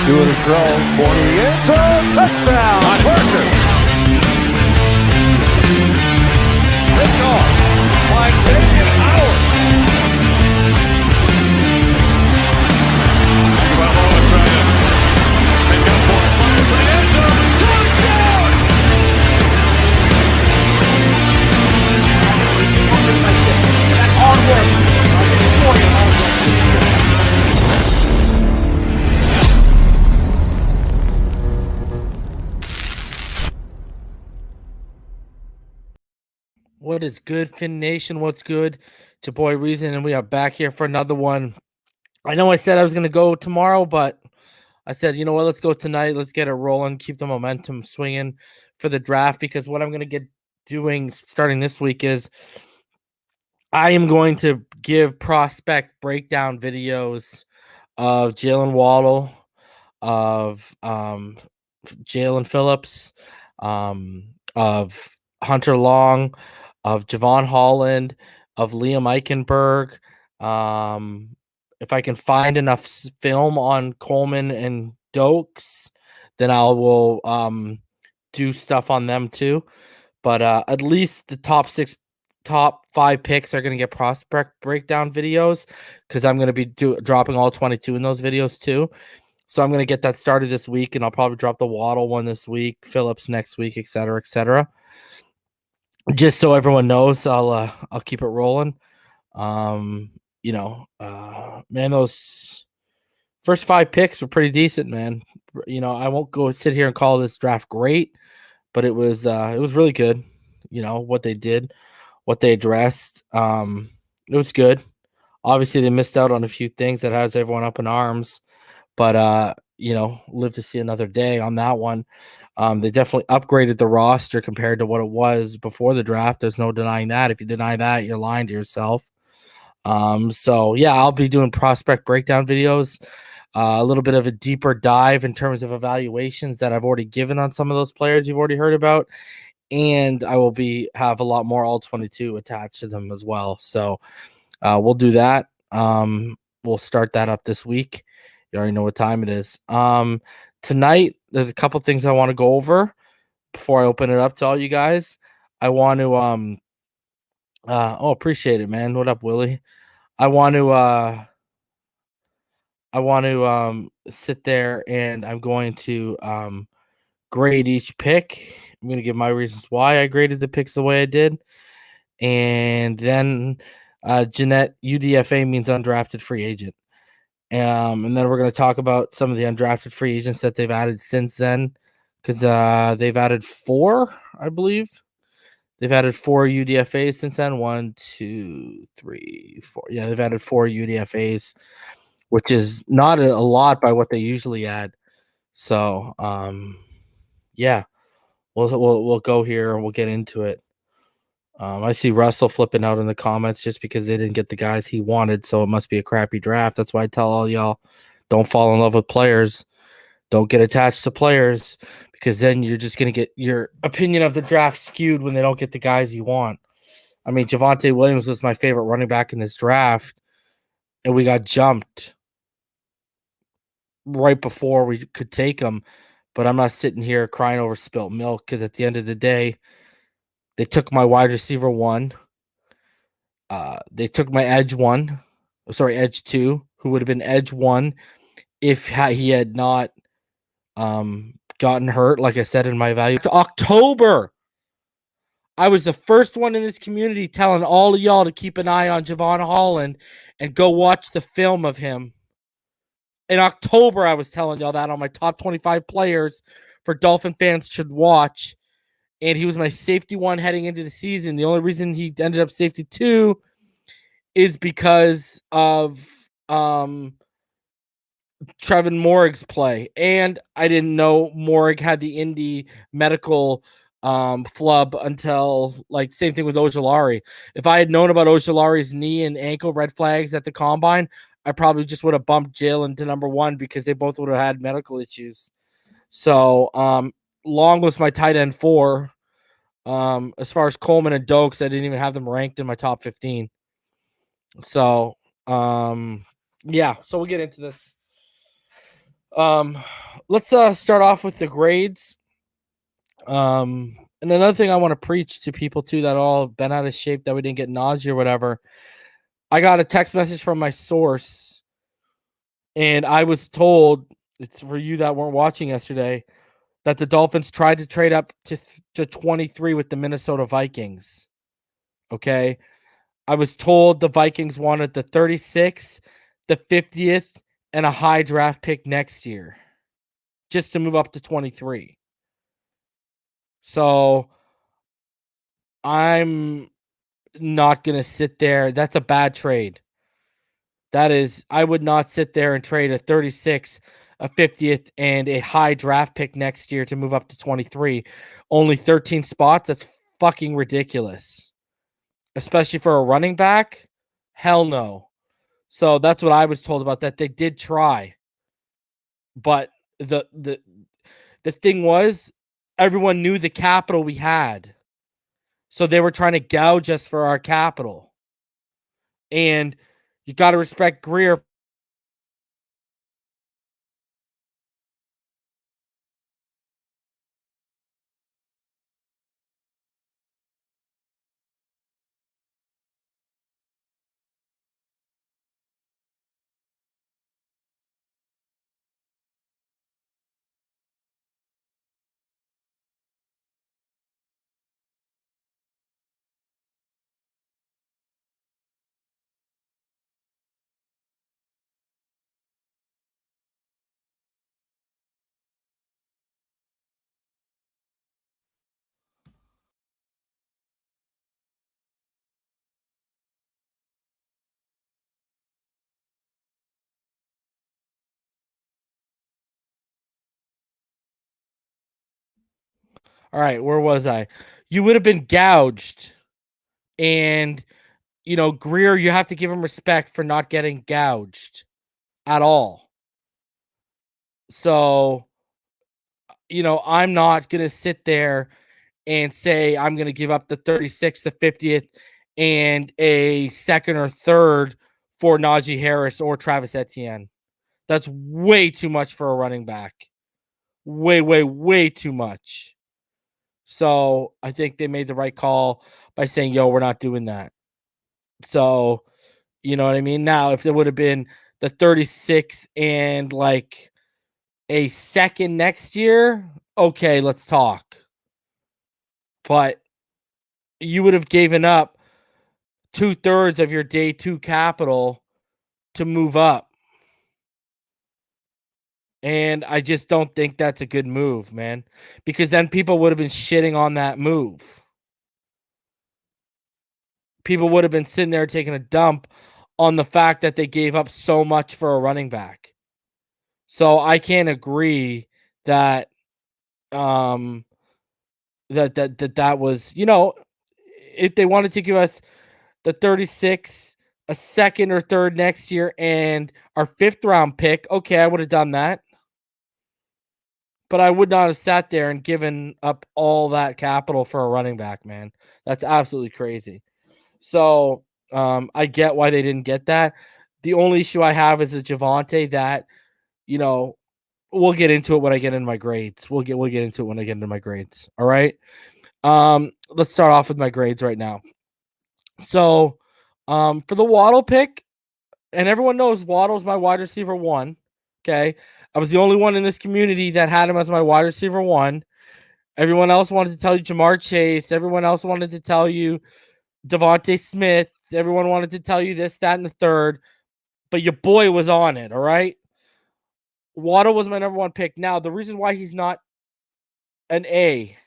Doing the throw, corner of the end zone, touchdown, Parker. Lift off, by Xavier Howard. Tagovailoa trying to make up for it, fires to the end zone, touchdown! That's hard work. What is good, Fin Nation? What's good? It's your boy Reason, and we are back here for another one. I know I said I was going to go tomorrow, but I said, you know what? Let's go tonight. Let's get it rolling. Keep the momentum swinging for the draft, because what I'm going to get doing starting this week is I am going to give prospect breakdown videos of Jalen Waddle, of Jalen Phillips, of Hunter Long, of Javon Holland, of Liam Eichenberg. If I can find enough film on Coleman and Dokes, then I will do stuff on them too. But at least the top 5 picks are going to get prospect breakdown videos, because I'm going to be dropping all 22 in those videos too. So I'm going to get that started this week, and I'll probably drop the Waddle one this week, Phillips next week, etc., etc. Just so everyone knows, I'll keep it rolling. Man, those first 5 picks were pretty decent, man. I won't go sit here and call this draft great, but it was really good. What they did, what they addressed. It was good. Obviously, they missed out on a few things that has everyone up in arms, but live to see another day on that one. They definitely upgraded the roster compared to what it was before the draft. There's no denying that. If you deny that, you're lying to yourself. So yeah, I'll be doing prospect breakdown videos, a little bit of a deeper dive in terms of evaluations that I've already given on some of those players you've already heard about. And I will have a lot more all 22 attached to them as well. So we'll do that. We'll start that up this week. You already know what time it is. Tonight, there's a couple things I want to go over before I open it up to all you guys. I want to appreciate it, man. What up, Willie? I want to sit there, and I'm going to grade each pick. I'm going to give my reasons why I graded the picks the way I did. And then Jeanette, UDFA means undrafted free agent. And then we're going to talk about some of the undrafted free agents that they've added since then, because they've added 4, I believe. They've added 4 UDFAs since then. 1, 2, 3, 4. Yeah, they've added 4 UDFAs, which is not a lot by what they usually add. So, yeah, we'll go here and we'll get into it. I see Russell flipping out in the comments just because they didn't get the guys he wanted, so it must be a crappy draft. That's why I tell all y'all, don't fall in love with players. Don't get attached to players, because then you're just going to get your opinion of the draft skewed when they don't get the guys you want. I mean, Javonte Williams was my favorite running back in this draft, and we got jumped right before we could take him. But I'm not sitting here crying over spilt milk, because at the end of the day, they took my wide receiver 1. They took my edge 2, who would have been edge 1 if he had not gotten hurt, like I said in my value. October, I was the first one in this community telling all of y'all to keep an eye on Javon Holland and go watch the film of him. In October, I was telling y'all that on my top 25 players for Dolphin fans should watch. And he was my safety 1 heading into the season. The only reason he ended up safety 2 is because of Trevin Morig's play. And I didn't know Morig had the Indy medical flub until, same thing with Ojulari. If I had known about Ojulari's knee and ankle red flags at the combine, I probably just would have bumped Jalen to number 1, because they both would have had medical issues. So, Long was my tight end 4. As far as Coleman and Dokes, I didn't even have them ranked in my top 15. So, yeah. So we'll get into this. Let's start off with the grades. And another thing I want to preach to people too that all been out of shape that we didn't get nausea or whatever. I got a text message from my source, and I was told, it's for you that weren't watching yesterday, that the Dolphins tried to trade up to 23 with the Minnesota Vikings. Okay. I was told the Vikings wanted the 36th, the 50th, and a high draft pick next year just to move up to 23. So I'm not going to sit there. That's a bad trade. That is, I would not sit there and trade a 36, a 50th, and a high draft pick next year to move up to 23. Only 13 spots. That's fucking ridiculous. Especially for a running back. Hell no. So that's what I was told about that. They did try. But the thing was, everyone knew the capital we had. So they were trying to gouge us for our capital. And you got to respect Greer. All right, where was I? You would have been gouged. And, Greer, you have to give him respect for not getting gouged at all. So, I'm not going to sit there and say I'm going to give up the 36th, the 50th, and a second or third for Najee Harris or Travis Etienne. That's way too much for a running back. Way, way, way too much. So I think they made the right call by saying, yo, we're not doing that. So, you know what I mean? Now, if there would have been the 36 and like a second next year, okay, let's talk. But you would have given up 2/3 of your day 2 capital to move up. And I just don't think that's a good move, man, because then people would have been shitting on that move. People would have been sitting there taking a dump on the fact that they gave up so much for a running back. So I can't agree that that was, if they wanted to give us the 36, a second or third next year, and our 5th round pick, okay, I would have done that. But I would not have sat there and given up all that capital for a running back, man. That's absolutely crazy. So I get why they didn't get that. The only issue I have is the Javonte that, we'll get into it when I get into my grades. We'll get into it when I get into my grades. All right. Let's start off with my grades right now. So for the Waddle pick, and everyone knows Waddle's my wide receiver 1. Okay. I was the only one in this community that had him as my wide receiver 1. Everyone else wanted to tell you Jamar Chase. Everyone else wanted to tell you Devontae Smith. Everyone wanted to tell you this, that, and the third. But your boy was on it, all right? Waddle was my number 1 pick. Now, the reason why he's not an A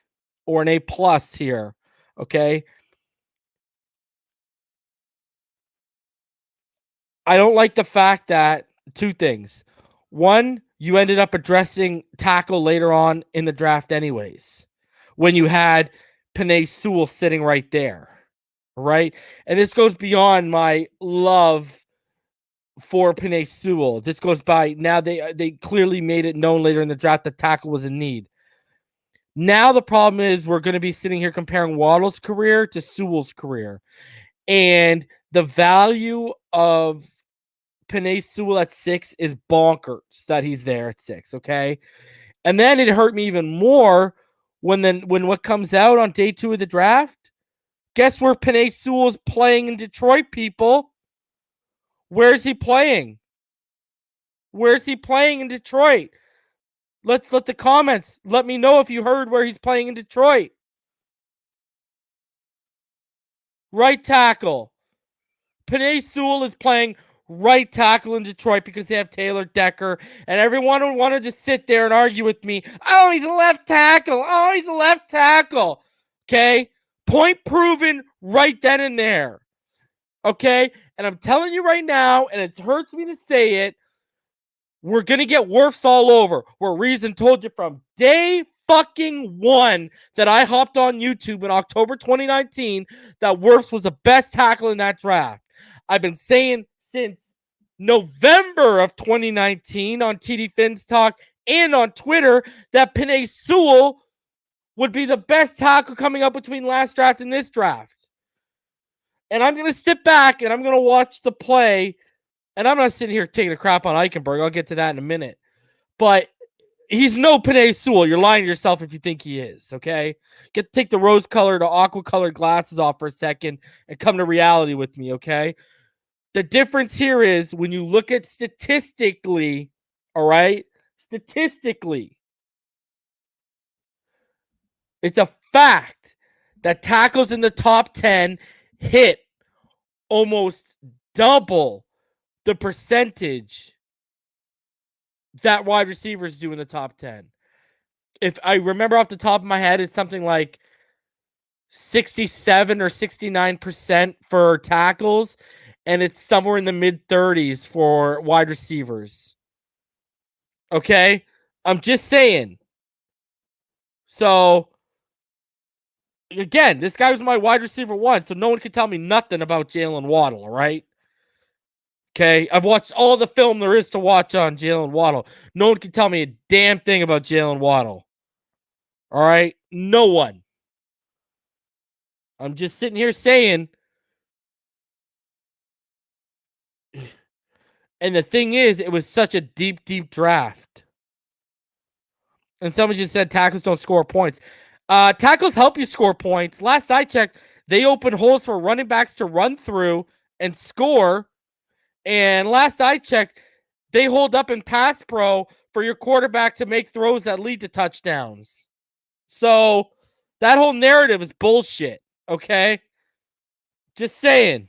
or an A+ here, okay? I don't like the fact that 2 things. 1, you ended up addressing tackle later on in the draft anyways, when you had Penei Sewell sitting right there, right? And this goes beyond my love for Penei Sewell. This goes by now they clearly made it known later in the draft that tackle was in need. Now the problem is we're going to be sitting here comparing Waddle's career to Sewell's career. And the value of Penei Sewell at 6 is bonkers that he's there at 6, okay? And then it hurt me even more when what comes out on day 2 of the draft. Guess where Penei Sewell's playing in Detroit, people? Where's he playing? Where's he playing in Detroit? Let the comments let me know if you heard where he's playing in Detroit. Right tackle. Penei Sewell is playing right tackle in Detroit because they have Taylor Decker, and everyone wanted to sit there and argue with me. Oh, he's a left tackle. Oh, he's a left tackle. Okay? Point proven right then and there. Okay? And I'm telling you right now, and it hurts me to say it, we're going to get Wirfs all over. Where Reason told you from day fucking 1 that I hopped on YouTube in October 2019 that Wirfs was the best tackle in that draft. I've been saying since November of 2019 on TD Fins Talk and on Twitter that Penei Sewell would be the best tackle coming up between last draft and this draft. And I'm going to sit back and I'm going to watch the play. And I'm not sitting here taking a crap on Eichenberg. I'll get to that in a minute. But he's no Penei Sewell. You're lying to yourself if you think he is, okay? Take the rose-colored or aqua-colored glasses off for a second and come to reality with me, okay? The difference here is when you look at statistically, all right? Statistically, it's a fact that tackles in the top 10 hit almost double the percentage that wide receivers do in the top 10. If I remember off the top of my head, it's something like 67 or 69% for tackles, and it's somewhere in the mid-30s for wide receivers. Okay? I'm just saying. So, again, this guy was my wide receiver 1, so no one can tell me nothing about Jalen Waddle, all right? Okay? I've watched all the film there is to watch on Jalen Waddle. No one can tell me a damn thing about Jalen Waddle. All right? No one. I'm just sitting here saying. And the thing is, it was such a deep, deep draft. And someone just said tackles don't score points. Tackles help you score points. Last I checked, they open holes for running backs to run through and score. And last I checked, they hold up in pass pro for your quarterback to make throws that lead to touchdowns. So that whole narrative is bullshit, okay? Just saying.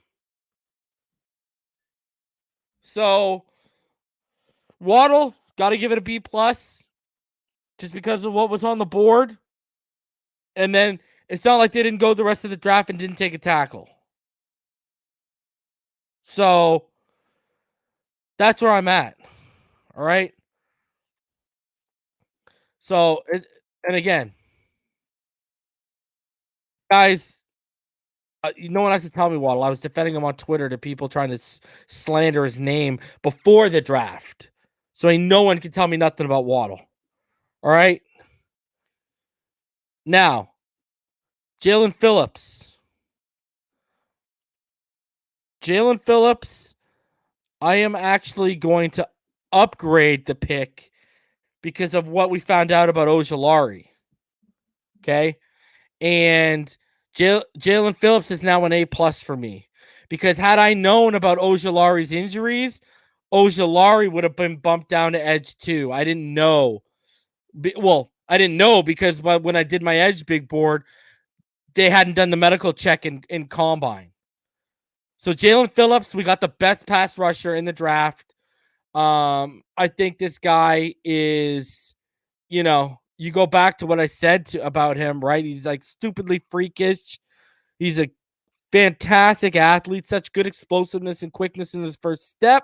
So Waddle, got to give it a B+, just because of what was on the board. And then it's not like they didn't go the rest of the draft and didn't take a tackle. So that's where I'm at. All right. So, and again, guys, no one has to tell me Waddle. I was defending him on Twitter to people trying to slander his name before the draft. So no one can tell me nothing about Waddle. All right. Now, Jalen Phillips. Jalen Phillips, I am actually going to upgrade the pick because of what we found out about Ojulari. Okay. And Jalen Phillips is now an A+ for me because had I known about Ojulari's injuries, Ojulari would have been bumped down to edge 2. I didn't know. Well, I didn't know because when I did my edge big board, they hadn't done the medical check in combine. So Jalen Phillips, we got the best pass rusher in the draft. I think this guy is, you go back to what I said about him, right? He's like stupidly freakish. He's a fantastic athlete, such good explosiveness and quickness in his first step.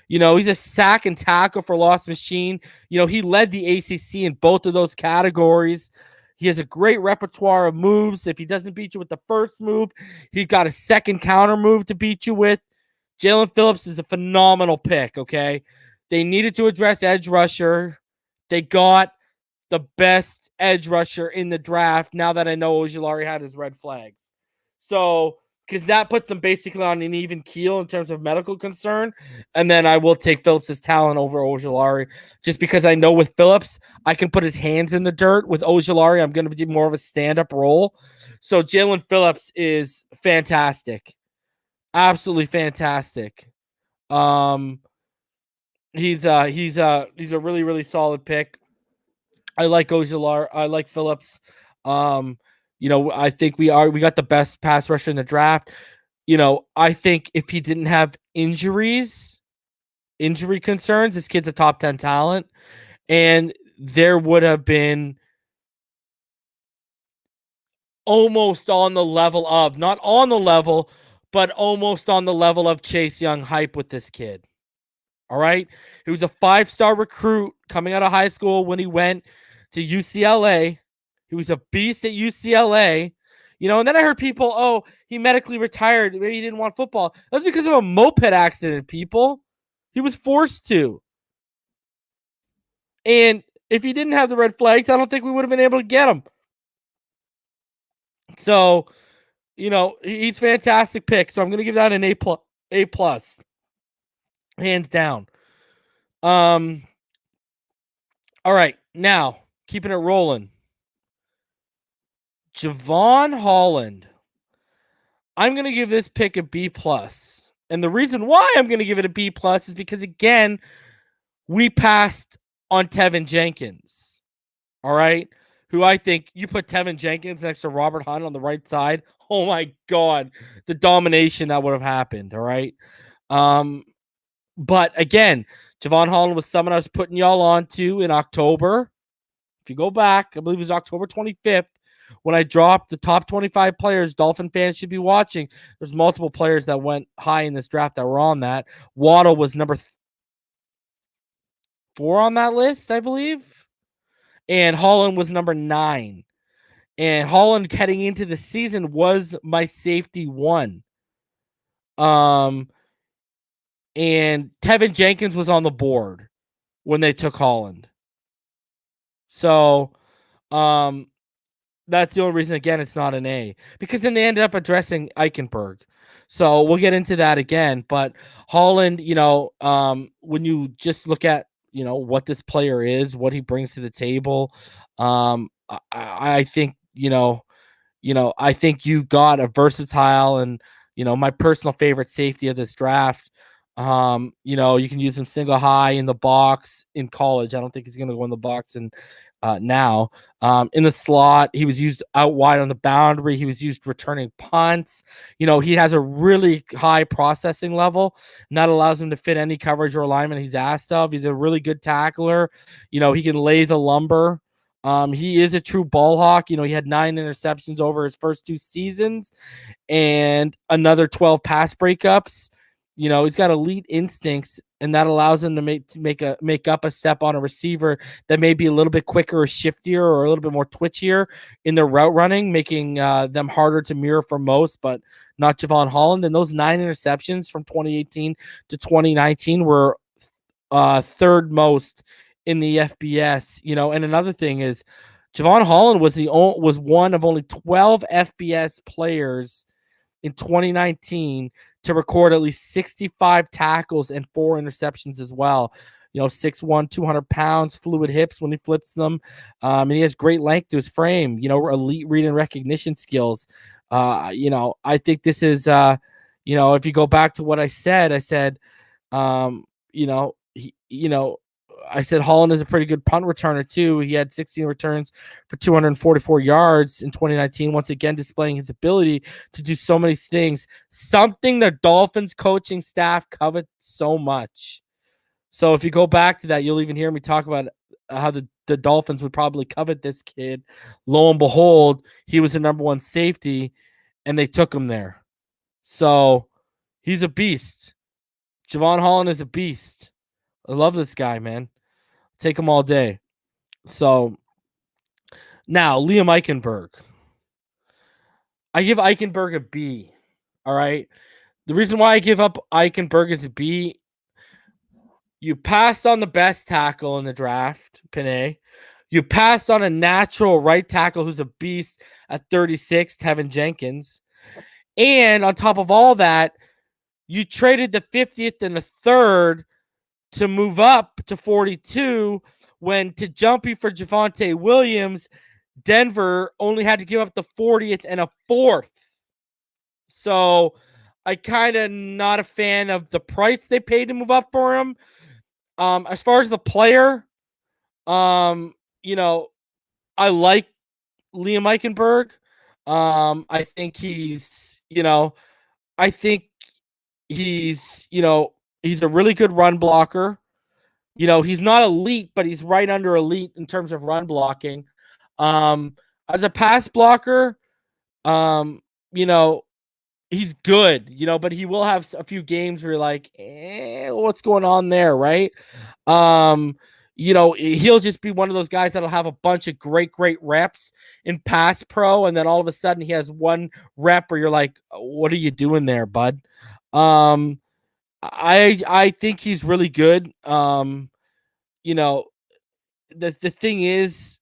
He's a sack and tackle for loss machine. He led the ACC in both of those categories. He has a great repertoire of moves. If he doesn't beat you with the first move, he's got a second counter move to beat you with. Jalen Phillips is a phenomenal pick, okay? They needed to address edge rusher. They got the best edge rusher in the draft now that I know Ojulari had his red flags. So because that puts them basically on an even keel in terms of medical concern. And then I will take Phillips' talent over Ojulari, just because I know with Phillips, I can put his hands in the dirt. With Ojulari, I'm going to do more of a stand-up role. So Jalen Phillips is fantastic. Absolutely fantastic. He's a really, really solid pick. I like Ojulari. I like Phillips. I think we got the best pass rusher in the draft. I think if he didn't have injury concerns, this kid's a top 10 talent. And there would have been almost on the level of, not on the level, but almost on the level of Chase Young hype with this kid. All right. He was a 5-star recruit coming out of high school when he went to UCLA. He was a beast at UCLA. And then I heard people, he medically retired. Maybe he didn't want football. That's because of a moped accident, people. He was forced to. And if he didn't have the red flags, I don't think we would have been able to get him. So, he's a fantastic pick. So I'm going to give that an A plus, hands down. All right, now keeping it rolling. Javon Holland. I'm going to give this pick a B plus. And the reason why I'm going to give it a B plus is because, again, we passed on Tevin Jenkins. All right. Who I think you put Tevin Jenkins next to Robert Hunt on the right side. Oh my God. The domination that would have happened. All right. But again, Javon Holland was someone I was putting y'all on to in October. If you go back, I believe it was October 25th. When I dropped the top 25 players Dolphin fans should be watching, there's multiple players that went high in this draft that were on that. Waddle was number 4 on that list, I believe. And Holland was number 9. And Holland heading into the season was my safety 1. And Tevin Jenkins was on the board when they took Holland. So, that's the only reason, again, it's not an A. Because then they ended up addressing Eichenberg. So we'll get into that again. But Holland, when you just look at, what this player is, what he brings to the table, I think, I think you got a versatile and, my personal favorite safety of this draft. You can use him single high in the box in college. I don't think he's going to go in the box now. In the slot, he was used out wide on the boundary. He was used returning punts. He has a really high processing level, and that allows him to fit any coverage or alignment he's asked of. He's a really good tackler. He can lay the lumber. He is a true ball hawk. He had 9 interceptions over his first 2 seasons and another 12 pass breakups. He's got elite instincts, and that allows him to make up a step on a receiver that may be a little bit quicker or shiftier or a little bit more twitchier in their route running, making them harder to mirror for most, but not Javon Holland. And those 9 interceptions from 2018 to 2019 were third most in the FBS. And another thing is Javon Holland was one of only 12 FBS players in 2019 to record at least 65 tackles and 4 interceptions as well. 6'1", 200 pounds, fluid hips when he flips them. And he has great length to his frame, elite read and recognition skills. I think this is, if you go back to what I said, I said Holland is a pretty good punt returner too. He had 16 returns for 244 yards in 2019, once again displaying his ability to do so many things, something the Dolphins coaching staff covet so much. So if you go back to that, you'll even hear me talk about how the Dolphins would probably covet this kid. Lo and behold, he was the number 1 safety, and they took him there. So he's a beast. Javon Holland is a beast. I love this guy, man. Take him all day. So now Liam Eichenberg. I give Eichenberg a B. All right. The reason why I give up Eichenberg is a B. You passed on the best tackle in the draft, Panay. You passed on a natural right tackle who's a beast at 36, Tevin Jenkins. And on top of all that, you traded the 50th and the 3rd to move up to 42 when to jump you for Javonte Williams, Denver only had to give up the 40th and a 4th. So I kind of not a fan of the price they paid to move up for him. As far as the player, you know, I like Liam Eichenberg. I think he's, I think he's, he's a really good run blocker. He's not elite, but he's right under elite in terms of run blocking. As a pass blocker, um, you know, he's good, but he will have a few games where you're like, what's going on there, right? He'll just be one of those guys that'll have a bunch of great reps in pass pro, and then all of a sudden he has one rep where you're like, what are you doing there, bud? I think he's really good. The thing is,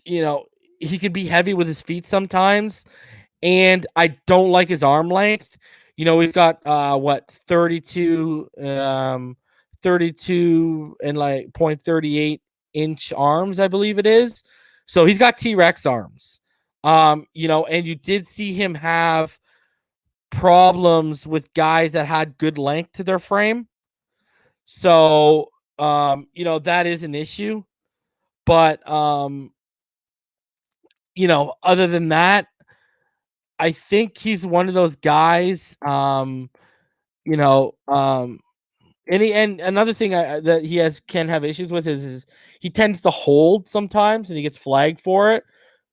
he can be heavy with his feet sometimes, and I don't like his arm length. He's got 32 and like 0.38 inch arms, I believe it is. So he's got T-Rex arms. And you did see him have problems with guys that had good length to their frame. So that is an issue. But other than that, I think he's one of those guys. And another thing that he can have issues with is he tends to hold sometimes, and he gets flagged for it.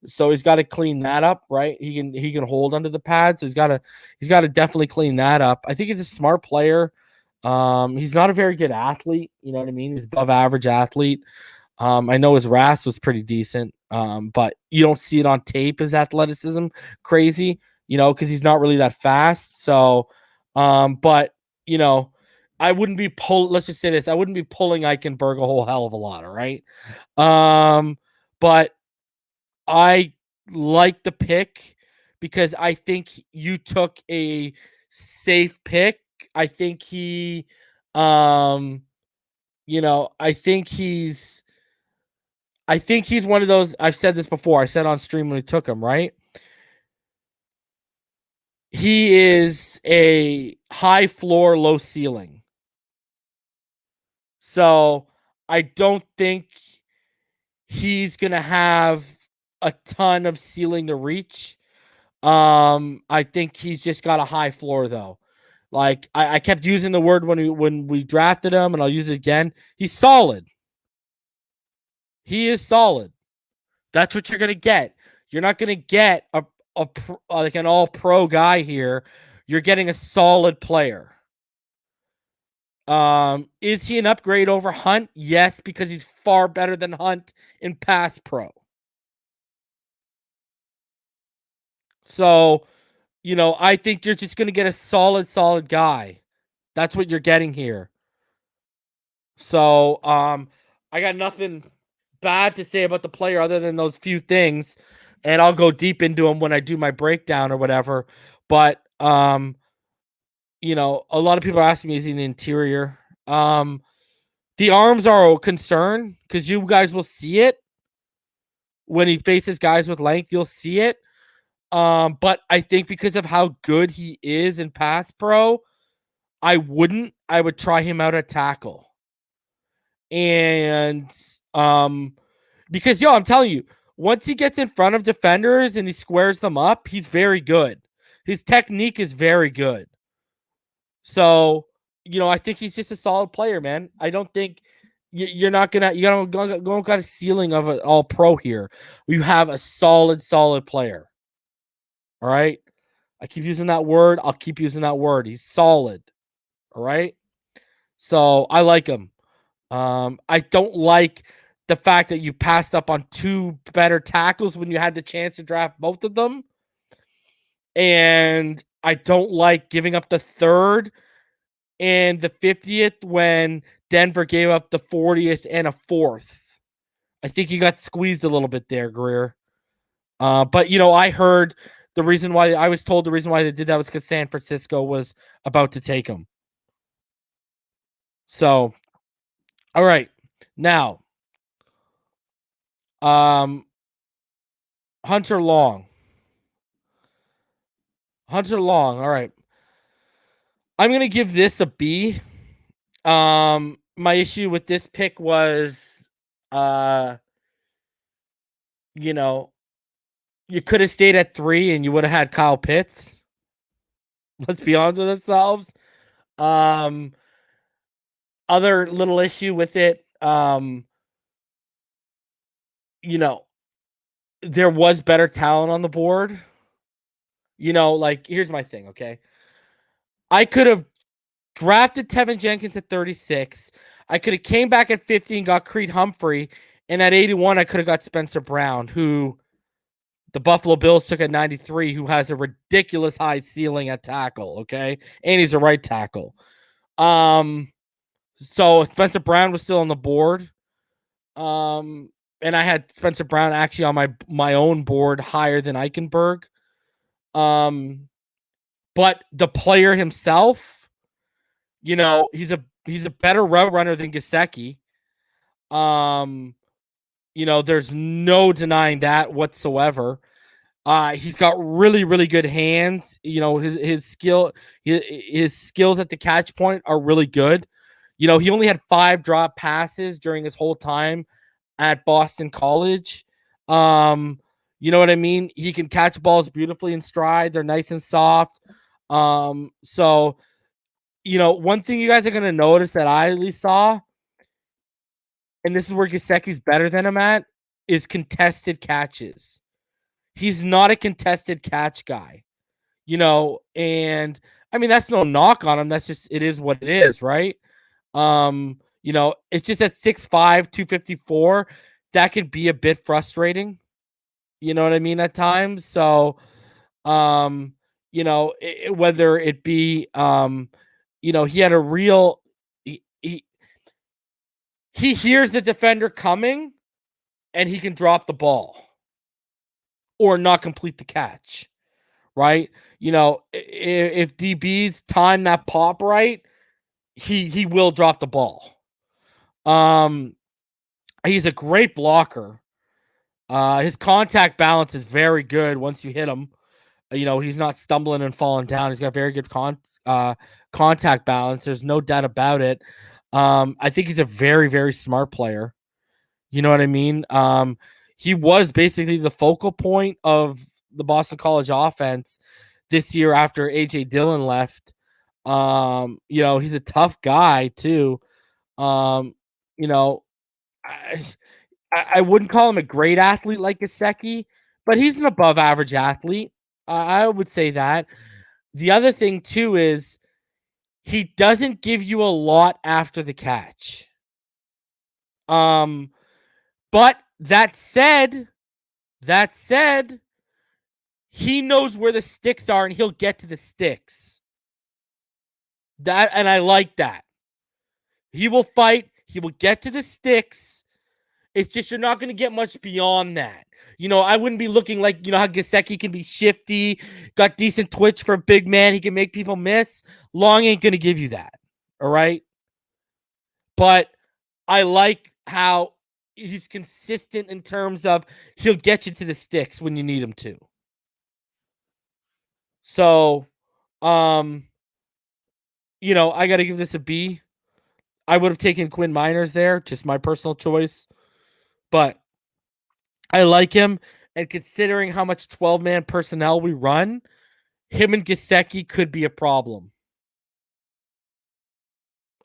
So he's got to clean that up, right? He can hold under the pad, so he's got to definitely clean that up. I think he's a smart player. He's not a very good athlete. You know what I mean? He's above average athlete. I know his RAS was pretty decent, but you don't see it on tape, his athleticism crazy, because he's not really that fast. So, but, I wouldn't be let's just say this. I wouldn't be pulling Eichenberg a whole hell of a lot, all right? But I like the pick because I think you took a safe pick. I think I think he's one of those. I've said this before. I said on stream when we took him, right? He is a high floor, low ceiling. So I don't think he's going to have a ton of ceiling to reach. I think he's just got a high floor, though. Like I kept using the word when we drafted him, and I'll use it again. He's solid. He is solid. That's what you're gonna get. You're not gonna get like an all-pro guy here. You're getting a solid player. Is he an upgrade over Hunt? Yes, because he's far better than Hunt in pass pro. So, I think you're just gonna get a solid guy. That's what you're getting here. So, I got nothing bad to say about the player other than those few things, and I'll go deep into them when I do my breakdown or whatever. But a lot of people are asking me, is he an interior? The arms are a concern because you guys will see it when he faces guys with length. You'll see it. But I think because of how good he is in pass pro, I would try him out at tackle. And because I'm telling you, once he gets in front of defenders and he squares them up, he's very good. His technique is very good. So, I think he's just a solid player, man. I don't think you don't got a ceiling of an all pro here. You have a solid player. All right. I keep using that word. I'll keep using that word. He's solid. All right. So I like him. I don't like the fact that you passed up on two better tackles when you had the chance to draft both of them. And I don't like giving up the 3rd and the 50th when Denver gave up the 40th and a 4th. I think you got squeezed a little bit there, Greer. But I heard the reason why they did that was because San Francisco was about to take him. So, all right, now, Hunter Long. All right. I'm gonna give this a B. My issue with this pick was, you could have stayed at 3 and you would have had Kyle Pitts. Let's be honest with ourselves. Other little issue with it, there was better talent on the board. Here's my thing, okay? I could have drafted Tevin Jenkins at 36. I could have came back at 50 and got Creed Humphrey. And at 81, I could have got Spencer Brown, who the Buffalo Bills took at 93, who has a ridiculous high ceiling at tackle, okay? And he's a right tackle. So Spencer Brown was still on the board. And I had Spencer Brown actually on my own board higher than Eichenberg. But the player himself, he's a better route runner than Gesicki. There's no denying that whatsoever. He's got really, really good hands. His skills at the catch point are really good. He only had 5 drop passes during his whole time at Boston College. You know what I mean? He can catch balls beautifully in stride. They're nice and soft. So, one thing you guys are going to notice that I at least saw, and this is where Gesicki's better than him at, is contested catches. He's not a contested catch guy, and I mean, that's no knock on him. That's just, it is what it is, right? It's just at 6'5", 254, that can be a bit frustrating. You know what I mean? At times. So, whether it be, he had a real, he hears the defender coming and he can drop the ball or not complete the catch, right? If DBs time that pop right, he will drop the ball. He's a great blocker. His contact balance is very good once you hit him. He's not stumbling and falling down. He's got very good contact balance. There's no doubt about it. I think he's a very, very smart player. You know what I mean? He was basically the focal point of the Boston College offense this year after A.J. Dillon left. He's a tough guy too. I wouldn't call him a great athlete like Gesicki, but he's an above average athlete. I would say that. The other thing too is he doesn't give you a lot after the catch. But that said, he knows where the sticks are and he'll get to the sticks. And I like that. He will fight. He will get to the sticks. It's just you're not going to get much beyond that. I wouldn't be looking like, how Gesicki can be shifty, got decent twitch for a big man. He can make people miss. Long ain't going to give you that. All right? But I like how he's consistent in terms of he'll get you to the sticks when you need him to. So, I got to give this a B. I would have taken Quinn Miners there, just my personal choice. But I like him, and considering how much 12-man personnel we run, him and Gesicki could be a problem.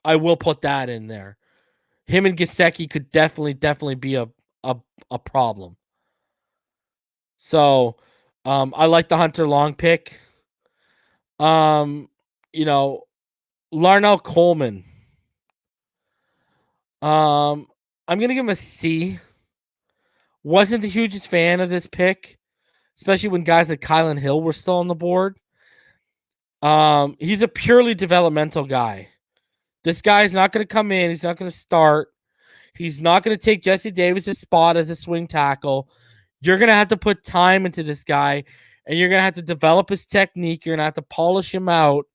I will put that in there. Him and Gesicki could definitely be a problem. So, I like the Hunter Long pick. Larnell Coleman. I'm going to give him a C. Wasn't the hugest fan of this pick, especially when guys like Kylan Hill were still on the board. He's a purely developmental guy. This guy's not going to come in. He's not going to start. He's not going to take Jesse Davis' spot as a swing tackle. You're going to have to put time into this guy, and you're going to have to develop his technique. You're going to have to polish him out.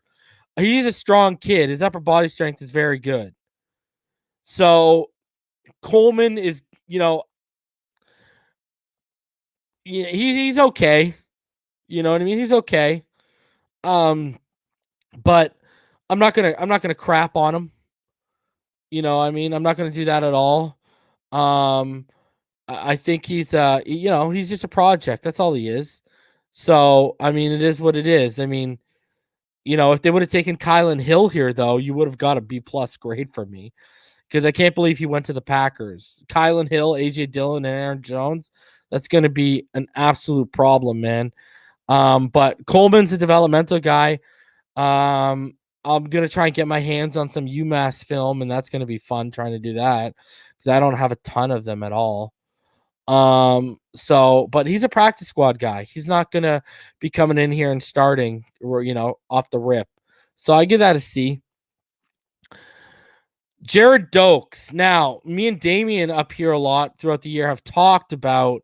He's a strong kid. His upper body strength is very good. So Coleman is, he's okay. You know what I mean? He's okay. But I'm not gonna crap on him. You know what I mean? I'm not gonna do that at all. I think he's he's just a project. That's all he is. So I mean, it is what it is. I mean, if they would have taken Kylan Hill here, though, you would have got a B+ grade for me, because I can't believe he went to the Packers. Kylan Hill, AJ Dillon, and Aaron Jones. That's going to be an absolute problem, man. But Coleman's a developmental guy. I'm going to try and get my hands on some UMass film, and that's going to be fun trying to do that, because I don't have a ton of them at all. But he's a practice squad guy. He's not going to be coming in here and starting, off the rip. So I give that a C. Jared Dokes. Now, me and Damien up here a lot throughout the year have talked about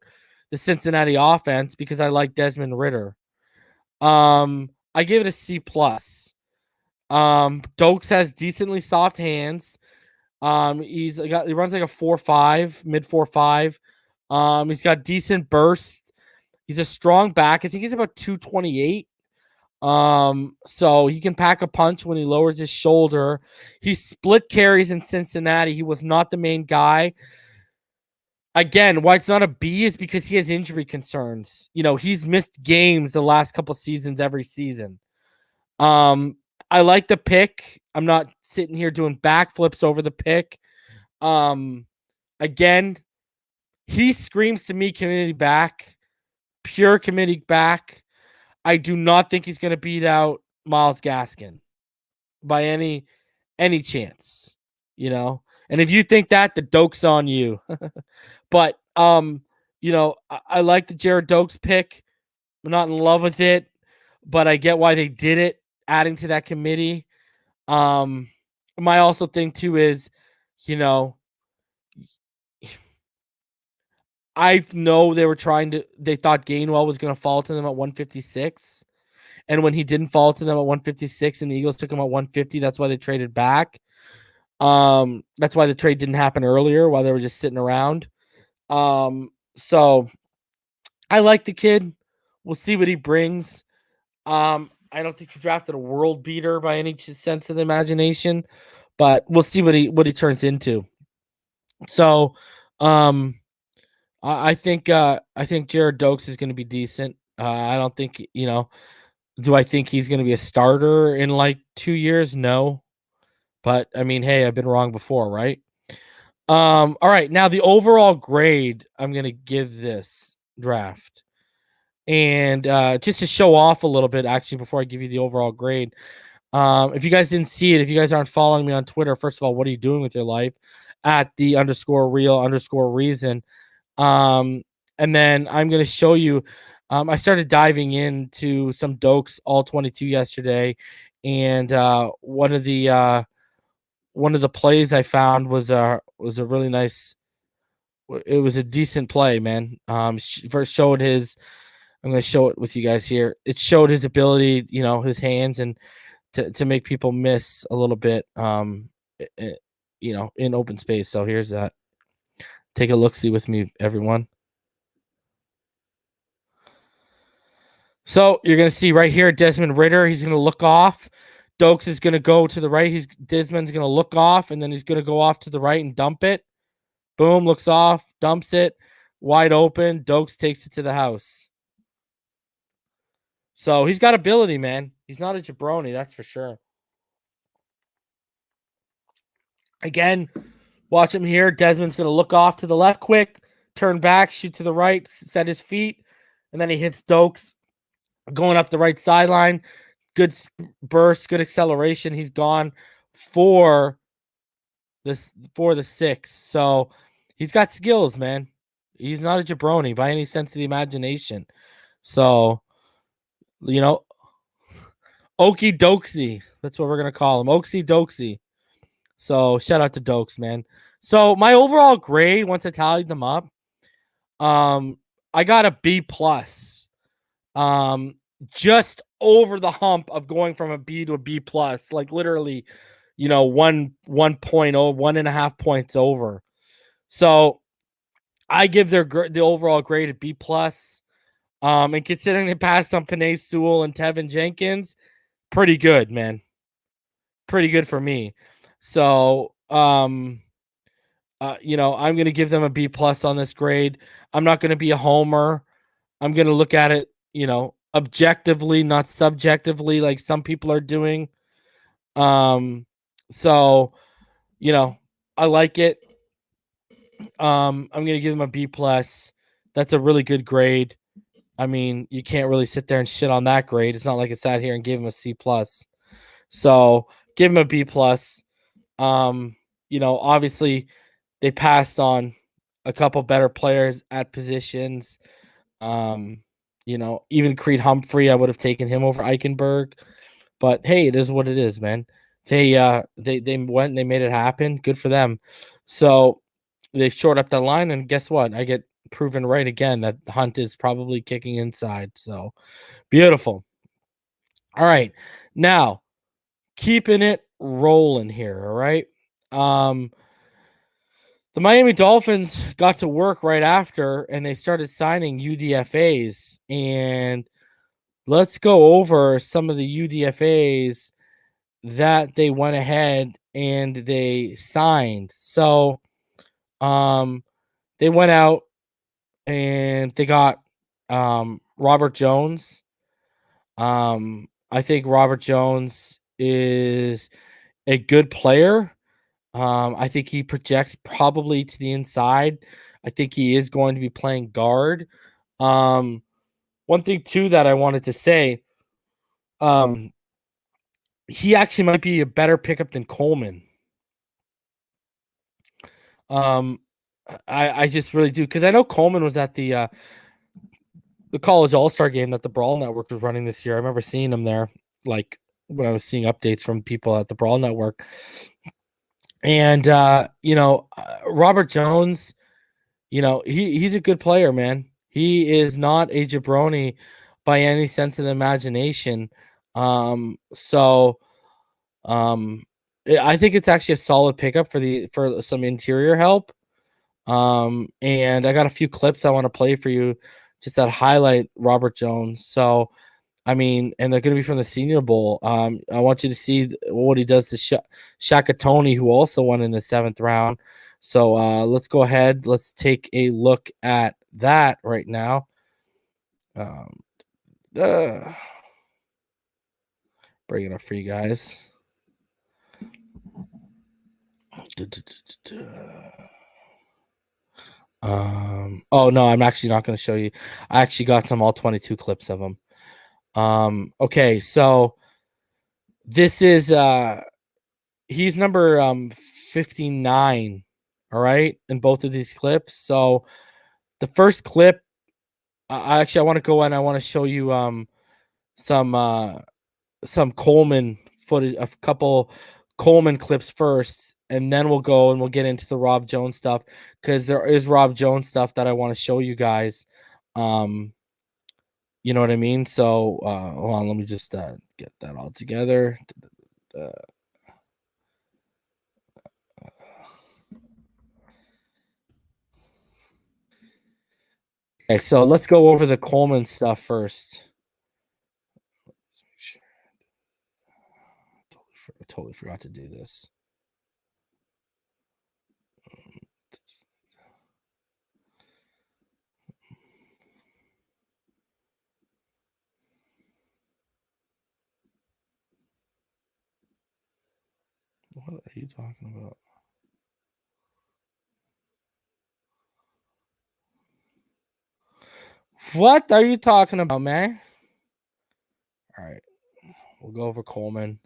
the Cincinnati offense because I like Desmond Ridder. I give it a C+. Dokes has decently soft hands. He runs like a 4.5, mid 4.5. He's got decent burst. He's a strong back. I think he's about 228. So he can pack a punch when he lowers his shoulder. He split carries in Cincinnati. He was not the main guy. Again, why it's not a B is because he has injury concerns. He's missed games the last couple seasons every season. I like the pick. I'm not sitting here doing backflips over the pick. Again, he screams to me committee back, pure committee back. I do not think he's going to beat out Myles Gaskin by any chance, And if you think that, the Dokes on you. But I like the Jared Dokes pick. I'm not in love with it, but I get why they did it, adding to that committee. My also thing too is, I know they thought Gainwell was going to fall to them at 156. And when he didn't fall to them at 156 and the Eagles took him at 150, that's why they traded back. That's why the trade didn't happen earlier while they were just sitting around. So I like the kid. We'll see what he brings. I don't think he drafted a world beater by any sense of the imagination, but we'll see what he turns into. So, I think Jared Dokes is going to be decent. I don't think, do I think he's going to be a starter in like 2 years? No. But I mean, hey, I've been wrong before, right? All right. Now the overall grade I'm going to give this draft. And just to show off a little bit, actually, before I give you the overall grade, if you guys didn't see it, if you guys aren't following me on Twitter, first of all, what are you doing with your life? At the _real_reason. And then I'm going to show you, I started diving into some Dokes all 22 yesterday. And one of the plays I found was a really nice, it was a decent play, man. First showed his, I'm going to show it with you guys here. It showed his ability, his hands, and to make people miss a little bit, in open space. So here's that. Take a look-see with me, everyone. So you're going to see right here, Desmond Ridder, he's going to look off. Dokes is going to go to the right. Desmond's going to look off, and then he's going to go off to the right and dump it. Boom, looks off, dumps it, wide open. Dokes takes it to the house. So he's got ability, man. He's not a jabroni, that's for sure. Again, watch him here. Desmond's going to look off to the left quick, turn back, shoot to the right, set his feet, and then he hits Dokes going up the right sideline. Good burst, good acceleration. He's gone for the 6. So he's got skills, man. He's not a jabroni by any sense of the imagination. So, Okie Dokesy. That's what we're going to call him. Okie Dokesy. So shout out to Dokes, man. So my overall grade, once I tallied them up, I got a B+. just over the hump of going from a B to a B plus, like literally, 1.5 points over. So I give the overall grade a B plus. And considering they passed on Penei Sewell and Tevin Jenkins, pretty good, man. Pretty good for me. So, I'm going to give them a B plus on this grade. I'm not going to be a homer. I'm going to look at it, objectively, not subjectively, like some people are doing. So, I like it. I'm going to give them a B plus. That's a really good grade. I mean, you can't really sit there and shit on that grade. It's not like I sat here and gave him a C plus. So give him a B plus. Obviously they passed on a couple better players at positions. Even Creed Humphrey, I would have taken him over Eichenberg. But hey, it is what it is, man. They went and they made it happen. Good for them. So they've shored up that line, and guess what? I get proven right again that Hunt is probably kicking inside. So beautiful. All right. Now, keeping it rolling here, all right? The Miami Dolphins got to work right after and they started signing UDFAs, and let's go over some of the UDFAs that they went ahead and they signed. So, they went out and they got Robert Jones. I think Robert Jones is a good player. I think he projects probably to the inside. I think he is going to be playing guard. One thing too that I wanted to say, he actually might be a better pickup than Coleman. I just really do, because I know Coleman was at the college all-star game that the Brawl Network was running this year. I remember seeing him there, like when I was seeing updates from people at the Brawl Network. And Robert Jones, he's a good player, man. He is not a jabroni by any sense of the imagination. So I think it's actually a solid pickup for some interior help. And I got a few clips I want to play for you just that highlight Robert Jones. So, I mean, and they're going to be from the Senior Bowl. I want you to see what he does to Shaka Tony, who also won in the 7th round. So let's go ahead. Let's take a look at that right now. Bring it up for you guys. Oh no, I'm actually not going to show you. I actually got some all 22 clips of them. Okay, so this is he's number 59, all right, in both of these clips. So the first clip, I want to go and I want to show you some Coleman footage, a couple Coleman clips first, and then we'll go and we'll get into the Rob Jones stuff, because there is Rob Jones stuff that I want to show you guys. You know what I mean? So hold on, let me just get that all together. Okay, so let's go over the Coleman stuff first. I totally forgot to do this. What are you talking about? What are you talking about, man? All right, we'll go over Coleman,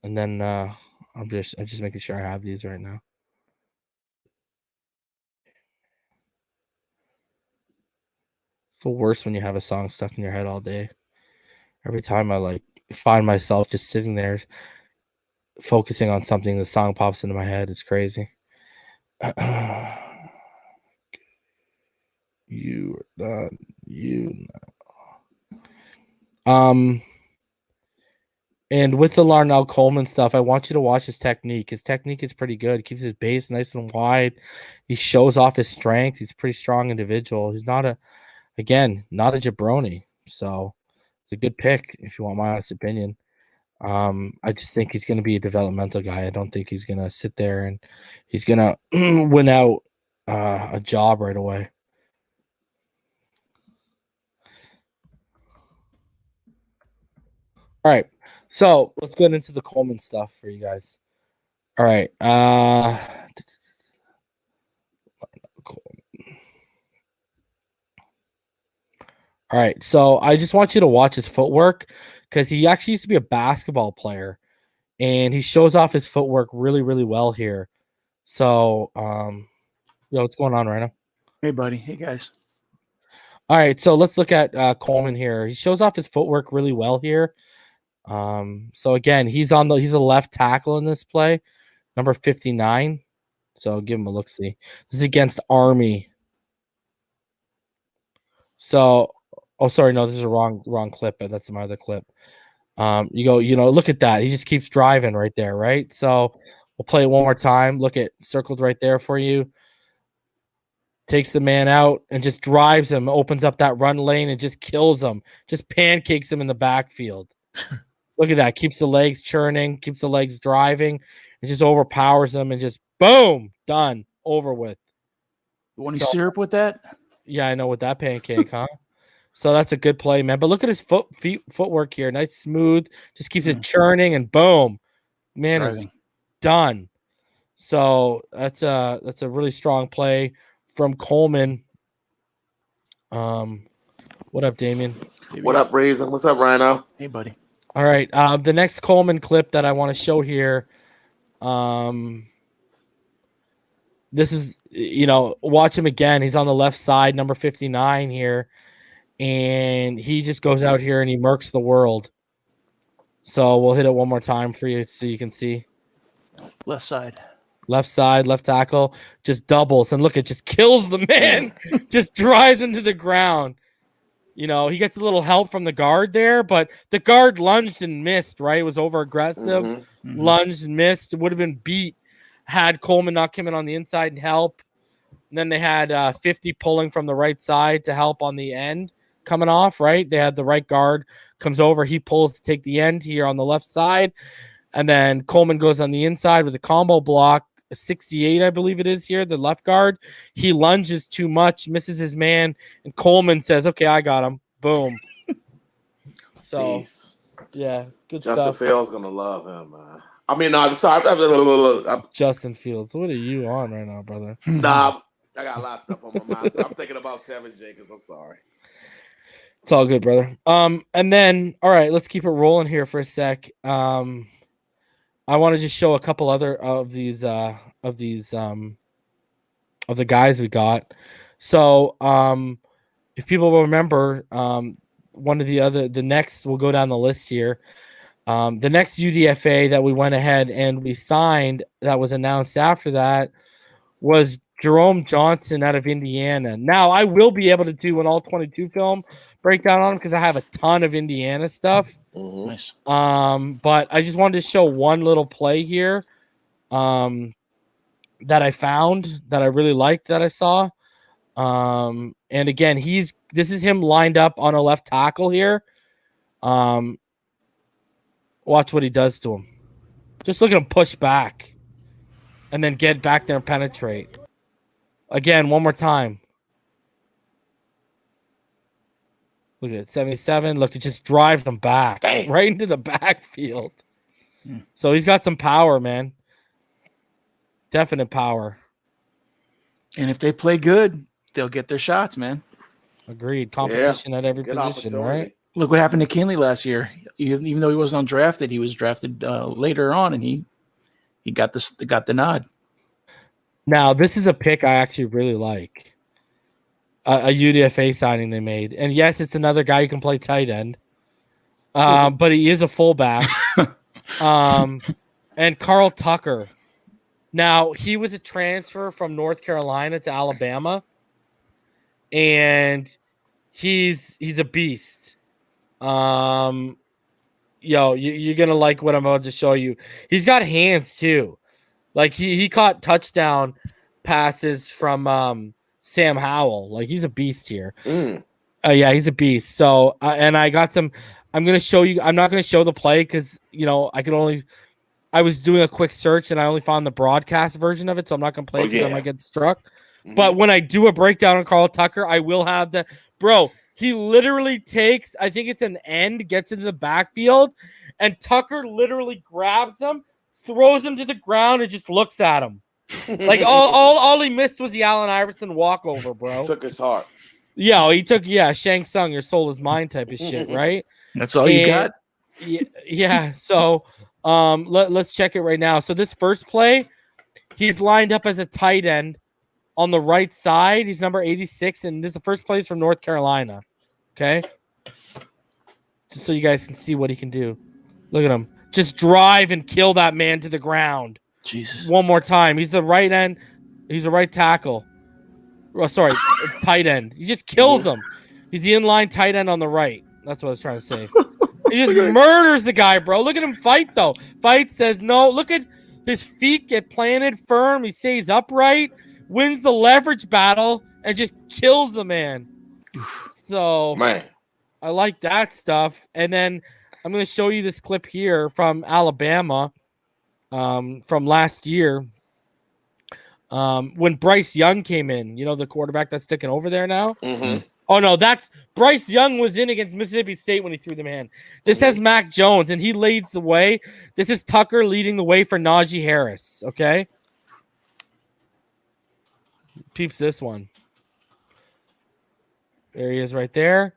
and then I'm just making sure I have these right now. It's the worst when you have a song stuck in your head all day. Every time I find myself just sitting there focusing on something, the song pops into my head. It's crazy. You are done. You now. And with the Larnell Coleman stuff, I want you to watch his technique. His technique is pretty good. He keeps his base nice and wide. He shows off his strength. He's a pretty strong individual. He's not a jabroni. So it's a good pick if you want my honest opinion. I just think he's going to be a developmental guy. I don't think he's going to sit there and he's going to win out a job right away. All right. So let's get into the Coleman stuff for you guys. All right. All right. So I just want you to watch his footwork because he actually used to be a basketball player and he shows off his footwork really, really well here. So, what's going on right now? Hey, buddy. Hey, guys. All right. So let's look at Coleman here. He shows off his footwork really well here. So again, he's a left tackle in this play, number 59. So give him a look. See, this is against Army. So, sorry, no, this is a wrong clip, but that's my other clip. Look at that. He just keeps driving right there, right? So we'll play it one more time. Look at circled right there for you. Takes the man out and just drives him, opens up that run lane and just kills him, just pancakes him in the backfield. Look at that. Keeps the legs churning, keeps the legs driving, and just overpowers them and just boom, done, over with. You want any syrup with that? Yeah, I know, with that pancake, huh? So that's a good play, man. But look at his footwork here. Nice, smooth. Just keeps it churning and boom. Man is done. So that's a really strong play from Coleman. What up, Damien? What up, Raisin? What's up, Rhino? Hey, buddy. All right. The next Coleman clip that I want to show here. This is, watch him again. He's on the left side, number 59 here. And he just goes out here and he murks the world. So we'll hit it one more time for you so you can see. Left side, left tackle, just doubles. And look, it just kills the man. Just drives him to the ground. He gets a little help from the guard there, but the guard lunged and missed, right? It was over aggressive, lunged and missed. It would have been beat had Coleman not come in on the inside and help. And then they had 50 pulling from the right side to help on the end coming off, right? They had the right guard comes over. He pulls to take the end here on the left side. And then Coleman goes on the inside with a combo block, 68, I believe it is here, the left guard. He lunges too much, misses his man, and Coleman says, okay, I got him. Boom. So, Peace. Yeah, good Justin stuff. Fields going to love him, man. I mean, no, I'm sorry. Justin Fields. What are you on right now, brother? Nah, I got a lot of stuff on my mind, so I'm thinking about Tevin Jenkins. I'm sorry. It's all good, brother. And then, all right, let's keep it rolling here for a sec. I want to just show a couple other of the guys we got. So, if people will remember, the next, we'll go down the list here. The next UDFA that we went ahead and we signed that was announced after that was Jerome Johnson out of Indiana. Now, I will be able to do an all-22 film breakdown on him because I have a ton of Indiana stuff. Nice. But I just wanted to show one little play here that I found that I really liked that I saw. And again, this is him lined up on a left tackle here. Watch what he does to him. Just look at him push back and then get back there and penetrate. Again, one more time. Look at it, 77. Look, it just drives them back right into the backfield. So he's got some power, man. Definite power. And if they play good, they'll get their shots, man. Agreed. Competition at every position, right? Look what happened to Kinley last year. Even though he wasn't undrafted, he was drafted later on, and he got the nod. Now, this is a pick I actually really like. A UDFA signing they made. And yes, it's another guy who can play tight end. But he is a fullback. And Carl Tucker. Now, he was a transfer from North Carolina to Alabama. And he's a beast. You're gonna like what I'm about to show you. He's got hands too. Like he caught touchdown passes from Sam Howell. Like he's a beast here. Yeah, he's a beast. So and I got some. I'm gonna show you. I'm not gonna show the play because I was doing a quick search and I only found the broadcast version of it, so I'm not gonna play because I might get struck. But when I do a breakdown on Carl Tucker, I will have the bro. He literally takes, I think it's an end, gets into the backfield, and Tucker literally grabs him, throws him to the ground, and just looks at him. Like all he missed was the Allen Iverson walkover, bro. Took his heart. Yeah, he took Shang Tsung, your soul is mine type of shit, right? That's all you got? Yeah. So let's check it right now. So this first play, he's lined up as a tight end on the right side. He's number 86, and this is the first play from North Carolina. Okay. Just so you guys can see what he can do. Look at him. Just drive and kill that man to the ground. Jesus. One more time. He's the right end. He's the right tackle. Oh, sorry, tight end. He just kills him. He's the inline tight end on the right. That's what I was trying to say. He just murders the guy, bro. Look at him fight, though. Fight says no. Look at his feet get planted firm. He stays upright, wins the leverage battle, and just kills the man. So, Man, I like that stuff. And then I'm going to show you this clip here from Alabama from last year when Bryce Young came in. You know, the quarterback that's sticking over there now? Oh, no, that's Bryce Young was in against Mississippi State when he threw the man. This has Mac Jones, and he leads the way. This is Tucker leading the way for Najee Harris, okay? Peeps this one. There he is right there.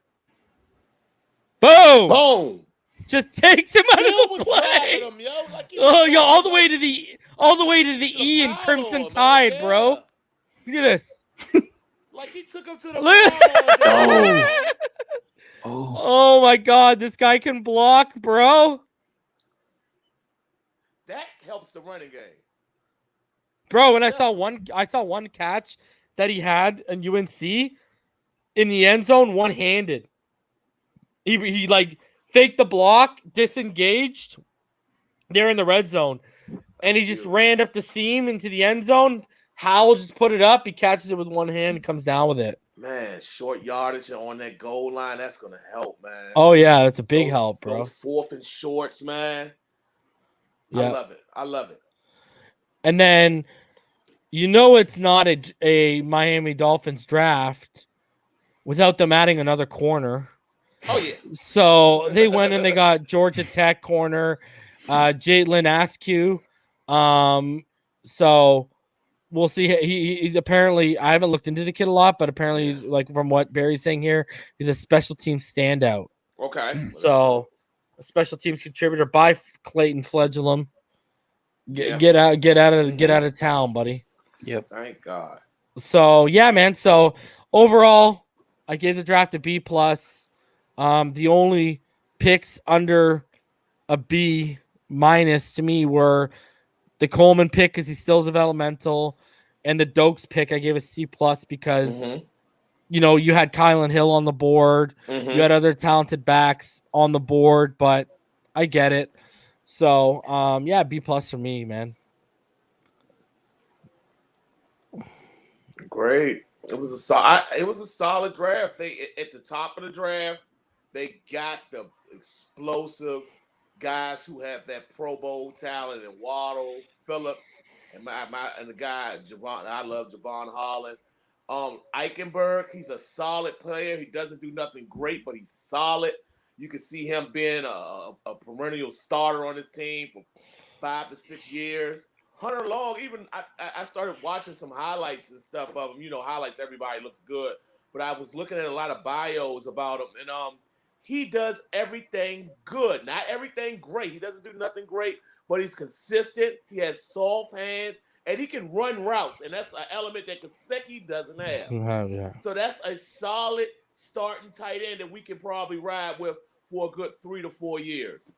Boom! boom. Just takes him out Still of the was play. slapping him, yo. Like he Oh, was yo, all the like- way to the E in foul Crimson on him, Tide, man. bro. Look at this. Like he took him to the Look. floor. Oh my God, this guy can block, bro. That helps the running game. Bro, when I saw one catch that he had in UNC in the end zone, one-handed. He like faked the block, disengaged. They're in the red zone, and he just ran up the seam into the end zone. Howell just put it up. He catches it with one hand and comes down with it. Man, short yardage on that goal line, that's going to help, man. Oh, yeah, that's a big help, bro. Those fourth and shorts, man. Yeah. I love it. And then, you know it's not a Miami Dolphins draft without them adding another corner. Oh, yeah. So they went and they got Georgia Tech corner, Jalen Askew. So we'll see. He's apparently, I haven't looked into the kid a lot, but apparently he's like from what Barry's saying here, he's a special team standout. Okay. So a special teams contributor by Clayton Fledgulum. Yeah. Get out of town, buddy. Yep. Thank God. So yeah, man. So overall, I gave the draft a B plus. The only picks under a B minus to me were the Coleman pick because he's still developmental, and the Dokes pick I gave a C plus because you know you had Kylan Hill on the board, you had other talented backs on the board, but I get it. So yeah, B plus for me, man. Great. It was a solid draft. They at the top of the draft, they got the explosive guys who have that Pro Bowl talent, and Waddle, Phillips, and the guy Javon. I love Javon Holland. Eichenberg, he's a solid player. He doesn't do nothing great, but he's solid. You can see him being a perennial starter on his team for 5 to 6 years. Hunter Long, even I started watching some highlights and stuff of him. You know, highlights, everybody looks good. But I was looking at a lot of bios about him, and he does everything good. Not everything great. He doesn't do nothing great, but he's consistent. He has soft hands, and he can run routes, and that's an element that Kaseki doesn't have. Yeah. So that's a solid starting tight end that we can probably ride with for a good 3 to 4 years.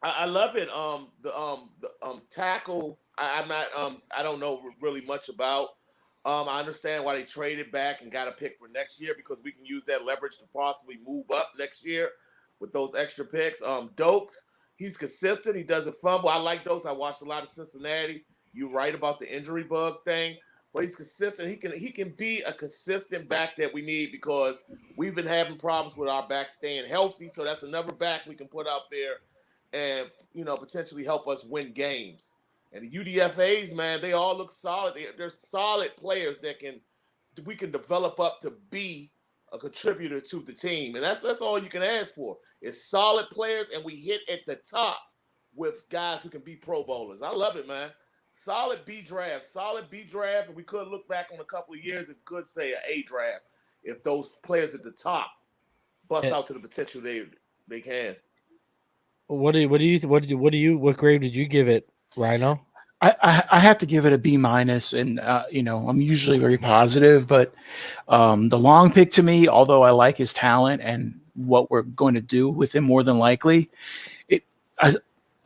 I love it. The tackle, I don't know really much about. I understand why they traded back and got a pick for next year because we can use that leverage to possibly move up next year with those extra picks. Dokes, he's consistent. He doesn't fumble. I like Dokes. I watched a lot of Cincinnati. You're right about the injury bug thing, but he's consistent. He can be a consistent back that we need because we've been having problems with our back staying healthy. So that's another back we can put out there and potentially help us win games. And the UDFAs, man, they all look solid. They're solid players that we can develop up to be a contributor to the team. And that's all you can ask for. It's solid players, and we hit at the top with guys who can be Pro Bowlers. I love it, man. Solid B draft, and we could look back on a couple of years and could say an A draft if those players at the top bust out to the potential they can. What grade did you give it, Rhino? I have to give it a B-, and I'm usually very positive, but the long pick to me, although I like his talent and what we're going to do with him more than likely,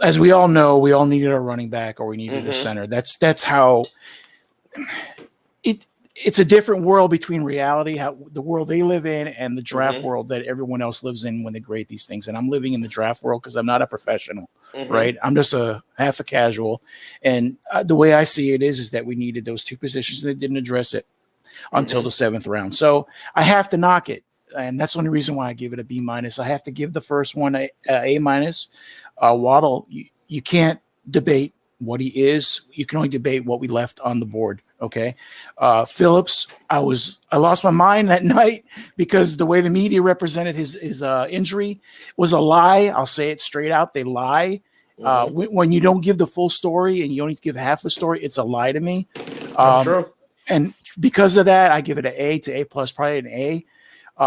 as we all know, we all needed a running back or we needed a center. That's how it's a different world between reality, how the world they live in, and the draft world that everyone else lives in when they grade these things. And I'm living in the draft world because I'm not a professional, right? I'm just half a casual. And the way I see it is that we needed those two positions and they didn't address it until the 7th round. So I have to knock it. And that's the only reason why I give it a B-. I have to give the first one A-. Waddle, you can't debate what he is. You can only debate what we left on the board. Okay. Phillips, I lost my mind that night because the way the media represented his injury was a lie. I'll say it straight out. They lie. When you don't give the full story and you only give half the story, it's a lie to me. That's true. And because of that, I give it an A to A+, probably an A,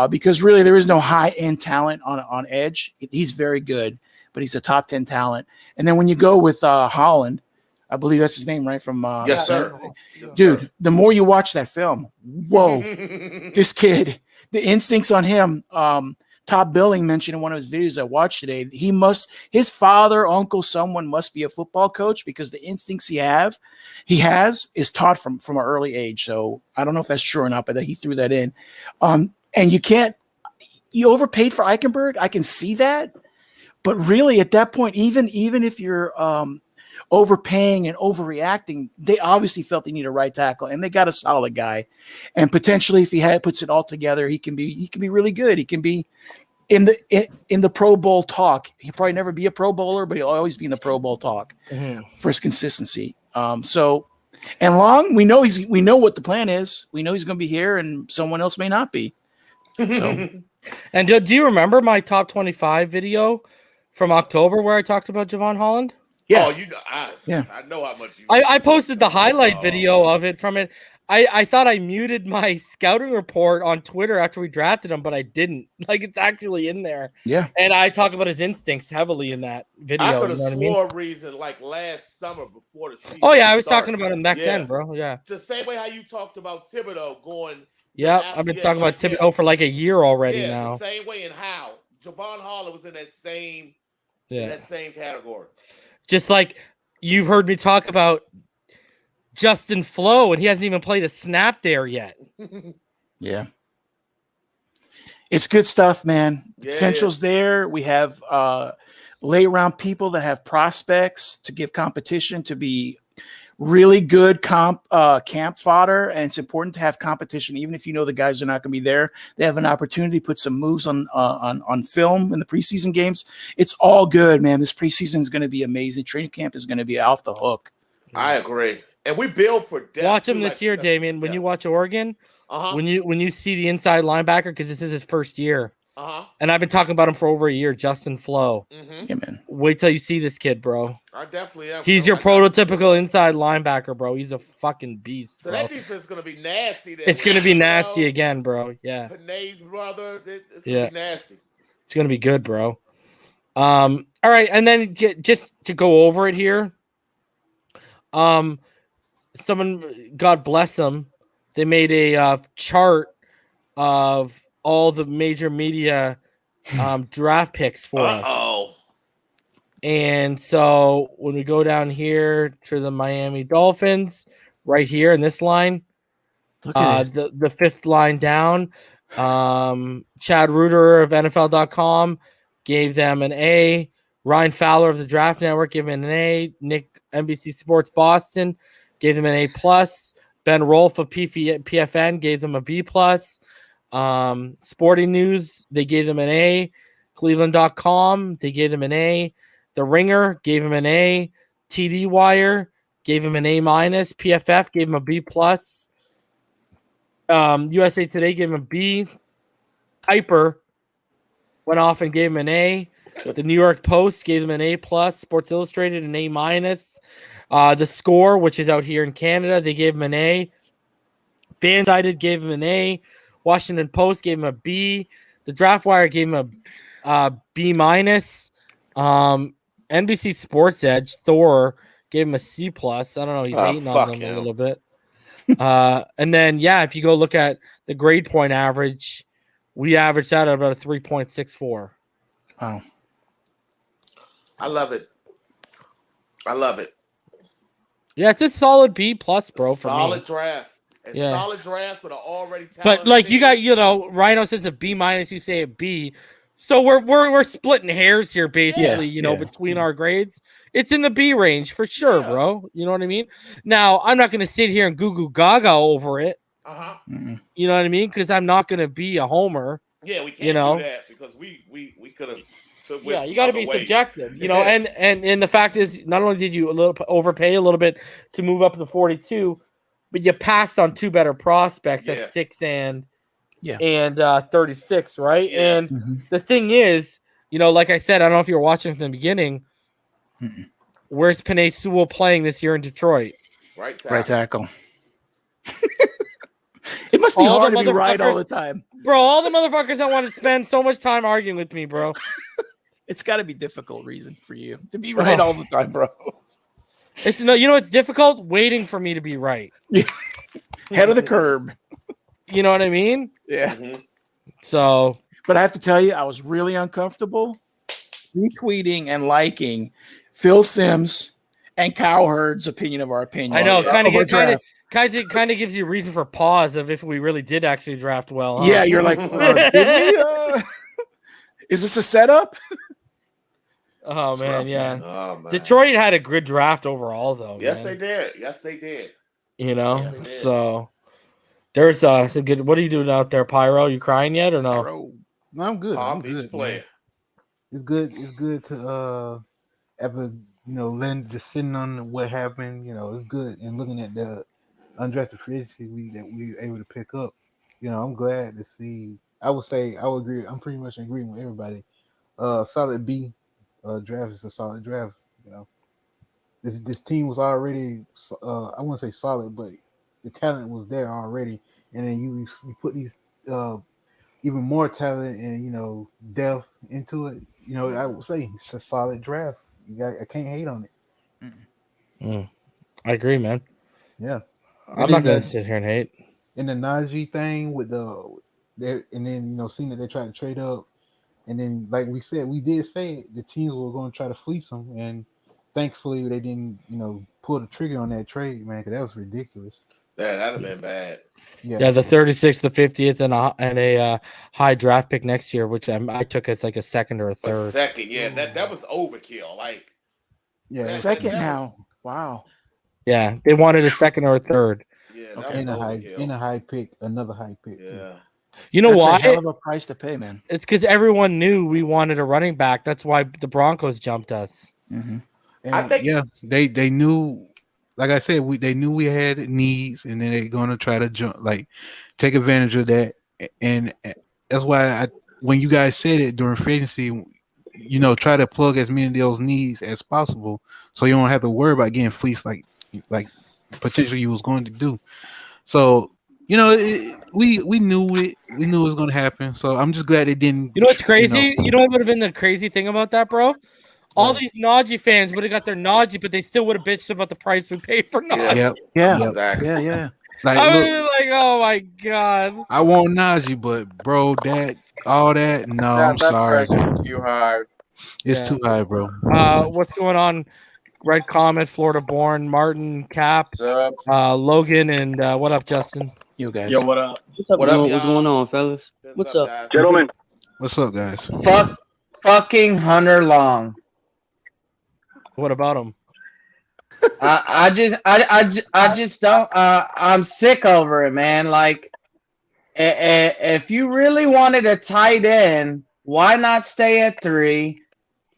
because really there is no high-end talent on edge. He's very good, but he's a top 10 talent. And then when you go with Holland, I believe that's his name, right? From yes, sir. Dude, the more you watch that film, whoa, this kid, the instincts on him. Todd Billing mentioned in one of his videos I watched today, his father, uncle, someone must be a football coach because the instincts he has is taught from an early age. So I don't know if that's true or not, but he threw that in. And you overpaid for Eichenberg. I can see that. But really at that point, even if you're overpaying and overreacting, they obviously felt they need a right tackle, and they got a solid guy. And potentially, if he puts it all together, he can be really good. He can be in the Pro Bowl talk. He'll probably never be a Pro Bowler, but he'll always be in the Pro Bowl talk for his consistency. And Long, we know what the plan is. We know he's going to be here, and someone else may not be. So, and do you remember my top 25 video from October where I talked about Javon Holland? Yeah. Oh, I know how much you. I posted the highlight video of it from it. I thought I muted my scouting report on Twitter after we drafted him, but I didn't. Like, it's actually in there. Yeah. And I talk about his instincts heavily in that video. I could have swore a reason like last summer before the season. Oh yeah, I was talking about him back then, bro. Yeah. The same way how you talked about Thibodeau going. Yeah, I've been talking about Thibodeau for like a year already now. The same way, and how Javon Holland was in that same category. Just like you've heard me talk about Justin Flo, and he hasn't even played a snap there yet. Yeah. It's good stuff, man. The potential's there. We have late round people that have prospects to give competition, to be really good camp fodder, and it's important to have competition, even if you know the guys are not going to be there. They have an opportunity to put some moves on film in the preseason games. It's all good, man. This preseason is going to be amazing. Training camp is going to be off the hook. I agree, and we build for depth. Watch him this year, Damien. When you watch Oregon, when you see the inside linebacker, because this is his first year. And I've been talking about him for over a year, Justin Flo. Yeah, man. Wait till you see this kid, bro. I definitely am. He's your prototypical inside linebacker, bro. He's a fucking beast, so bro. That defense is going to be nasty. It's going to be nasty again, bro. Yeah. Panay's brother. It's going to be nasty. It's going to be good, bro. All right. And then just to go over it here. Someone, God bless them, they made a chart of all the major media draft picks for us. And so when we go down here to the Miami Dolphins, right here in this line, Look at it. The fifth line down, Chad Reuter of NFL.com gave them an A. Ryan Fowler of the Draft Network gave them an A. Nick NBC Sports Boston gave them an A+. Ben Rolfe of PFN gave them a B+. Sporting News, they gave them an A. Cleveland.com, they gave them an A. The Ringer gave them an A. TD Wire gave him an A-. PFF gave him a B+. USA Today gave him a B. Piper went off and gave him an A. The New York Post gave him an A+. Sports Illustrated an A-. The Score, which is out here in Canada, they gave him an A. Phinside gave him an A. Washington Post gave him a B. The Draft Wire gave him a B-. NBC Sports Edge, Thor, gave him a C+. I don't know. He's hating on them a little bit. And then, if you go look at the grade point average, we averaged out at about a 3.64. Wow. I love it. Yeah, it's a solid B+, bro, for me. Solid draft. And solid drafts with an already talented But like you team. got, Rhino says a B-, you say a B. So we're splitting hairs here, basically, between our grades. It's in the B range for sure, bro. You know what I mean? Now, I'm not gonna sit here and goo goo gaga over it. You know what I mean? Because I'm not gonna be a homer. Yeah, we can't do that because we could have. Yeah, you got to be subjective, and the fact is, not only did you overpay a little bit to move up to 42, but you passed on two better prospects at 6 and 36, right? Yeah. And the thing is, like I said, I don't know if you were watching from the beginning. Where's Penei Sewell playing this year in Detroit? Right tackle. It must be All hard the to be right all the time. Bro, all the motherfuckers that want to spend so much time arguing with me, bro. It's got to be difficult reason for you to be right all the time, bro. It's it's difficult waiting for me to be right. Head of the curb. You know what I mean? Yeah. So, but I have to tell you, I was really uncomfortable retweeting and liking Phil Simms and Cowherd's opinion of our opinion. I know, kind of gives you a reason for pause of if we really did actually draft well. Huh? Yeah, you're like, did we, is this a setup? Oh, man, rough, Oh, man. Detroit had a good draft overall, though. Yes, man. they did. So there's some good. What are you doing out there, Pyro? You crying yet or no? No, I'm good. Palm I'm Beach good. player. Man. It's good. It's good to after Len just sitting on what happened. It's good and looking at the undrafted free agency that we were able to pick up. I'm glad to see. I would agree. I'm pretty much agreeing with everybody. Solid B. Draft is a solid draft. This team was already. I wouldn't say solid, but the talent was there already. And then you put these even more talent and depth into it. I would say it's a solid draft. I can't hate on it. I agree, man. Yeah, I'm not gonna sit here and hate. And the Najee thing with seeing that they tried to trade up, and then like we did say the teams were going to try to fleece them, and thankfully they didn't pull the trigger on that trade, man, because that was ridiculous. Yeah, that'd have been bad. Yeah, the 36th, the 50th, and a high draft pick next year, which I took as like a second or a third. That was overkill. Like, second now. Wow. Yeah, they wanted a second or a third. Yeah, in a high pick, another high pick. Yeah. Too. You know That's why? a hell of a price to pay, man. It's because everyone knew we wanted a running back. That's why the Broncos jumped us. And I think they knew. Like I said, they knew we had needs, and then they're gonna try to take advantage of that. And that's why when you guys said it during free agency, try to plug as many of those needs as possible, so you don't have to worry about getting fleeced like potentially you was going to do. So we knew it. We knew it was gonna happen. So I'm just glad it didn't. You know what's crazy? You know what would have been the crazy thing about that, bro? All these Najee fans would have got their Najee, but they still would have bitched about the price we paid for Najee. Yeah. Exactly. Yeah. Like, I was like, oh my god. I want Najee, but bro, no, I'm sorry. That too high. It's too high, bro. What's going on? Red Comet, Florida born, Martin, Cap, What's up? Logan, and what up, Justin? You guys. Yo, what up? What's up? What up, What's going y'all? on, fellas? What's up? Guys? Gentlemen. What's up, guys? Fucking Hunter Long. What about him? I just don't. I'm sick over it, man. Like, if you really wanted a tight end, why not stay at 3?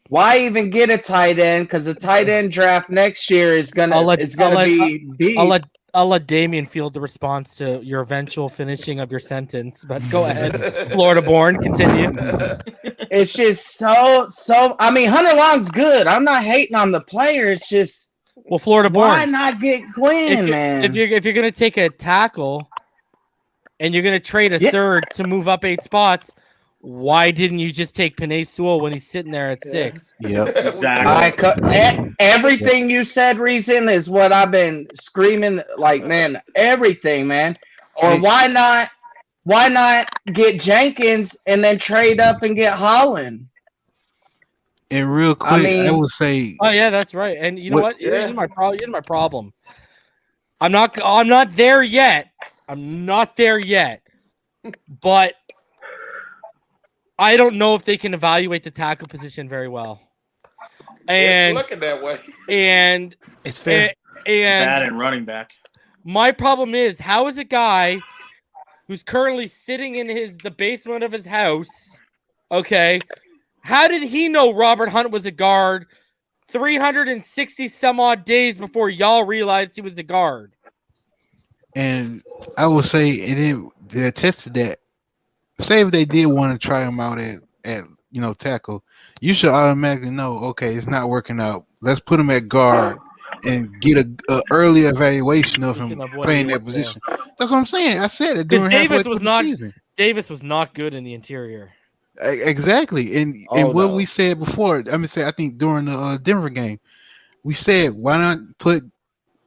Why even get a tight end? Because the tight end draft next year is gonna be deep. I'll let Damien field the response to your eventual finishing of your sentence, but go ahead. Florida born, continue. It's just so. I mean, Hunter Long's good. I'm not hating on the player. It's just, well, Florida born. why not get Quinn, man? If you're gonna take a tackle and you're gonna trade a third to move up 8 spots, why didn't you just take Penei Sewell when he's sitting there at 6? Yep. Exactly. Everything you said, Reason, is what I've been screaming. Like, man, everything, man. Or why not get Jenkins and then trade up and get Holland? And real quick, I would say, oh yeah, that's right. And you know what? Here's my problem. I'm not there yet. I'm not there yet. But I don't know if they can evaluate the tackle position very well. And it's looking that way. And it's fair. And bad at running back. My problem is, how is a guy who's currently sitting in the basement of his house, okay, how did he know Robert Hunt was a guard 360 some odd days before y'all realized he was a guard? And I would say, they attested that. Say if they did want to try him out at tackle, you should automatically know, okay, it's not working out. Let's put him at guard and get a early evaluation of him playing that position. That's what I'm saying. I said it during Davis was not season. Davis was not good in the interior. Exactly, and what we said before. I think during the Denver game, we said why not put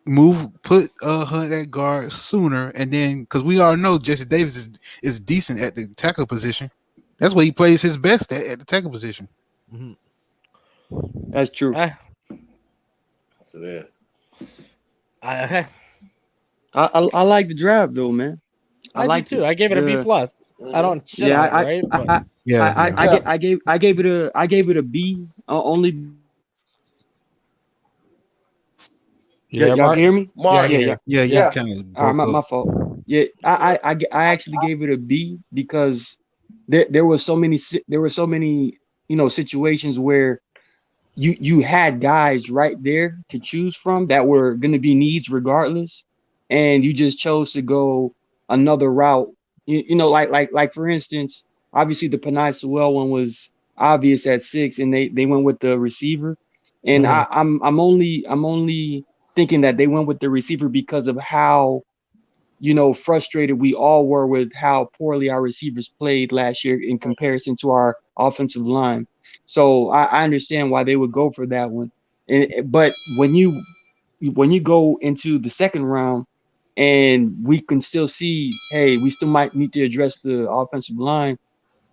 Hunt at guard sooner, and then because we all know Jesse Davis is decent at the tackle position. That's what he plays his best at the tackle position. Mm-hmm. That's true. Yes, it is. Okay. I like the draft though, man. I like too. I gave it a B+. I don't shit on it, right? I gave it a B only. Y'all can hear me? Yeah. Kind of. My fault. Yeah, I actually gave it a B because there were so many situations where you had guys right there to choose from that were going to be needs regardless, and you just chose to go another route. Like for instance, obviously the Penei Sewell one was obvious at 6, and they went with the receiver, and I'm only thinking that they went with the receiver because of how frustrated we all were with how poorly our receivers played last year in comparison to our offensive line. So I understand why they would go for that one. But when you go into the second round and we can still see, hey, we still might need to address the offensive line.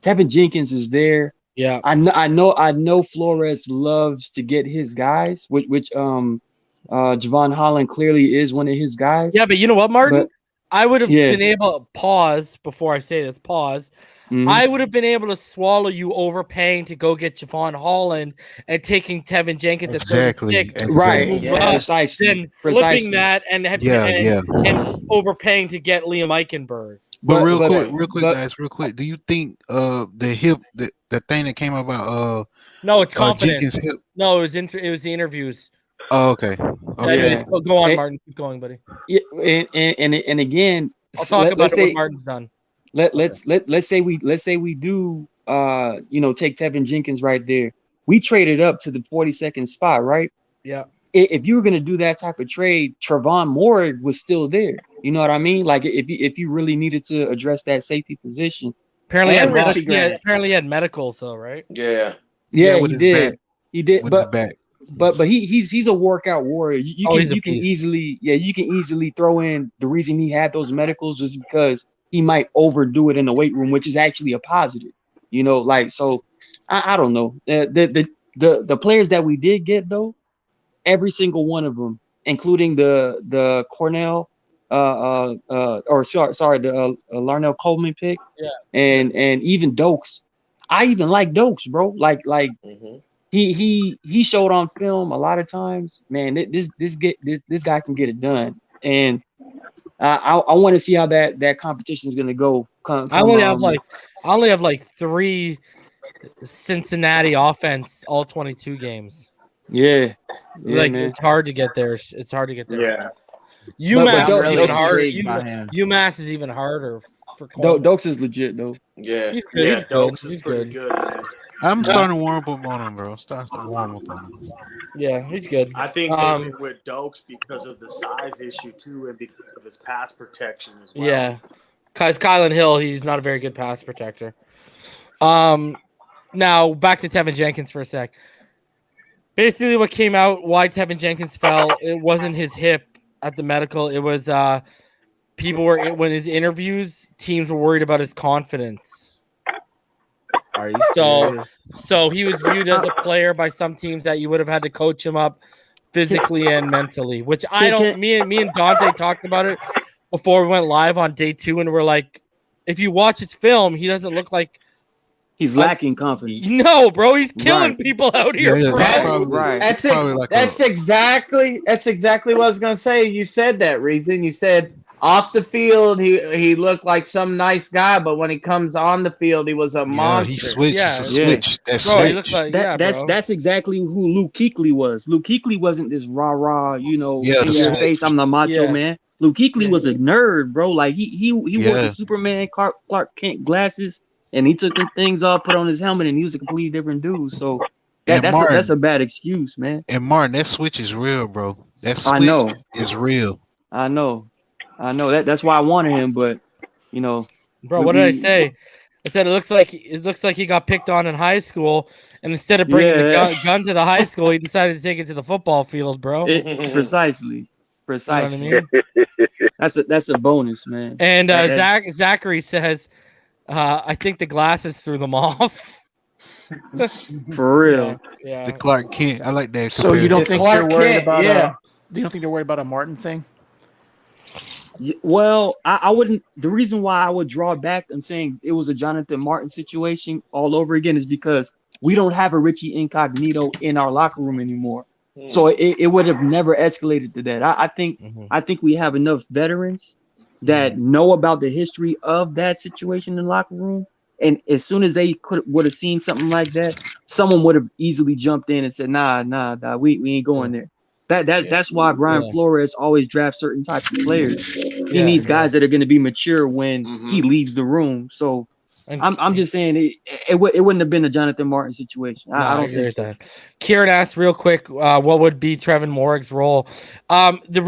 Tevin Jenkins is there. Yeah, I know Flores loves to get his guys, which Javon Holland clearly is one of his guys. Yeah, but you know what, Martin? But, I would have been able to pause before I say this. Pause. Mm-hmm. I would have been able to swallow you overpaying to go get Javon Holland and taking Tevin Jenkins at 36. Right. Precisely. Then flipping that and overpaying to get Liam Eichenberg. But real quick, guys, do you think the hip the thing that came about no, it's confidence. Jenkins hip? No, it was the interviews. Oh, okay. Go on, Martin. Keep going, buddy. Yeah, and again, I'll talk about what Martin's done. Let's say we do take Tevin Jenkins right there. We traded up to the 42nd spot, right? Yeah. If you were gonna do that type of trade, Trevon Moore was still there. You know what I mean? Like if you really needed to address that safety position. Apparently he had medicals though, right? Yeah. Yeah, he did. Back. He did. With his back. But he's a workout warrior. You can easily throw in the reason he had those medicals is because he might overdo it in the weight room, which is actually a positive. So I don't know. The players that we did get though, every single one of them, including the Cornell, the Larnell Coleman pick. Yeah. And even Dokes. I even like Dokes, bro. Like Mhm. he showed on film a lot of times. Man, this guy can get it done. And I want to see how that competition is gonna go. I only have like 3 Cincinnati offense all 22 games. yeah, Like man. it's hard to get there. It's hard to get there. Yeah. UMass But is Dokes- even Dokes- harder. intrigued by him. UMass is even harder for Coleman. Dokes is legit though. Yeah. He's good. Yeah, He's good. Dokes is He's pretty good. good, man. I'm starting to warm up on him, bro. Starting to warm up on him. Yeah, he's good. I think they went with Dokes because of the size issue too, and because of his pass protection as well. Yeah, because Kylan Hill, he's not a very good pass protector. Now back to Tevin Jenkins for a sec. Basically, what came out why Tevin Jenkins fell, it wasn't his hip at the medical. It was people were when his interviews, teams were worried about his confidence. Are you So, serious? so he was viewed as a player by some teams that you would have had to coach him up physically and mentally. Which I don't. Me and Dante talked about it before we went live on day 2, and we're like, if you watch his film, he doesn't look like He's lacking confidence. no, bro. He's killing Right. people out here, Yeah, bro. that's probably, Right. that's probably like That's exactly what I was gonna say. You said that, Reason. You said off the field he looked like some nice guy, but when he comes on the field, he was a yeah, monster. he switched. Yeah. It's a switch. That Bro, he switch. looks like That's bro. that's exactly who Luke Kuechly was. Luke Kuechly wasn't this rah, Yeah, in the your switch. face, I'm the macho Yeah. man. Luke Kuechly was a nerd, bro. Like he wore Yeah. the Superman Clark Kent glasses, and he took them things off, put on his helmet, and he was a completely different dude. So And Martin, that's a bad excuse, man. and Martin, that switch is real, bro. That switch I know. is real. I know. That's why I wanted him, but Bro, what did I say? I said it looks like he got picked on in high school, and instead of bringing the gun to the high school, he decided to take it to the football field, bro. precisely. You know what I mean? That's a bonus, man. And That- Zachary says, I think the glasses threw them off. For real. Yeah. The Clark Kent. I like that. So you don't comparison. think Clark they're worried Kent, about yeah. you don't think they're worried about a Martin thing? Well, I wouldn't. The reason why I would draw back and saying it was a Jonathan Martin situation all over again is because we don't have a Richie Incognito in our locker room anymore. So it would have never escalated to that. I think we have enough veterans that know about the history of that situation in the locker room. And as soon as they would have seen something like that, someone would have easily jumped in and said, nah, we ain't going there. That's why Brian Flores always drafts certain types of players. He needs guys that are going to be mature when he leaves the room. So I'm just saying it wouldn't have been a Jonathan Martin situation. I don't agree think with so. that. Kieran asked real quick, what would be Trevin Morig's role? Another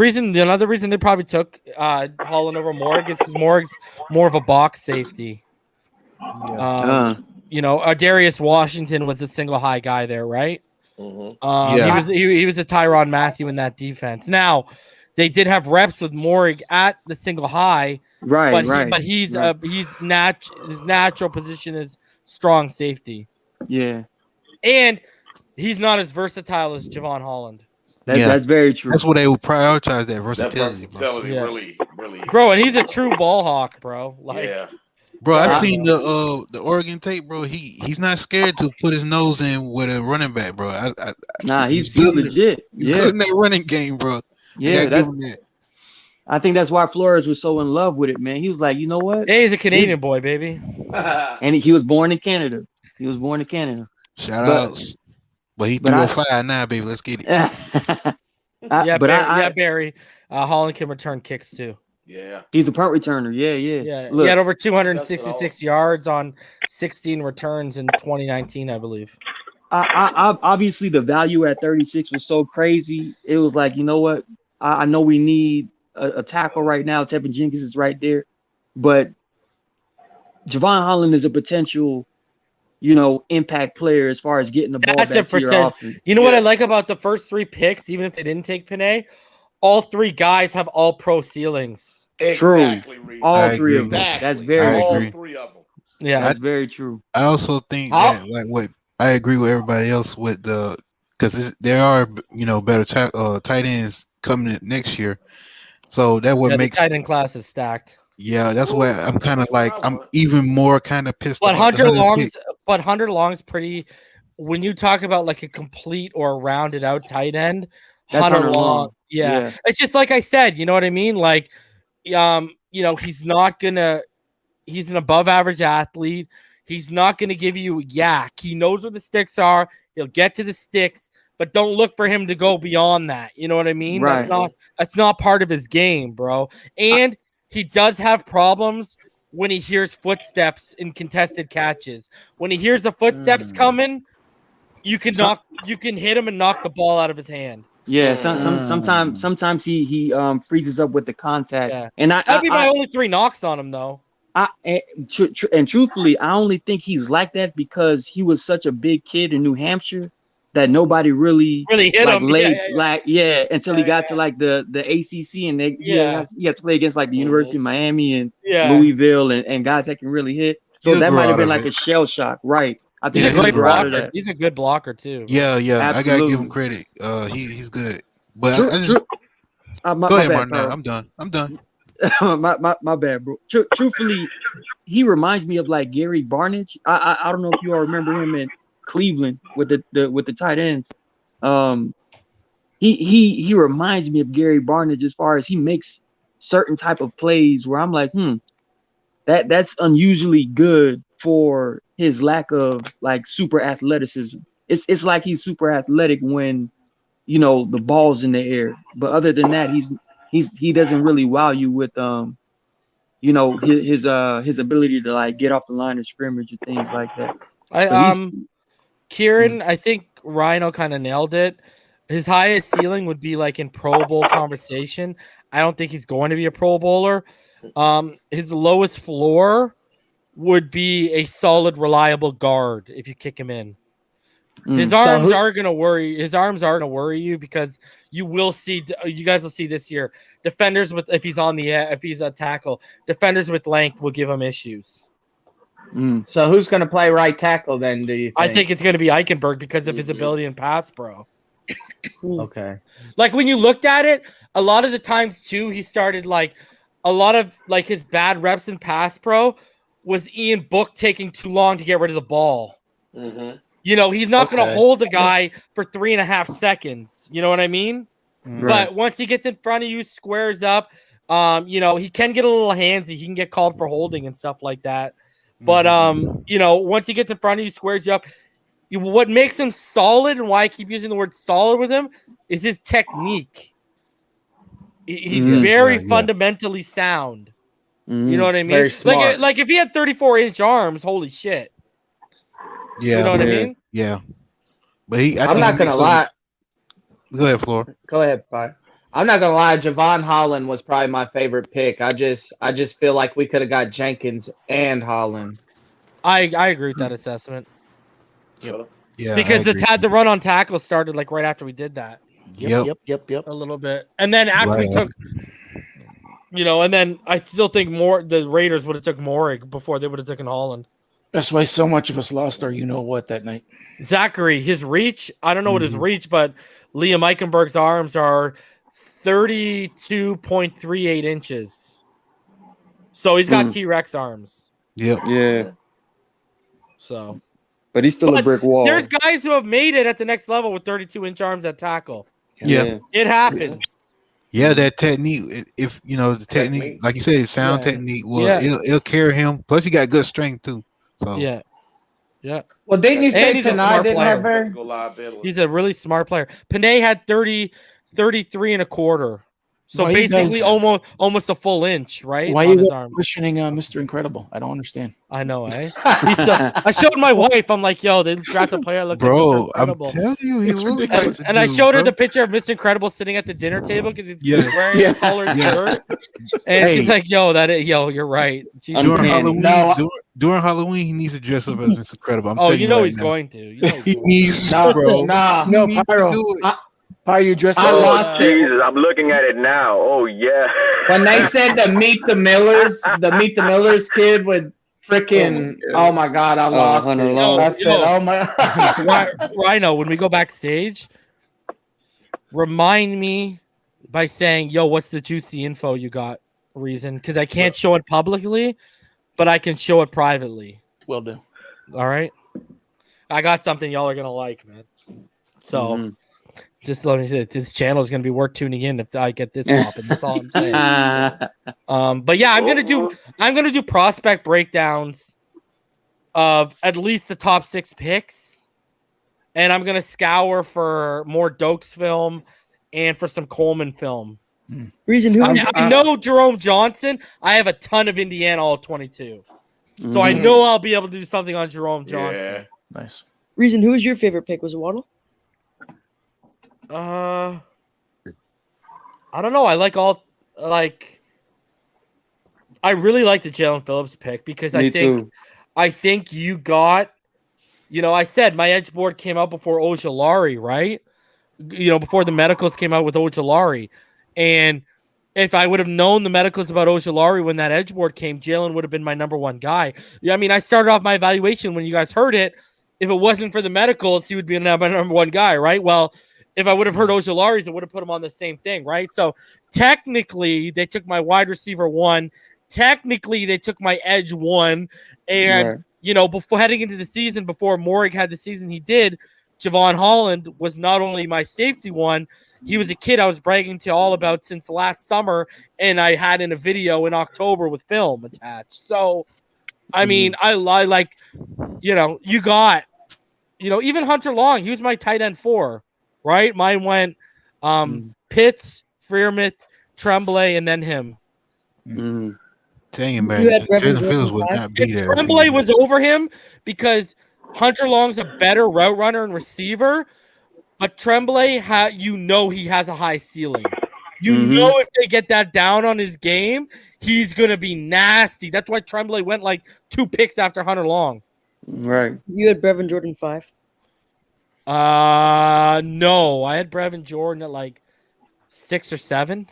reason they probably took Holland over Morig is because Morig's more of a box safety. Darius Washington was the single high guy there, right? He was a Tyrann Mathieu in that defense. Now they did have reps with Morig at the single high, but his natural position is strong safety. Yeah, and he's not as versatile as Javon Holland. That's very true. That's what they would prioritize, that versatility. That versatility Yeah. really. Bro, and he's a true ball hawk, bro. Bro, I've seen the Oregon tape, bro. He's not scared to put his nose in with a running back, bro. He's legit. He's good in that running game, bro. Yeah, I think that's why Flores was so in love with it, man. He was like, you know what? Hey, he's a Canadian boy, baby. And he was born in Canada. Shout outs. But he 305 now, baby. Let's get it. Barry. Holland can return kicks too. Yeah. He's a punt returner. Yeah. Look, he had over 266 yards on 16 returns in 2019, I believe. I obviously the value at 36 was so crazy. It was like, you know what? I know we need a tackle right now. Tevin Jenkins is right there, but Javon Holland is a potential, impact player as far as getting the ball back to your offense. You know what I like about the first 3 picks, even if they didn't take Panay, all 3 guys have all pro ceilings. Exactly, true. All 3 of them. Exactly. That's very all true. 3 of them. Yeah, that's very true. I also think that I agree with everybody else with because there are better tight ends coming in next year. So that what Yeah, the makes tight end class is stacked. that's why I'm kind of That's what like I I'm want. even more kind of pissed But about the Hunter Long's pretty. When you talk about like a complete or a rounded out tight end, That's Hunter Hunter Long, Long. yeah, Yeah. it's just like I said. You know what I mean? Like, he's not gonna. He's an above average athlete. He's not gonna give you yak. He knows where the sticks are. He'll get to the sticks, but don't look for him to go beyond that. You know what I mean? Right. That's not part of his game, bro. And he does have problems when he hears footsteps in contested catches. When he hears the footsteps coming, you can hit him and knock the ball out of his hand. Yeah, sometimes he freezes up with the contact. Yeah. And That'd be my only 3 knocks on him though. And truthfully, I only think he's like that because he was such a big kid in New Hampshire that nobody really hit like him. Until he got to like the ACC and he had to play against like the University of Miami and Yeah. Louisville and guys that can really hit. So He'll that grow might have out been of like it. a shell shock, right? I think He's a he'll great grow out of blocker. that. He's a good blocker too. Yeah, I gotta give him Absolutely. credit. He's good. But True- I just true- go my ahead, bad, Martin. No, Carl. I'm done. my bad, bro. Truthfully, he reminds me of like Gary Barnidge. I don't know if you all remember him in Cleveland with the tight ends. He reminds me of Gary Barnidge as far as he makes certain type of plays where I'm like, that's unusually good for his lack of like super athleticism. It's like he's super athletic when the ball's in the air, but other than that, he doesn't really wow you with his ability to like get off the line of scrimmage and things like that. Kieran, I think Rhino kind of nailed it. His highest ceiling would be like in Pro Bowl conversation. I don't think he's going to be a Pro Bowler. His lowest floor would be a solid, reliable guard if you kick him in. His arms are gonna worry. His arms are gonna worry you because you will see. You guys will see this year. Defenders if he's a tackle, defenders with length will give him issues. So who's going to play right tackle then? Do you think? I think it's gonna be Eichenberg because of his ability in pass pro. Okay. Like when you looked at it, a lot of the times too, he started like a lot of like his bad reps in pass pro was Ian Book taking too long to get rid of the ball. Mm-hmm. He's not going to hold the guy for 3.5 seconds. You know what I mean? Right. But once he gets in front of you, squares up, he can get a little handsy. He can get called for holding and stuff like that. But, once he gets in front of you, squares you up, what makes him solid and why I keep using the word solid with him is his technique. He's very fundamentally sound. You know what I mean? Very smart. Like if he had 34-inch arms, holy shit. Yeah, You know what I mean? Yeah, but I'm not going to lie. Go ahead, Floor. Go ahead, Pi. I'm not going to lie. Javon Holland was probably my favorite pick. I just feel like we could have got Jenkins and Holland. I agree with that assessment. Yeah, Because the run on tackle started like right after we did that. Yep. A little bit. And then after we took and then I still think the Raiders would have took Morig before they would have taken Holland. That's why so much of us lost our what that night. Zachary, his reach, I don't know what his reach, but Liam Eichenberg's arms are 32.38 inches. So he's got T-Rex arms. Yep. Yeah. So, but he's still a brick wall. There's guys who have made it at the next level with 32-inch arms at tackle. Yeah. It happens. Yeah, that technique. If the technique, like you said, sound technique. Well, it'll carry him. Plus, he got good strength too. So yeah. Well, didn't you say he's a Panay smart didn't player. have very? Physical liability. He's a really smart player. Panay had 33 and a quarter. So Why you basically guys- almost a full inch, right? Why on you his guys arm. questioning Mr. Incredible? I don't understand. I know, eh? I showed my wife. I'm like, yo, they drafted a player that looks like Mr. bro, I'm Incredible. telling you, he It's looks ridiculous. like the And I dude, showed her bro. the picture of Mr. Incredible sitting at the dinner table because he's Yeah. wearing a colored shirt. And she's like, yo, you're right. She's During Uncanny. Halloween. No. During Halloween, he needs to dress up as Mr. Incredible. I'm oh, telling you know right he's now. going to. You know he's He going to. needs to, No, bro. no. No, He needs to Pyro. do it. Pyro, you dress I up. lost it. Jesus, I'm looking at it now. Oh yeah. When they said the Meet the Millers kid with freaking, oh my God, I lost Hunter it. Long. I said, oh my. Rhino, when we go backstage, remind me by saying, "Yo, what's the juicy info you got?" Reason, because I can't show it publicly, but I can show it privately. Will do. All right, I got something y'all are gonna like, man. So just let me say, this channel is gonna be worth tuning in if I get this popping. That's all I'm saying. But yeah, I'm gonna do prospect breakdowns of at least the top 6 picks, and I'm gonna scour for more Dokes film and for some Coleman film. Reason who? I know Jerome Johnson. I have a ton of Indiana all 22, so I know I'll be able to do something on Jerome Johnson. Yeah. Nice. Reason who was your favorite pick? Was it Waddle? I don't know. I like all I really like the Jalen Phillips pick because I think you got, I said my edge board came out before Ojolari, right? Before the medicals came out with Ojolari. And if I would have known the medicals about Ojolari when that edge board came, Jalen would have been my number 1 guy. I mean, I started off my evaluation when you guys heard it. If it wasn't for the medicals, he would be my number 1 guy, right? Well, if I would have heard Ojolari's, it would have put him on the same thing, right? So technically, they took my wide receiver 1. Technically, they took my edge 1. And, before heading into the season, before Morig had the season he did, Javon Holland was not only my safety 1, he was a kid I was bragging to all about since last summer, and I had in a video in October with film attached. So, I mean, I like, you got, even Hunter Long, he was my tight end 4, right? Mine went Pitts, Freiermuth, Tremblay, and then him. Dang it, man. Jalen Phillips would not be there. Tremblay was over him because Hunter Long's a better route runner and receiver, but Tremblay, he has a high ceiling. If they get that down on his game, he's going to be nasty. That's why Tremblay went like 2 picks after Hunter Long. Right. You had Brevin Jordan 5? No. I had Brevin Jordan at like 6 or 7.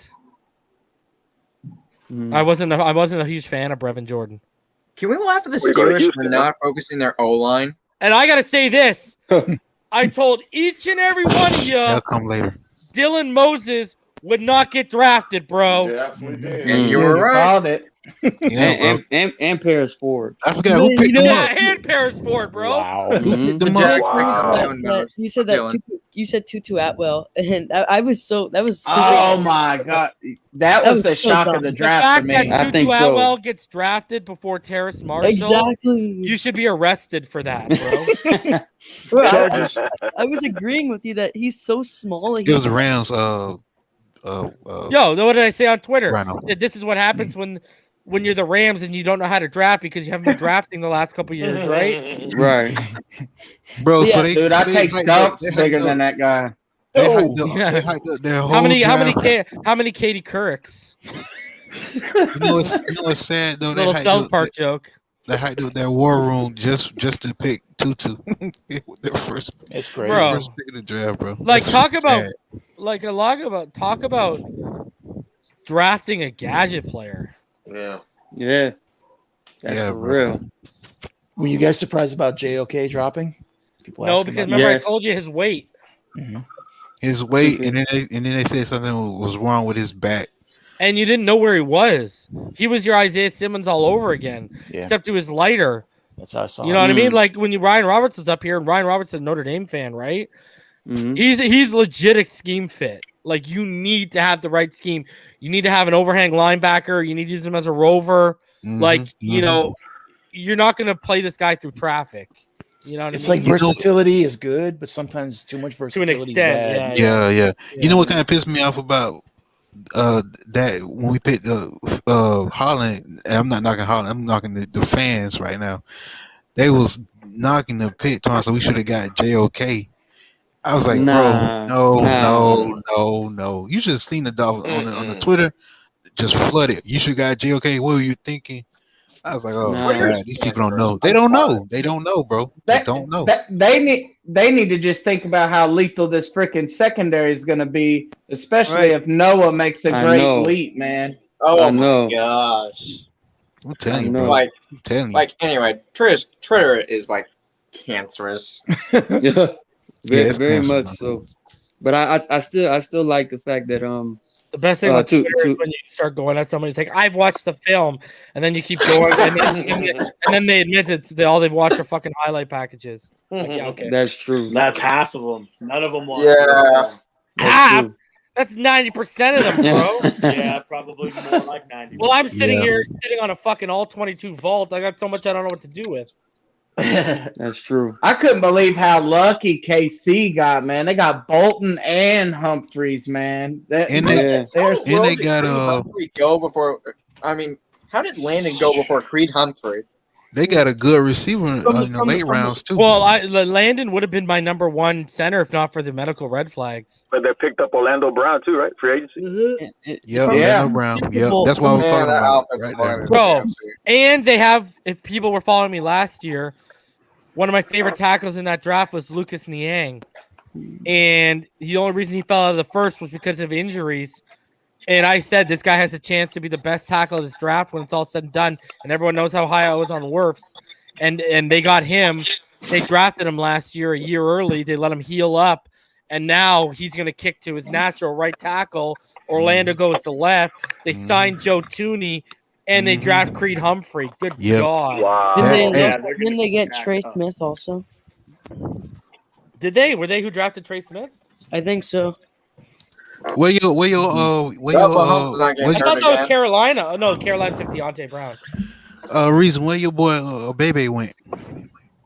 I wasn't a huge fan of Brevin Jordan. Can we laugh at the Steelers for not focusing their O-line? And I got to say this. I told each and every one of you That'll come later. Dylan Moses would not get drafted, bro. Yeah, we did. And you were right. Called it. and Paris Ford. I forgot who picked him up. And Paris Ford, bro. Wow. Who picked him up? You said that you said Tutu Atwell, and I was so that was. Oh my god, that was the shock of the draft for me. The fact that I think Tutu so. Atwell gets drafted before Terrace Marshall, Exactly. you should be arrested for that, bro. Bro, Chargers. I was agreeing with you that he's so small. It was the Rams. Yo, what did I say on Twitter? Rhino. This is what happens when you're the Rams and you don't know how to draft because you haven't been drafting the last couple years, right? Right. Bro, Yeah, so they, Dude, I they take hyped dumps up- bigger than that guy. They hyped up their whole How many Katie Couric's? It's sad though. Little South Park joke. They hyped up their war room just to pick Tutu. Their first It's crazy. Bro. first pick of the draft, bro. Like That's talk about drafting a gadget player. Yeah. Yeah. That's Yeah, for bro. real. Were you guys surprised about JOK dropping? People No, asking because about remember Yes. I told you his weight. that. His weight, and then they said something was wrong with his back. And you didn't know where he was. He was your Isaiah Simmons all over again, Yeah, except he was lighter. that's how I saw You know it. what I mean? Like when Ryan Roberts was up here, and Ryan Roberts is a Notre Dame fan, right? Mhm. He's legit a scheme fit. Like you need to have the right scheme. You need to have an overhang linebacker. You need to use him as a rover. Like you're not going to play this guy through traffic. You know what It's I mean? like versatility is good, but sometimes too much versatility is extent, bad. Yeah. You know what kind of pissed me off about that when we picked Holland? And I'm not knocking Holland. I'm knocking the fans right now. They was knocking the pick, so we should have got JOK. I was like, Nah, bro, nah. no. You should have seen the Dolphins on the Twitter, just flooded. You should have got JOK. What were you thinking? I was like, oh Nah. God, these people don't know. They don't know. They don't know, bro. They don't know. They need to just think about how lethal this freaking secondary is going to be, especially if Noah makes a I great know. leap, man. Oh I know. my gosh. I'm telling you, I know. bro. Like, I'm telling you. like anyway, Twitter is like cancerous. Yeah. Yeah, it's Very cancer, much man. so. But I still like the fact that The best thing on Twitter is when you start going at somebody. It's like, I've watched the film, and then you keep going, and then they admit it. All they've watched are fucking highlight packages. Like, yeah, okay, That's true. That's half of them. None of them watch. Yeah. half. That's 90% of them, bro. Yeah, probably more like 90. Well, I'm sitting here sitting on a fucking all 22 vault. I got so much I don't know what to do with. That's true. I couldn't believe how lucky KC got, man. They got Bolton and Humphreys, man. They got Humphrey go before. I mean, how did Landon go before Creed Humphrey? They got a good receiver in the late rounds too. Well, Landon would have been my number one center if not for the medical red flags. But they picked up Orlando Brown too, right? Free agency. Orlando Brown. Yep, that's what I was talking about. Right there. Bro, and they have. If people were following me last year, one of my favorite tackles in that draft was Lucas Niang, and the only reason he fell out of the first was because of injuries. And I said this guy has a chance to be the best tackle of this draft when it's all said and done. And everyone knows how high I was on Wirfs. And they got him. They drafted him last year, a year early. They let him heal up. And now he's going to kick to his natural right tackle. Orlando goes to left. They signed Joe Tooney. And they draft Creed Humphrey. Good God. Wow. Didn't they get Trey Smith also? Did they? Were they who drafted Trey Smith? I think so. I thought that was Carolina. Oh, no, Carolina took Deontay Brown. Reason where your boy Bebe went.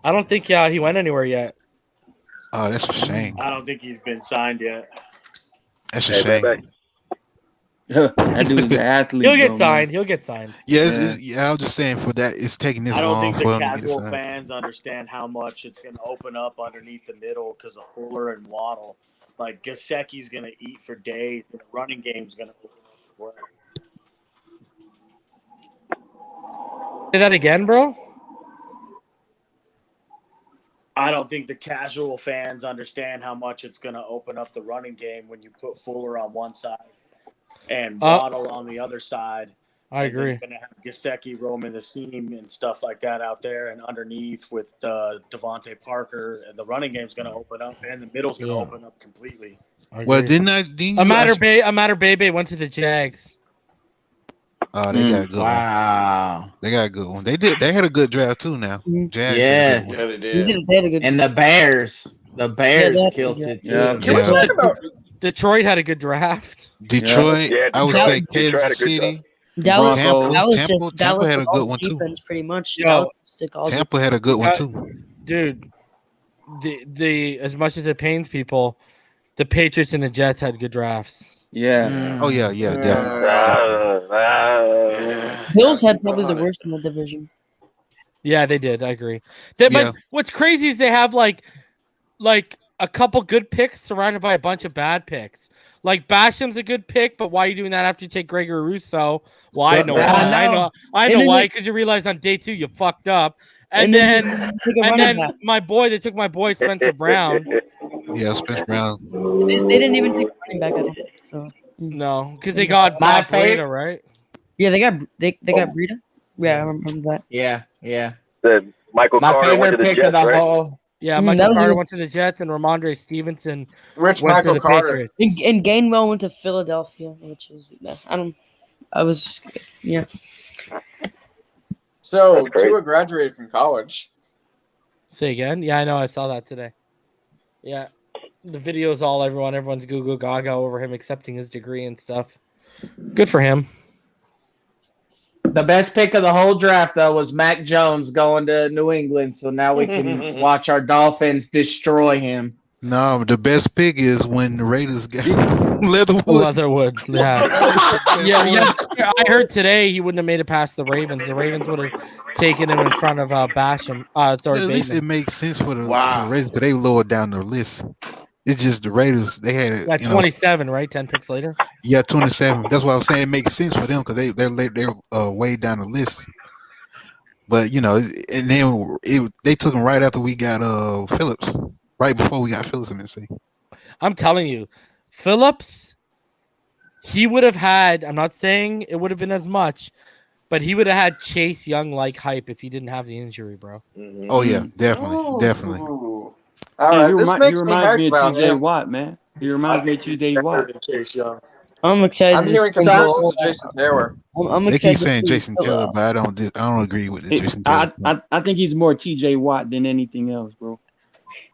I don't think he went anywhere yet. Oh, that's a shame. I don't think he's been signed yet. That's a shame. That dude's an athlete. He'll get signed. He'll get signed. I was just saying for that, it's taking this I don't long think for the him to get casual signed. fans understand how much it's going to open up underneath the middle because of Fuller and Waddle. Like, Gesicki's going to eat for days, and the running game's going to open up for Say that again, bro? I don't think the casual fans understand how much it's going to open up the running game when you put Fuller on one side and Waddle on the other side. I agree. You're going to have Gesicki roaming the seam and stuff like that out there, and underneath with Devontae Parker, and the running game's going to open up, and the middle's going to open up completely. Well, Amatter Bebe went to the Jags. Oh, they got a good one. They got a good one. They had a good draft too. Now, Jags Yes. had a good one. They had a good. And the Bears killed it too. Can we talk about Detroit had a good draft. Detroit, I would say Kansas City. Dallas Tampa had a good one too. Defense, pretty much. Tampa had a good one too. Dude, the as much as it pains people, the Patriots and the Jets had good drafts. Yeah. Oh yeah, definitely. Bills had probably the worst in the division. Yeah, they did. I agree. But what's crazy is they have like a couple good picks surrounded by a bunch of bad picks. Like Basham's a good pick, but why are you doing that after you take Gregory Rousseau? Well, I know why. Because you realize on day 2 you fucked up, and then my boy, they took my boy Spencer Brown. Yeah, Spencer Brown. They didn't even take running back out of it. So no, because they got Bob Breida, right? Yeah, they got Breida. Yeah, I remember that. Yeah. The Michael Carter went to the Jets, right? Yeah, Michael Carter went to the Jets, and Ramondre Stevenson went to the Patriots. And Gainwell went to Philadelphia, which is So Tua graduated from college. Say again? Yeah, I know. I saw that today. Yeah, the video's everyone's Google Gaga over him accepting his degree and stuff. Good for him. The best pick of the whole draft, though, was Mac Jones going to New England. So now we can watch our Dolphins destroy him. No, the best pick is when the Raiders got Leatherwood. Yeah. I heard today he wouldn't have made it past the Ravens. The Ravens would have taken him in front of Basham. At least it makes sense for the Raiders, because they lowered down their list. It's just the Raiders. They had it. 27, right? 10 picks later. Yeah, 27. That's what I'm saying. It makes sense for them because they're way down the list. But and then they took him right after we got Phillips. Right before we got Phillips in the scene. I'm telling you, Phillips, he would have had. I'm not saying it would have been as much, but he would have had Chase Young like hype if he didn't have the injury, bro. Oh yeah, definitely. All right, he reminds me of TJ Watt, man. He reminds me of TJ Watt. I'm excited. I'm hearing comparisons to Jason Taylor. I'm They excited. keep saying Jason Taylor, but I don't agree with the Jason Taylor. I think he's more TJ Watt than anything else, bro.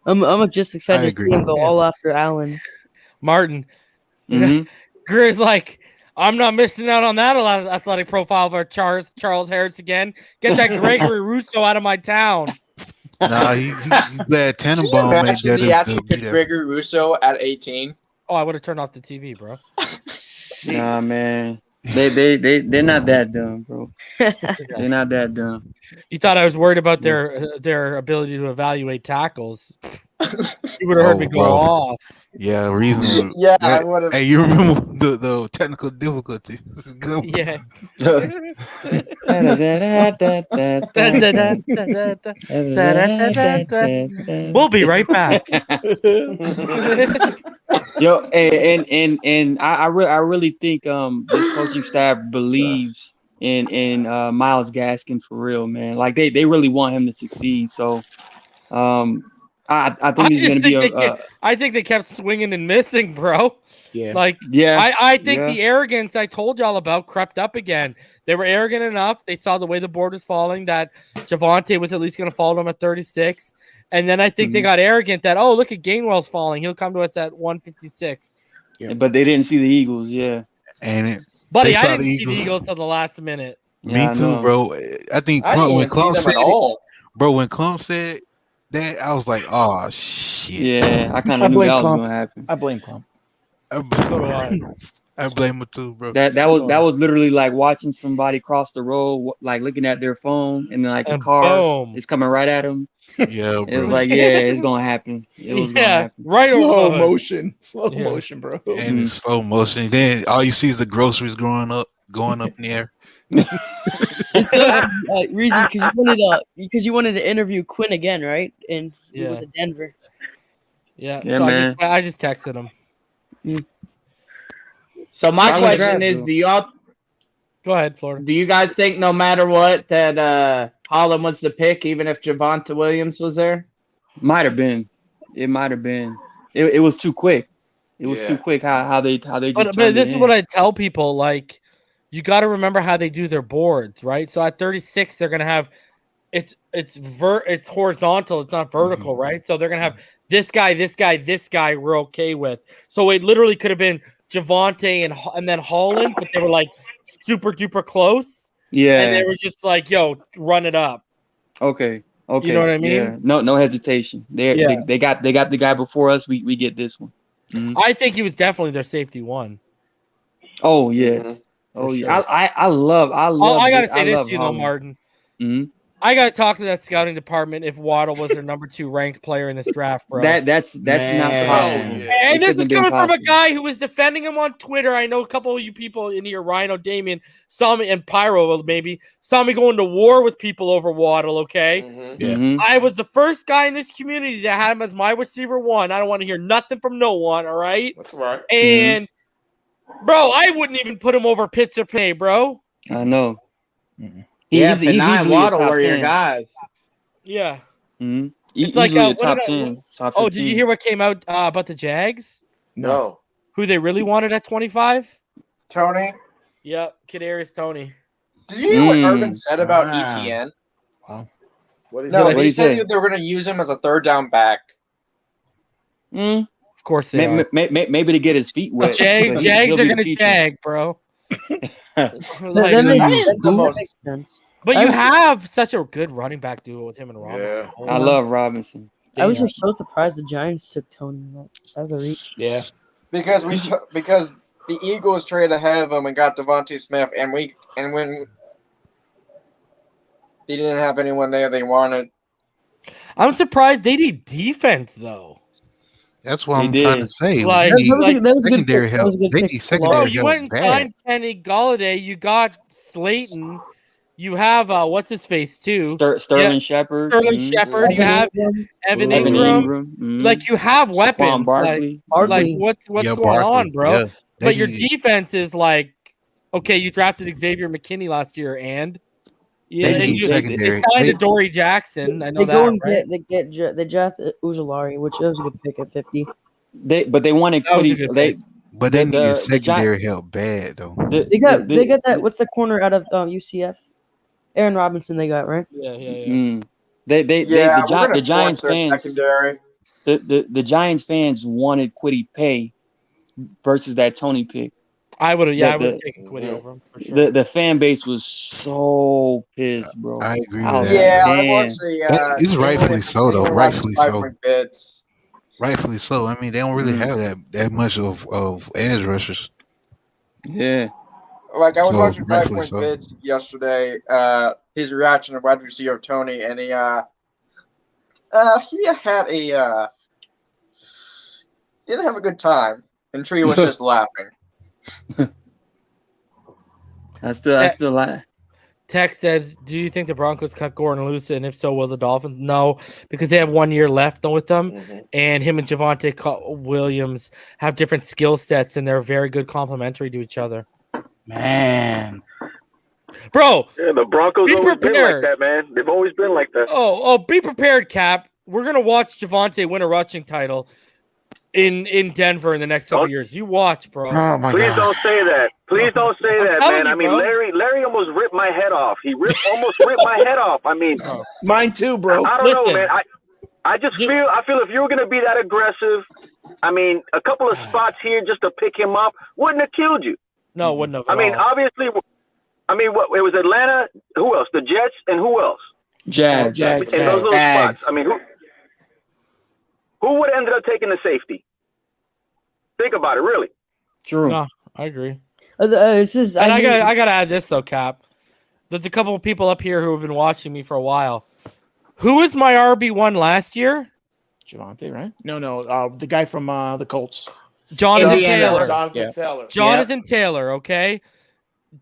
I'm just I excited to agree. see him go all after Allen. Martin. Mhm. Grier's like, I'm not missing out on that athletic profile of our Charles Harris again. Get that Gregory Russo out of my town. Nah, he's glad Tannenbaum made Imagine that the actual to be pick there. Gregory Russo at 18. Oh, I would have turned off the TV, bro. Nah, man. They're not that dumb, bro. They're not that dumb. You thought I was worried about their ability to evaluate tackles. You would have heard me go bro. off. Yeah, reasonable. Yeah, I would have. Hey, you remember the technical difficulties? Yeah. We'll be right back. Yo, and I really think this coaching staff believes in Myles Gaskin for real, man. Like they really want him to succeed. So I think this is gonna be I think they kept swinging and missing, bro. Yeah. Like, yeah. I think the arrogance I told y'all about crept up again. They were arrogant enough. They saw the way the board was falling that Javonte was at least going to fall to them at 36. And then I think they got arrogant that, oh, look at Gainwell's falling. He'll come to us at 156. Yeah. But they didn't see the Eagles, yeah. And Buddy, I didn't see the Eagles till the last minute. Me too, bro. I think when Clump said when Clump said that, I was like, oh shit. Yeah, I kind of knew that was gonna happen. I blame Clump. I blame him too, bro. That was literally like watching somebody cross the road, like looking at their phone, and then like a car is coming right at them. Yeah, bro. It was like, yeah, it's gonna happen. It was gonna happen. Right slow motion, bro. And in slow motion. Then all you see is the groceries going up in the air. Reason because you wanted to interview Quinn again, right? And he was in Denver. Yeah, yeah, so man. I just texted him. So my question is, do y'all go ahead, Florida? Do you guys think no matter what that Holland was the pick, even if Javonte Williams was there? Might have been. It might have been. It was too quick. It was too quick how they just. But this is what I tell people: like, you got to remember how they do their boards, right? So at 36, they're gonna have it's horizontal, it's not vertical, right? So they're gonna have this guy. We're okay with. So it literally could have been Javonte and then Holland, but they were like super duper close. Yeah, and they were just like, "Yo, run it up." Okay. You know what I mean? Yeah. No hesitation. They got the guy before us. We get this one. Mm-hmm. I think he was definitely their safety one. Oh yeah. Mm-hmm. Oh sure. yeah. I love. I gotta say this to you though, Martin. Mm-hmm. I gotta talk to that scouting department if Waddle was their number 2 ranked player in this draft, bro. That's not possible. Yeah. And this is coming from a guy who was defending him on Twitter. I know a couple of you people in here, Rhino, Damien, saw me, and Pyro maybe saw me going to war with people over Waddle. Okay, I was the first guy in this community that had him as my receiver 1. I don't want to hear nothing from no one. All right, that's right. And bro, I wouldn't even put him over Pitts or Pay, bro. I know. He's Waddle were your guys. Yeah. Mm-hmm. It's like a top 10. Top 15. Oh, did you hear what came out about the Jags? No. Who they really wanted at 25? Tony. Yep, Kadarius Toney. Did you hear what Urban said about ETN? Wow. He said they were going to use him as a third down back. Of course they are. Maybe to get his feet wet. Jags are going to jag, bro. That makes sense. But you have such a good running back duo with him and Robinson. Yeah. I love Robinson. I was just so surprised the Giants took Tony. That was a reach. Yeah. Because because the Eagles traded ahead of him and got Devontae Smith, and when they didn't have anyone there they wanted. I'm surprised they need defense though. That's what I'm trying to say. Secondary help. They need secondary help. You went and signed Kenny Golladay. You got Slayton. You have what's his face too? Sterling Shepard. Shepard. You have Evan Ingram. Like you have weapons. Like what's going on, bro? Yeah, but your defense is like, okay, you drafted Xavier McKinney last year, and it's kind of Dory Jackson. I know right? They drafted Ujulari, which was a good pick at 50. They wanted But they need a the secondary help bad though. They got that. What's the corner out of UCF? Aaron Robinson. They got right. Yeah. The Giants their fans. secondary. The Giants fans wanted Kwity Paye versus that Tony pick. I would have taken Kwity over him for sure. The fan base was so pissed, bro. I agree Oh, with that. Yeah, man. It's rightfully so though. Rightfully so. Bits. Rightfully so. I mean, they don't really have that much of edge rushers. Yeah. Like I was So, watching Five rightfully Point so. Bits yesterday. His reaction to wide receiver Tony, and he had didn't have a good time. And Tree was just laughing. I still like. Tech says, do you think the Broncos cut Gordon loose? And if so, will the Dolphins? No, because they have 1 year left with them. And him and Javonte Williams have different skill sets, and they're very good complementary to each other. Man. Bro. Yeah, the Broncos always been like that, man. They've always been like that. Oh, be prepared, Cap. We're going to watch Javonte win a rushing title in Denver in the next couple years. You watch, bro. Oh my Please God. don't say that. Please don't say that, telling man. you, I mean, bro. Larry almost ripped my head off. He almost ripped my head off. I mean, mine too, bro. I don't know, man. I feel if you were gonna be that aggressive, I mean, a couple of spots here just to pick him up wouldn't have killed you. No, wouldn't have. I mean, obviously, what it was Atlanta. Who else? The Jets and who else? Jags. In those little spots. I mean, who would have ended up taking the safety? Think about it, really. True. No, I agree. It's just, I gotta add this though, Cap. There's a couple of people up here who have been watching me for a while. Who was my RB1 last year? Javonte, right? No, the guy from the Colts. Jonathan Taylor. Jonathan Taylor, okay?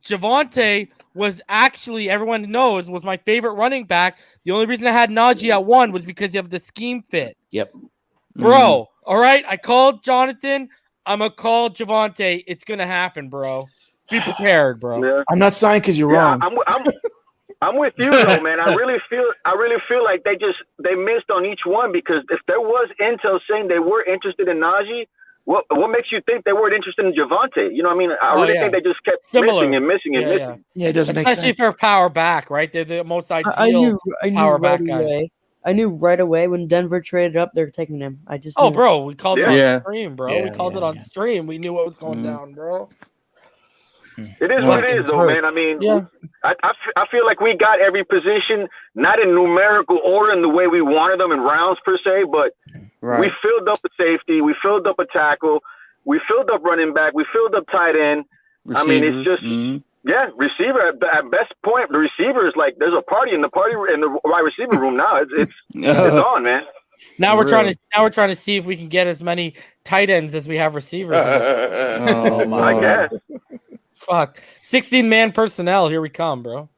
Javonte was actually, everyone knows, was my favorite running back. The only reason I had Najee at 1 was because of the scheme fit. Yep. Bro, all right? I called Jonathan. I'm going to call Javonte. It's going to happen, bro. Be prepared, bro. Yeah. I'm not signing because you're wrong. I'm with you though, man. I really feel like they missed on each one, because if there was intel saying they were interested in Najee, what makes you think they weren't interested in Javonte? You know what I mean? I really think they just kept missing. Yeah, it doesn't make sense. Especially for power back, right? They're the most ideal power back guys. I knew right away when Denver traded up, they're taking him. I just knew. bro, we called it on stream, bro. Yeah, we called it on stream. We knew what was going down, bro. It is what it is, though, man. I mean, I feel like we got every position, not in numerical order in the way we wanted them in rounds per se, but we filled up a safety, we filled up a tackle, we filled up running back, we filled up tight end. Receiver. I mean, it's just receiver at best point. The receiver is like there's a party in the wide receiver room now. It's on, man. Now we're trying to see if we can get as many tight ends as we have receivers. Oh my God. Fuck. 16-man personnel. Here we come, bro.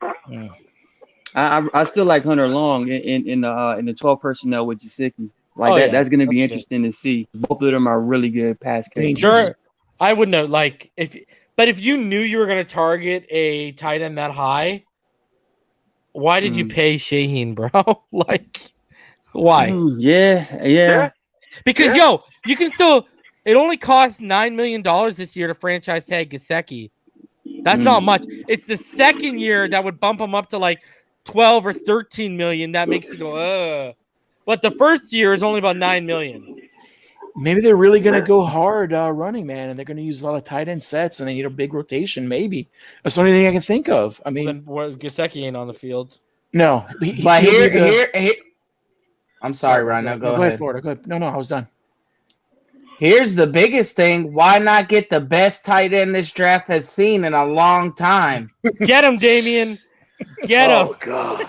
I still like Hunter Long in the 12 personnel with Gesicki. Like that's going to be interesting to see. Both of them are really good pass catchers. Sure, I would know. Like if you knew you were going to target a tight end that high, why did you pay Shaheen, bro? Like, why? Yeah. Because you can still. It only costs $9 million this year to franchise tag Gesicki. That's not much. It's the second year that would bump him up to like 12 or 13 million. That makes you go, ugh. But the first year is only about 9 million. Maybe they're really going to go hard running, man, and they're going to use a lot of tight end sets, and they need a big rotation. Maybe that's the only thing I can think of. I mean, Gesicki ain't on the field. No, but here. I'm sorry, Ryan. Go ahead. Florida. Go ahead. No, I was done. Here's the biggest thing. Why not get the best tight end this draft has seen in a long time? Get him, Damian. Get him. Oh, God.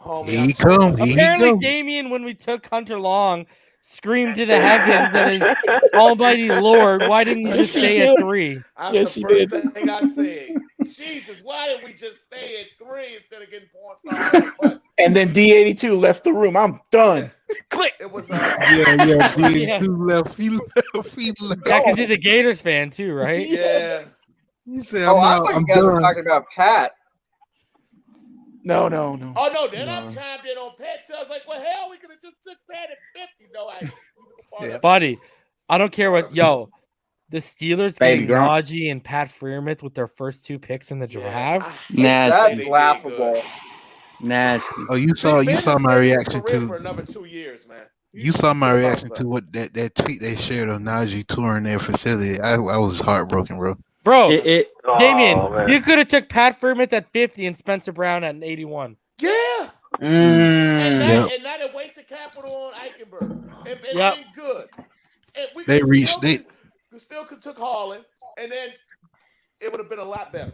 Apparently, Damian, when we took Hunter Long, screamed to the heavens and his almighty Lord, why didn't you just stay at 3? That's the first thing I said. Jesus, why didn't we just stay at 3 instead of getting porn? And then D82 left the room. I'm done. Click. It was D82 left. He left. Yeah, because he's a Gators fan too, right? Yeah. He said, I thought you guys were talking about Pat. No. Oh, no. Then I chimed in on Pat. So I was like, well, hell, we could have just took Pat at 50. No, buddy, I don't care what. Yo, the Steelers Baby getting Gronk. Najee and Pat Freiermuth with their first 2 picks in the draft. Nasty. That's laughable. Nasty. Oh, you saw my reaction for to another 2 years, man. you saw my reaction to what that tweet they shared of Najee touring their facility. I was heartbroken, bro. Bro, Oh, Damien, man. you could have took Pat Freiermuth at 50 and Spencer Brown at 81. Yeah. Mm. And not a wasted capital on Eichenberg. And been good. And we still could took Harlan, and then it would have been a lot better.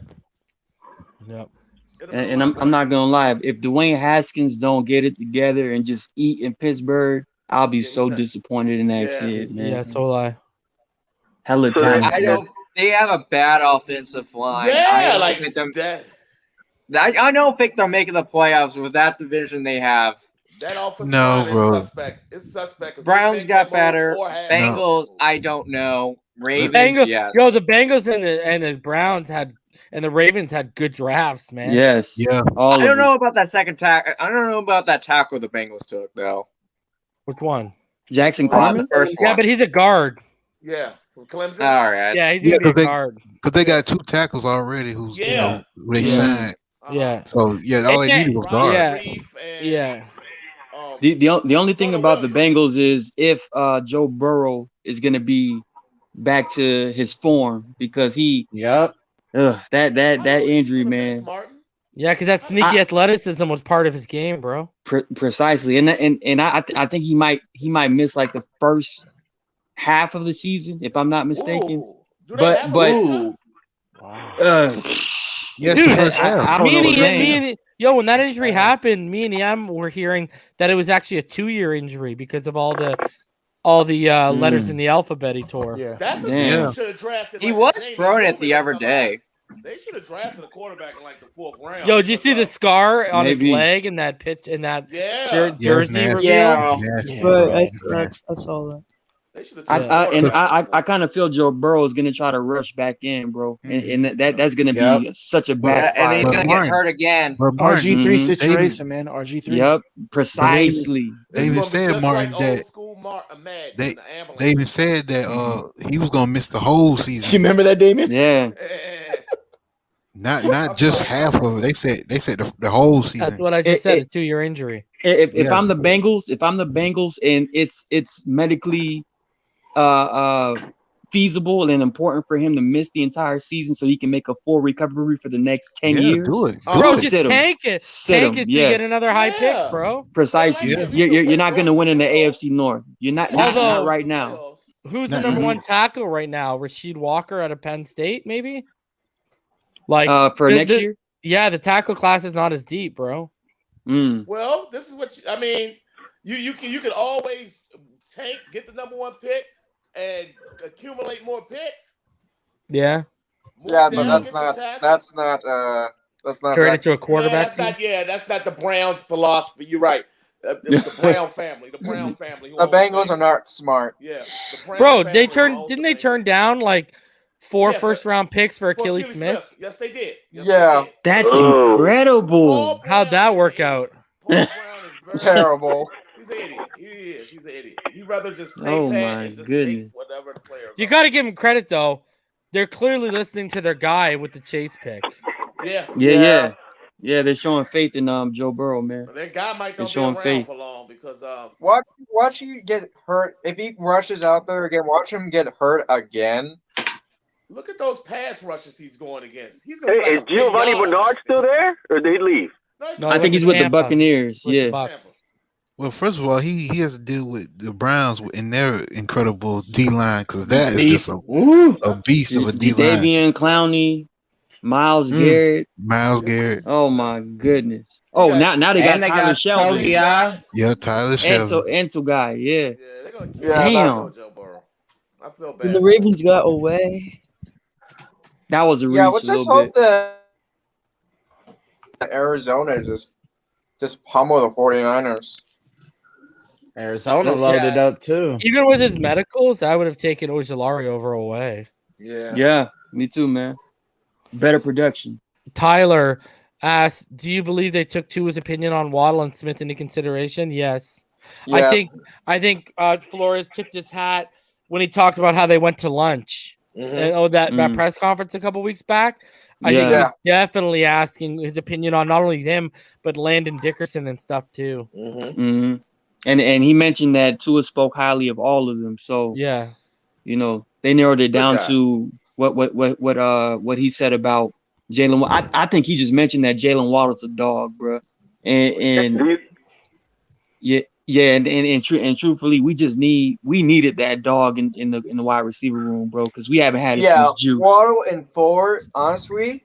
Yep. And I'm not gonna lie. If Dwayne Haskins don't get it together and just eat in Pittsburgh, I'll be so disappointed in that kid, man. Yeah, so will I. Hella time. I don't. They have a bad offensive line. Yeah, I don't think they're making the playoffs with that division they have. That offensive line is suspect. It's suspect. Browns got better. Bengals, I don't know. Ravens, yes. Yo, the Bengals and the Browns and the Ravens had good drafts, man. Yes. Yeah. I don't know about that second tackle. I don't know about that tackle the Bengals took though. Which one? Jackson Carman? Yeah, but he's a guard. Yeah, from Clemson. All right. Yeah, he's gonna be a guard. Because they got 2 tackles already who they signed. Yeah. So all they needed was guard. Yeah. The only thing about the Bengals is if Joe Burrow is gonna be back to his form because that injury, man. Yeah, because that sneaky athleticism was part of his game, bro. Precisely, and I think he might miss like the first half of the season if I'm not mistaken. But Dude, I don't know. Yo, when that injury happened, me and Yam were hearing that it was actually a 2-year injury because of all the letters in the alphabet he tore. Yeah, that's the thing. You should have drafted. He was thrown at the other day. They should have drafted a quarterback in like the 4th round. Yo, did you see the scar on his leg in that pitch in that jersey reveal? Yeah, but I saw that. I kind of feel Joe Burrow is gonna try to rush back in, bro, and that's gonna be such a backfire. And he's gonna get hurt again. RG3 situation, man. RG3. Yep, precisely. They even said Martin that they even said that he was gonna miss the whole season. You remember that, Damien? Yeah. Not just half of it. They said the whole season. That's what I just said. A 2-year injury. If I'm the Bengals, and it's medically feasible and important for him to miss the entire season so he can make a full recovery for the next 10 years. Do it. Bro, just tank it. Tank it to get another high pick, bro. Precisely. You're not going to win in the AFC North. You're not right now. Who's the number 1 tackle right now? Rasheed Walker out of Penn State, maybe? Like for next year? Yeah, the tackle class is not as deep, bro. Well, this is what I mean. You can always get the number 1 pick and accumulate more picks. Yeah. Yeah, but that's not turn it to a quarterback. That's not the Browns' philosophy. You're right. The Brown family. The Brown family. The Bengals are not smart. Yeah. Bro, didn't they turn down like 4 first-round picks for Achilles Smith? Yes, they did. That's incredible. How'd that work out? Terrible. He's an idiot. He's an idiot. He'd rather just stay Oh pat my and just goodness. take whatever the player. You got to give him credit though. They're clearly listening to their guy with the Chase pick. Yeah. Yeah, they're showing faith in Joe Burrow, man. But that guy might not be showing around faith. for long because watch you get hurt. If he rushes out there again, watch him get hurt again. look at those pass rushes he's going against. He's going. Hey, is Giovanni Bernard still there, or did he leave? No, I think he's with the Buccaneers. Yeah. Well, first of all, he has to deal with the Browns in their incredible D line because that is just a beast of a D line. Davian Clowney, Myles Garrett. Myles Garrett. Oh my goodness. Oh, now they got Tyler Shelby. Yeah, Tyler Shelby. Ento guy. Yeah. Damn. I feel bad. And the Ravens got away. That was a reach. Yeah, let's just hope that Arizona just pummel the 49ers. Arizona loaded up too. Even with his medicals, I would have taken Ojulari over away. Yeah, me too, man. Better production. Tyler asked, "Do you believe they took Tua's opinion on Waddle and Smith into consideration?" Yes. I think Flores tipped his hat when he talked about how they went to lunch. And, that press conference a couple weeks back. I think he was definitely asking his opinion on not only him, but Landon Dickerson and stuff too. And he mentioned that Tua spoke highly of all of them. So yeah, they narrowed it down to what he said about Jalen. I think he just mentioned that Jalen Waddle's a dog, bro. And truthfully, we needed that dog in the wide receiver room, bro, because we haven't had it since June. Waddle and Ford, honestly,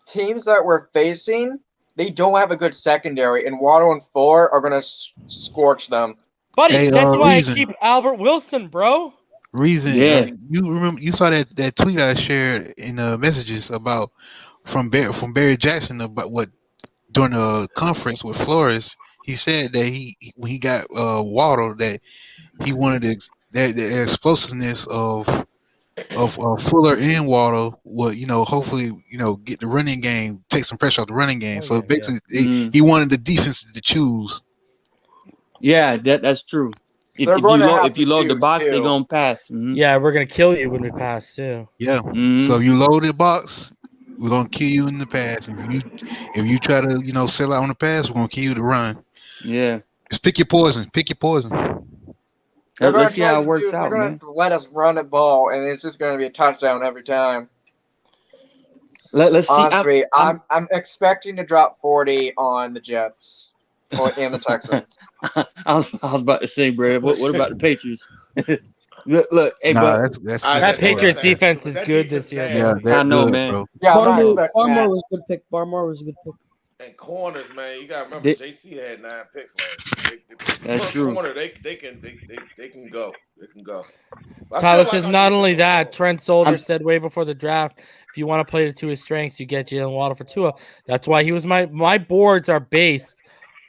teams that we're facing, they don't have a good secondary, and Waddle and Ford are gonna scorch them. Buddy, that's why I keep Albert Wilson, bro. You saw that tweet I shared in the messages about from Barry Jackson about what during the conference with Flores. He said that when he got Waddle, that he wanted the explosiveness of Fuller and Waddle would hopefully get the running game, take some pressure off the running game. So basically, he wanted the defense to choose. Yeah, that's true. If you load the box, they're gonna pass. Yeah, we're gonna kill you when we pass too. Yeah. So if you load the box, we're gonna kill you in the pass. If you try to sell out on the pass, we're gonna kill you to run. Yeah. Just pick your poison. Pick your poison. Let's see how it works out, They're man. gonna let us run the ball, and it's just gonna be a touchdown every time. Let's see. Honestly, I'm expecting to drop 40 on the Jets and the Texans. I was about to say, bro. What about the Patriots? Look, hey, that Patriots defense is good this year. Yeah, I know, man. Bro. Yeah, Barmore was a good pick. Barmore was a good pick. And corners, man, you gotta remember JC had 9 picks last year. That's true. Corner, they can go. They can go. Tyler says not only that, Trent Solder said way before the draft, if you want to play to his strengths, you get Jalen Waddle for Tua. That's why he was my boards are based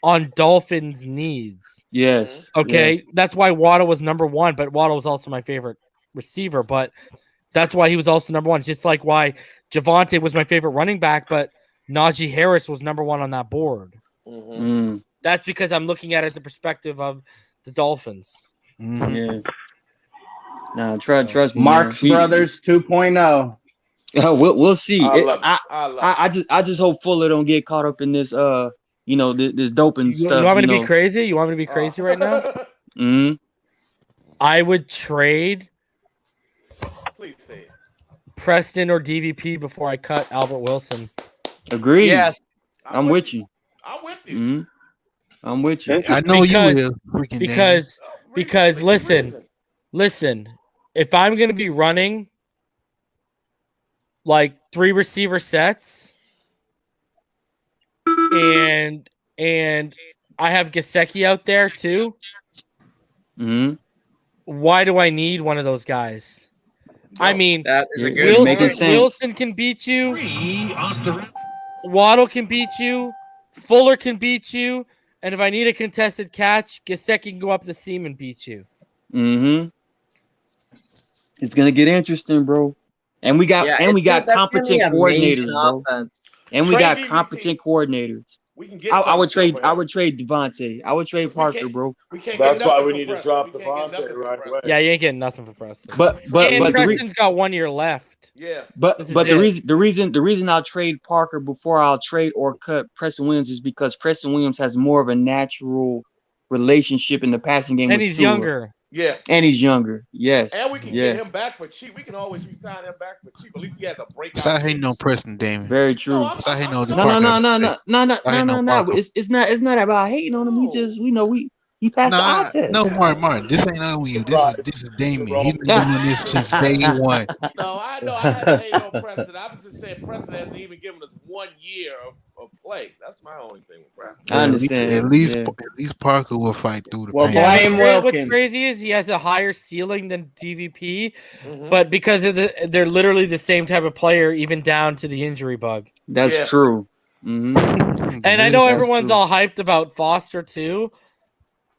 on Dolphins' needs. Yes. Okay. Yes. That's why Waddle was number 1, but Waddle was also my favorite receiver. But that's why he was also number 1. Just like why Javonte was my favorite running back, but Najee Harris was number 1 on that board. That's because I'm looking at it the perspective of the Dolphins. Yeah. Nah, trust me. Marx Brothers 2.0. We'll see. I just hope Fuller don't get caught up in this this doping stuff. You want me to be crazy? You want me to be crazy right now? I would trade Please say it. Preston or DVP before I cut Albert Wilson. Agreed. Yes. I'm with you. I'm with you. I'm with you. I know you will. Because listen. If I'm gonna be running like 3 receiver sets, and I have Gesicki out there too, why do I need one of those guys? I mean, that is a good Wilson can beat you. Waddle can beat you. Fuller can beat you. And if I need a contested catch, Gesicki can go up the seam and beat you. It's gonna get interesting, bro. And we got competent coordinators, bro. And we got competent coordinators. We can get I would trade Devontae. I would trade Parker, bro. That's why we need to drop Devontae right away. Yeah, you ain't getting nothing for Preston. But Preston's got 1 year left. Yeah. But the reason I'll trade Parker before I'll trade or cut Preston Williams is because Preston Williams has more of a natural relationship in the passing game. And he's younger. Yeah. And he's younger. Yes. And we can get him back for cheap. We can always resign him back for cheap. At least he has a breakout. Stop hating on Preston, Damon. Very true. Stop hating on No. It's not about hating on him. He passed the eye test. No, Martin. This ain't on you. This is Damon. He's been doing this since day 1. No, I know. I had to hate on Preston. I was just saying Preston hasn't even given us 1 year of play. That's my only thing with Preston. I understand. At least Parker will fight through the blame pain. Wilkins. What's crazy is he has a higher ceiling than DVP, but because of they're literally the same type of player, even down to the injury bug. That's true. And I know everyone's all hyped about Foster too.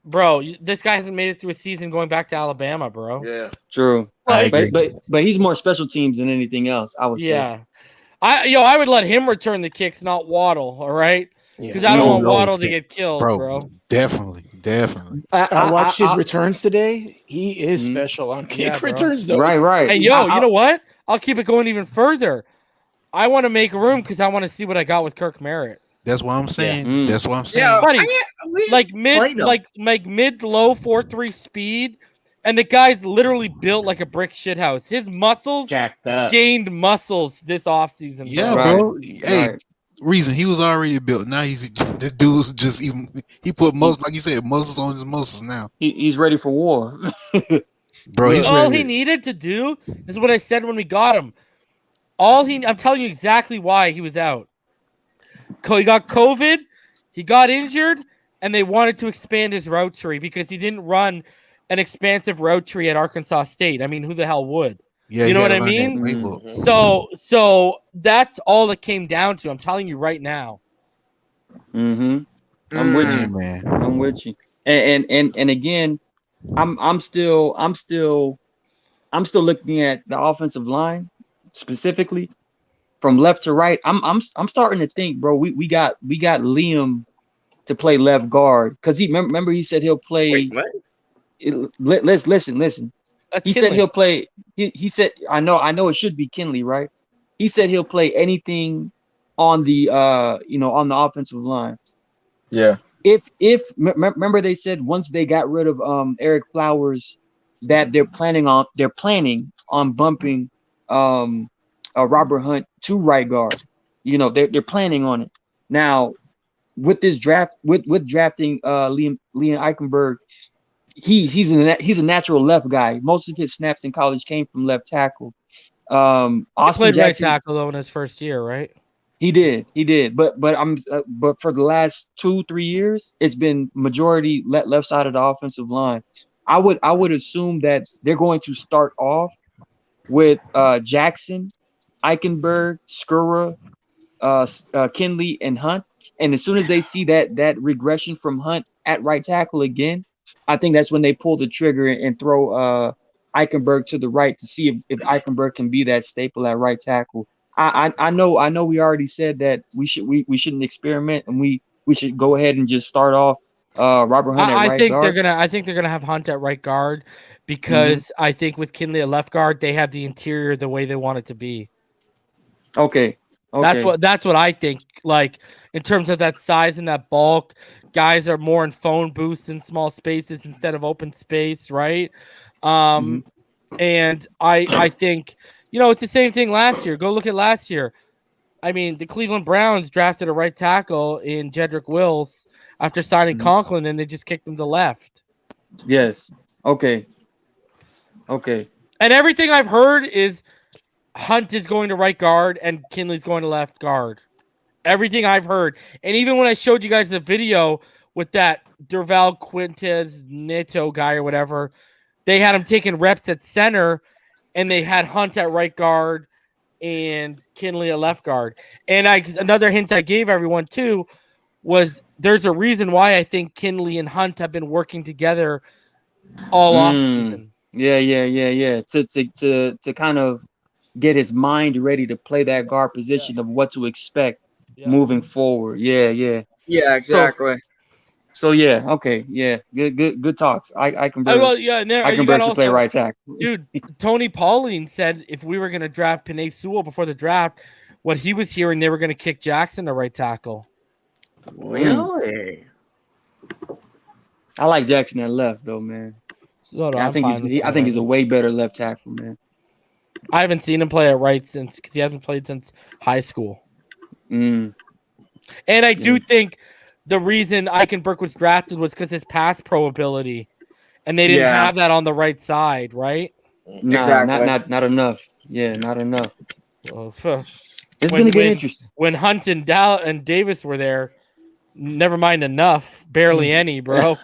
Bro, this guy hasn't made it through a season going back to Alabama, bro. Yeah. True. But he's more special teams than anything else, I would say. Yeah. I would let him return the kicks, not Waddle, all right? Because I don't want Waddle to get killed, bro. Definitely. I watched his returns today. He is special on kick returns, though. Right. And you know what? I'll keep it going even further. I want to make room because I want to see what I got with Kirk Merritt. That's what I'm saying. That's what I'm saying. Yeah, buddy, like mid 4.3 speed, and the guy's literally built like a brick shithouse. His muscles gained muscles this offseason. Yeah, bro. Hey, reason he was already built. Now this dude's just he put muscles, like you said, muscles on his muscles now. He's ready for war. Bro, all he needed to do is what I said when we got him. I'm telling you exactly why he was out. He got COVID, he got injured, and they wanted to expand his route tree because he didn't run an expansive route tree at Arkansas State. I mean, who the hell would? Yeah, you know what I mean? So that's all it came down to. I'm telling you right now. I'm with you, man. I'm with you. And again, I'm still looking at the offensive line specifically from left to right. I'm starting to think, bro. We got Liam to play left guard because remember he said he'll play. Let's listen. He said he'll play. He said I know it should be Kinley, right? He said he'll play anything on the on the offensive line. Yeah. If remember they said once they got rid of Eric Flowers that they're planning on bumping Robert Hunt to right guard. They're planning on it. Now with this draft with drafting Liam Eichenberg, he's a natural left guy. Most of his snaps in college came from left tackle. Austin played Jackson, right tackle though in his first year, right? He did. But for the last 2-3 years, it's been majority left side of the offensive line. I would assume that they're going to start off with Jackson, Eichenberg, Skura, Kinley, and Hunt. And as soon as they see that regression from Hunt at right tackle again, I think that's when they pull the trigger and throw Eichenberg to the right to see if Eichenberg can be that staple at right tackle. I know we already said that we shouldn't experiment and we should go ahead and just start off Robert Hunt at right guard. I think they're gonna have Hunt at right guard because I think with Kinley at left guard they have the interior the way they want it to be. Okay. That's what I think. Like in terms of that size and that bulk, guys are more in phone booths in small spaces instead of open space, right? And I think. It's the same thing last year. Go look at last year. I mean, the Cleveland Browns drafted a right tackle in Jedrick Wills after signing Conklin, and they just kicked him to left. Yes. Okay. And everything I've heard is Hunt is going to right guard and Kinley's going to left guard. Everything I've heard. And even when I showed you guys the video with that Derval Quintez Neto guy or whatever, they had him taking reps at center, and they had Hunt at right guard and Kinley at left guard. And another hint I gave everyone too was there's a reason why I think Kinley and Hunt have been working together all off season. Yeah. To kind of get his mind ready to play that guard position of what to expect moving forward. Yeah, exactly. So yeah, okay, yeah, good talks. I can play right tackle. Dude, Tony Pauline said if we were gonna draft Penei Sewell before the draft, what he was hearing they were gonna kick Jackson to right tackle. Really? I like Jackson at left though, man. I think he's a way better left tackle, man. I haven't seen him play at right because he hasn't played since high school. And I do think the reason Eichenberg was drafted was because his pass pro ability, and they didn't have that on the right side, right? No, exactly. not enough. Yeah, not enough. It's gonna get interesting. When Hunt and Davis were there, never mind enough, barely any, bro.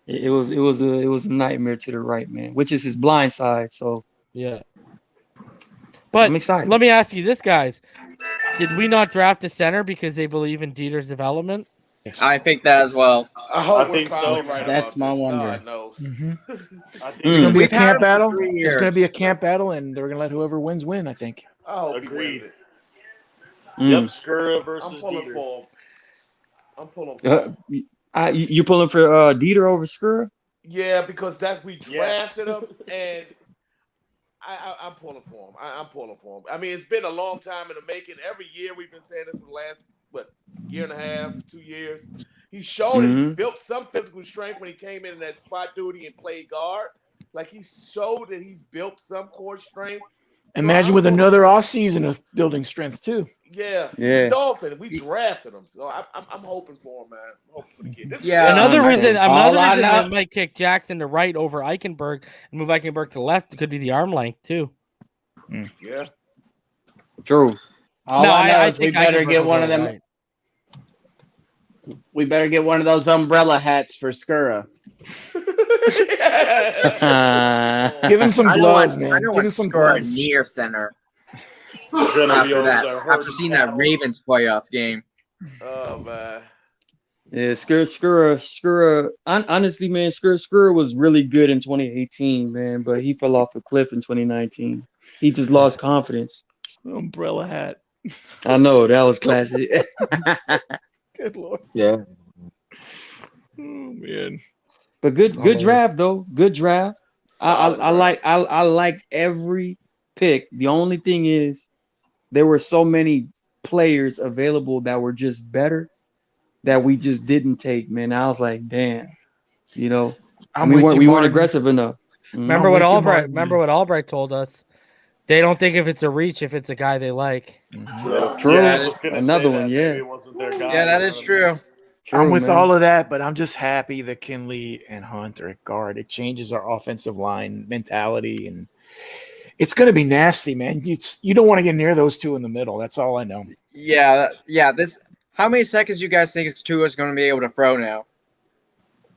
It was a nightmare to the right, man, which is his blind side. So yeah. But I'm excited. Let me ask you this, guys. Did we not draft a center because they believe in Dieter's development? Yes. I think that as well. I think so. Right. That's my wonder. It's going to be a camp battle. It's going to be a camp battle, and they're going to let whoever wins win, I think. Oh, agreed. Yep, Skura versus I'm pulling Dieter. for him. I'm pulling for him. You pulling for Dieter over Skura? Yeah, because we Yes. drafted him, and I'm pulling for him. I'm pulling for him. I mean, it's been a long time in the making. Every year we've been saying this for the last year and a half, 2 years. He's shown that he's built some physical strength when he came in that spot duty and played guard. Like he showed that he's built some core strength. Imagine with another offseason of building strength too. Yeah. He's a Dolphin. We drafted him, so I'm hoping for him, man. I'm hoping for the kid. Another reason I might kick Jackson to right over Eichenberg and move Eichenberg to the left could be the arm length too. Yeah. True. I think we better get one of them. Right. We better get one of those umbrella hats for Skura. Give him some gloves, man. I don't want some gloves. Near center. After seeing that Ravens playoffs game. Oh man. Yeah, Skura. Honestly, man, Skura was really good in 2018, man, but he fell off a cliff in 2019. He just lost confidence. Umbrella hat. I know that was classic. Good Lord. Yeah. Oh man. But good draft though. Good draft. I like every pick. The only thing is there were so many players available that were just better that we just didn't take, man. I was like, damn, we weren't aggressive enough. Remember what Albright told us? They don't think if it's a reach if it's a guy they like. True. Yeah, another one, yeah. Yeah, that is true. I'm with all of that, but I'm just happy that Kinley and Hunt are at guard. It changes our offensive line mentality, and it's going to be nasty, man. You don't want to get near those two in the middle. That's all I know. Yeah. How many seconds you guys think Tua is going to be able to throw now?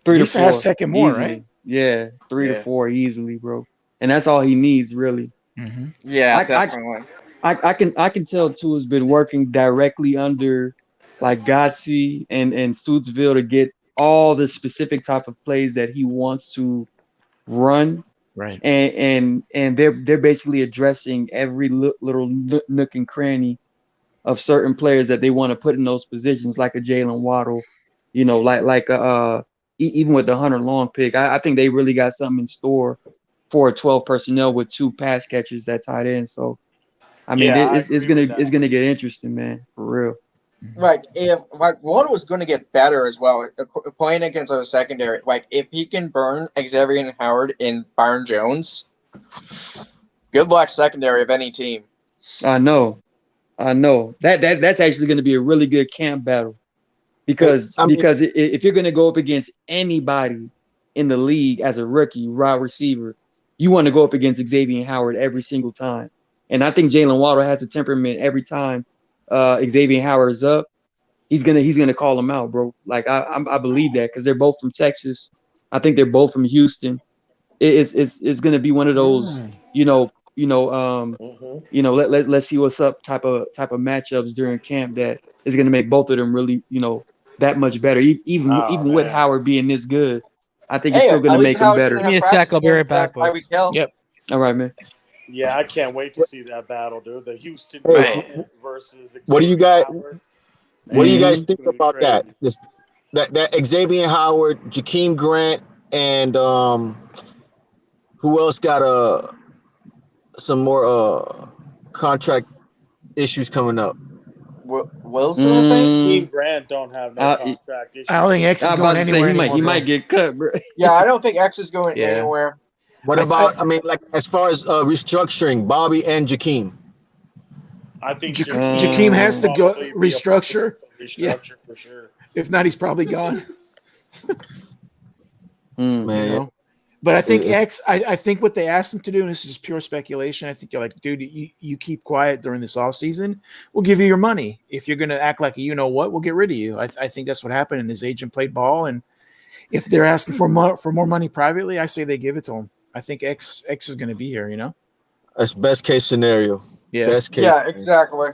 3 to 4. Have second more, easily. right? Yeah, 3 to 4 easily, bro. And that's all he needs, really. Mm-hmm. Yeah, definitely. I can tell Tua's been working directly under like Gotze and Stootsville to get all the specific type of plays that he wants to run. Right. And they're basically addressing every little nook and cranny of certain players that they want to put in those positions, like a Jalen Waddle, even with the Hunter Long pick. I think they really got something in store for a 12 personnel with 2 pass catchers that tight end. So, I mean, it's gonna get interesting, man, for real. Like if Waddle was going to get better as well, playing against our secondary. Like if he can burn Xavier and Howard and Byron Jones, good luck secondary of any team. I know. That's actually going to be a really good camp battle because if you're going to go up against anybody in the league as a rookie wide receiver, you want to go up against Xavier and Howard every single time. And I think Jalen Waddle has a temperament every time Xavier Howard is up. He's gonna call him out, bro. Like I believe that because they're both from Texas. I think they're both from Houston. It's gonna be one of those, let's see what's up type of matchups during camp that is gonna make both of them really, that much better. Even with Howard being this good, I think it's still gonna make him better. Give me a sec. I'll be right back, boys. Yep. All right, man. Yeah, I can't wait to see that battle, dude. The Houston versus Xavier What do you guys Howard. What do you guys think It's about crazy. that Xavier Howard, Jakeem Grant, and who else got some more contract issues coming up? Wilson, I think. Team Grant don't have no contract issues. I don't think X is going anywhere. He might get cut, bro. Yeah, I don't think X is going anywhere. What about? I mean, like as far as restructuring, Bobby and Jakeem. I think Jakeem has to go restructure. For sure. If not, he's probably gone. Man, But I think X. I think what they asked him to do, and this is pure speculation. I think you're like, dude, you keep quiet during this off season. We'll give you your money. If you're gonna act like you know what, we'll get rid of you. I think that's what happened. And his agent played ball. And if they're asking for more money privately, I say they give it to him. I think X is going to be here, That's best case scenario. Yeah. Best case. Yeah, exactly.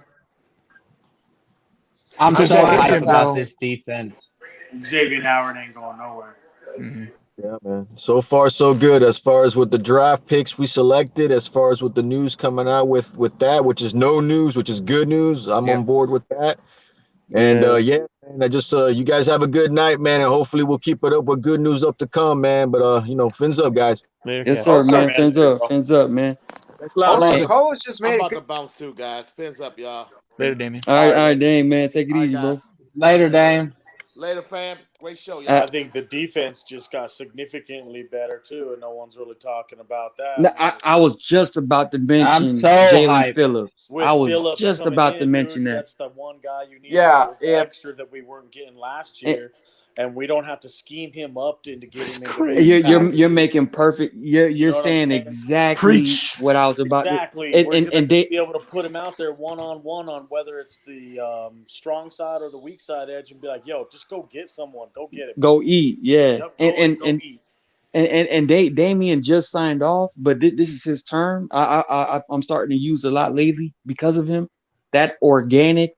I'm so hyped about this defense. Xavier Howard ain't going nowhere. Mm-hmm. Yeah, man. So far, so good. As far as with the draft picks we selected, as far as with the news coming out with that, which is no news, which is good news. I'm on board with that. And man, I just you guys have a good night, man, and hopefully we'll keep it up with good news up to come, man. But fins up, guys. Yes, sir, man. Fins up, man. Thanks a lot, Also, man. Carlos just I'm made about a to bounce too, guys. Fins up, y'all. Later, Damien. All right, Dame, man. Take it easy, bro. Later, Dame. Later, fam. Great show, y'all. I think the defense just got significantly better too, and no one's really talking about that. No, I was just about to mention so Jalen hyped. Phillips. With I was Phillips just coming about to in, mention dude, that. That's the one guy you need. Yeah, extra that we weren't getting last year, and we don't have to scheme him up into getting him. You're making perfect. You're saying exactly what I was about. Exactly. And We're gonna they be able to put him out there one-on-one on whether it's the strong side or the weak side edge, and be like, "Yo, just go get someone. Go get it. go eat, yeah. Yep, go eat." And Damian just signed off, but this is his term. I'm starting to use a lot lately because of him. That organic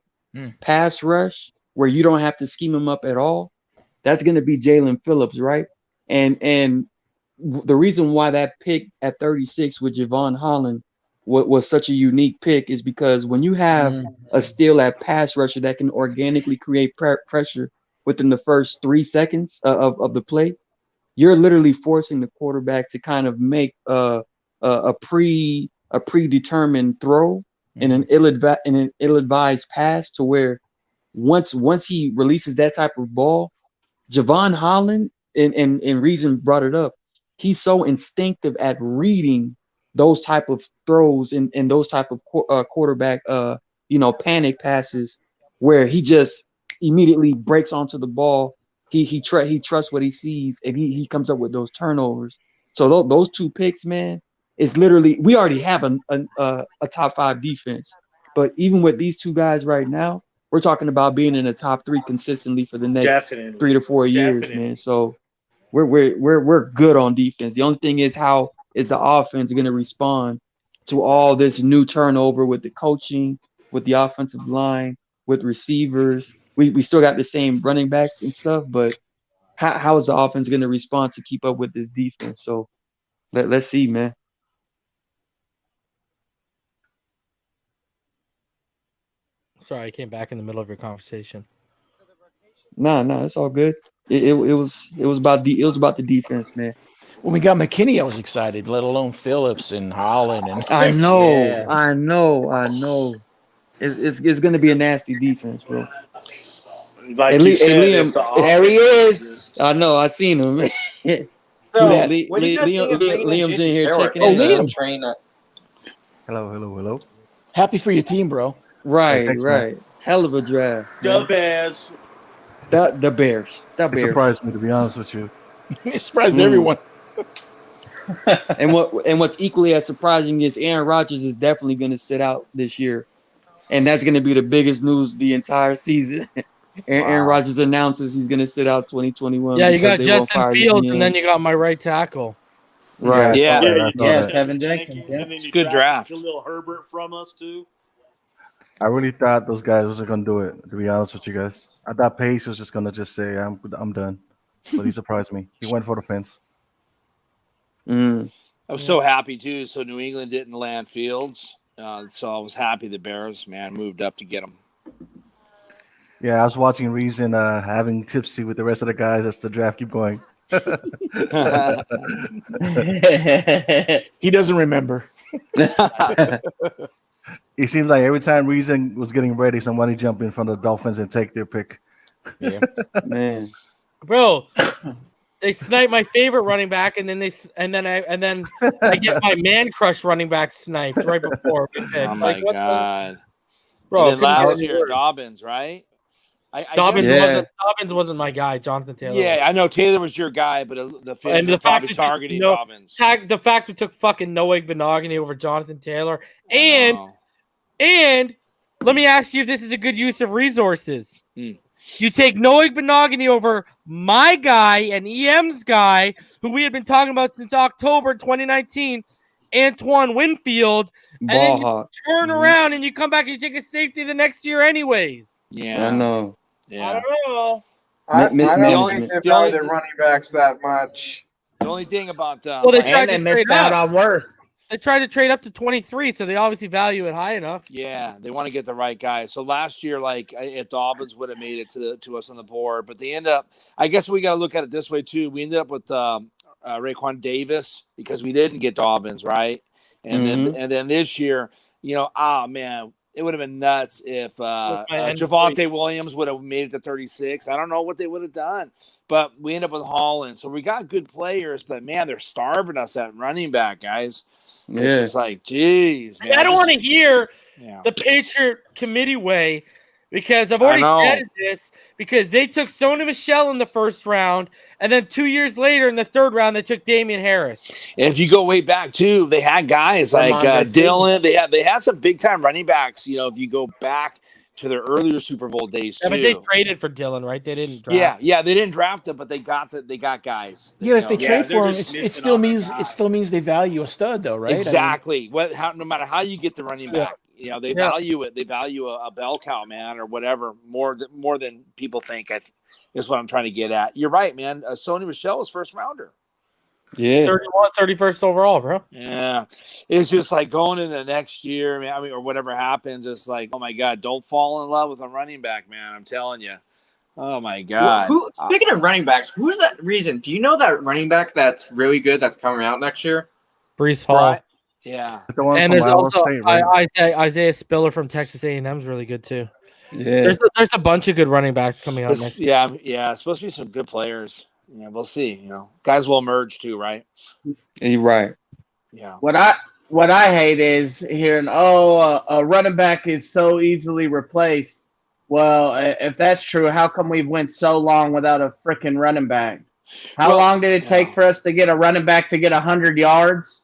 pass rush where you don't have to scheme him up at all. That's going to be Jalen Phillips, right? And the reason why that pick at 36 with Javon Holland was such a unique pick is because when you have a steal at pass rusher that can organically create pressure within the first 3 seconds of the play, you're literally forcing the quarterback to kind of make a predetermined throw in an ill-advised pass to where once he releases that type of ball, Javon Holland and Reason brought it up. He's so instinctive at reading those type of throws and those type of quarterback panic passes where he just immediately breaks onto the ball. He trusts what he sees and he comes up with those turnovers. So those 2 picks, man, is literally, we already have a top 5 defense, but even with these 2 guys right now, we're talking about being in the top 3 consistently for the next 3 to 4 years, man. So we're good on defense. The only thing is how is the offense going to respond to all this new turnover with the coaching, with the offensive line, with receivers. We still got the same running backs and stuff, but how is the offense going to respond to keep up with this defense? So let's see, man. Sorry, I came back in the middle of your conversation. No, it's all good. It was about the defense, man. When we got McKinney, I was excited. Let alone Phillips and Holland and I know. It's going to be a nasty defense, bro. Like you said, Liam, there he is. I know. I seen him. So, what do you guys think of bringing in Liam's in here Jason checking Garrett? in. Liam. Train Hello. Happy for your team, bro. Right, thanks, right. man. Hell of a draft. The Bears. The Bears. It surprised me, to be honest with you. It surprised everyone. And what's equally as surprising is Aaron Rodgers is definitely going to sit out this year, and that's going to be the biggest news the entire season. Aaron Rodgers announces he's going to sit out 2021. Yeah, you got Justin Fields, and then you got my right tackle. Right. Yeah, Kevin Jenkins. Yeah. And then you good draft. Khalil Herbert from us too. I really thought those guys wasn't gonna do it. To be honest with you guys, I thought Pace was just gonna say I'm done, but he surprised me. He went for the fence. I was so happy too. So New England didn't land Fields, so I was happy the Bears moved up to get him. Yeah, I was watching Reason having tipsy with the rest of the guys as the draft keep going. He doesn't remember. It seems like every time Reason was getting ready, somebody jumped in front of the Dolphins and take their pick. Yeah, man, bro. They snipe my favorite running back, and then I get my man crush running back sniped right before we pick. Oh my god, bro! And then last year, Dobbins, right? Dobbins wasn't my guy. Jonathan Taylor. Yeah, I know Taylor was your guy, but the Fins were probably targeting Dobbins. The fact we took fucking Noah Benogany over Jonathan Taylor, and let me ask you if this is a good use of resources. You take Noah Benogany over my guy and EM's guy, who we had been talking about since October 2019, Antoine Winfield, and then you turn around and you come back and you take a safety the next year anyways. Yeah, I know. Yeah, I don't know. I don't think they value the running backs that much. The only thing about they tried to missed out on Worth. They tried to trade up to 23, so they obviously value it high enough. Yeah, they want to get the right guy. So last year, like if Dolphins would have made it to us on the board, but they end up. I guess we got to look at it this way too. We ended up with Raekwon Davis because we didn't get Dobbins, right? And then this year, man, it would have been nuts if Javonte Williams would have made it to 36. I don't know what they would have done, but we end up with Holland. So we got good players, but man, they're starving us at running back, guys. Yeah. It's just like, geez, man. I don't want to hear the Patriot committee way because I've already said this because they took Sony Michel in the first round, and then 2 years later in the third round they took Damian Harris. And if you go way back too, they had guys like Dylan. They had some big time running backs. If you go back to their earlier Super Bowl days too. Yeah, but they traded for Dylan, right? They didn't draft. Yeah, they didn't draft him, but they got guys. Yeah, if they trade for him, it still means they value a stud, though, right? Exactly. No matter how you get the running back, they value it. They value a bell cow, man, or whatever more than people think. Is what I'm trying to get at. You're right, man. Sony Michel was first rounder. Yeah, 31st overall, bro. Yeah, it's just like going into next year, man. I mean, or whatever happens, it's like, oh my God, don't fall in love with a running back, man. I'm telling you. Oh my God. Speaking of running backs, who's that reason? Do you know that running back that's really good that's coming out next year? Brees Hall. Right. Yeah. And there's also Isaiah Spiller from Texas A&M is really good too. Yeah. There's a bunch of good running backs coming out next year. Yeah. It's supposed to be some good players. Yeah, we'll see. Guys will emerge too, right? You're right. Yeah. What I hate is hearing, a running back is so easily replaced. Well, if that's true, how come we've went so long without a freaking running back? How long did it take for us to get a running back to get 100 yards?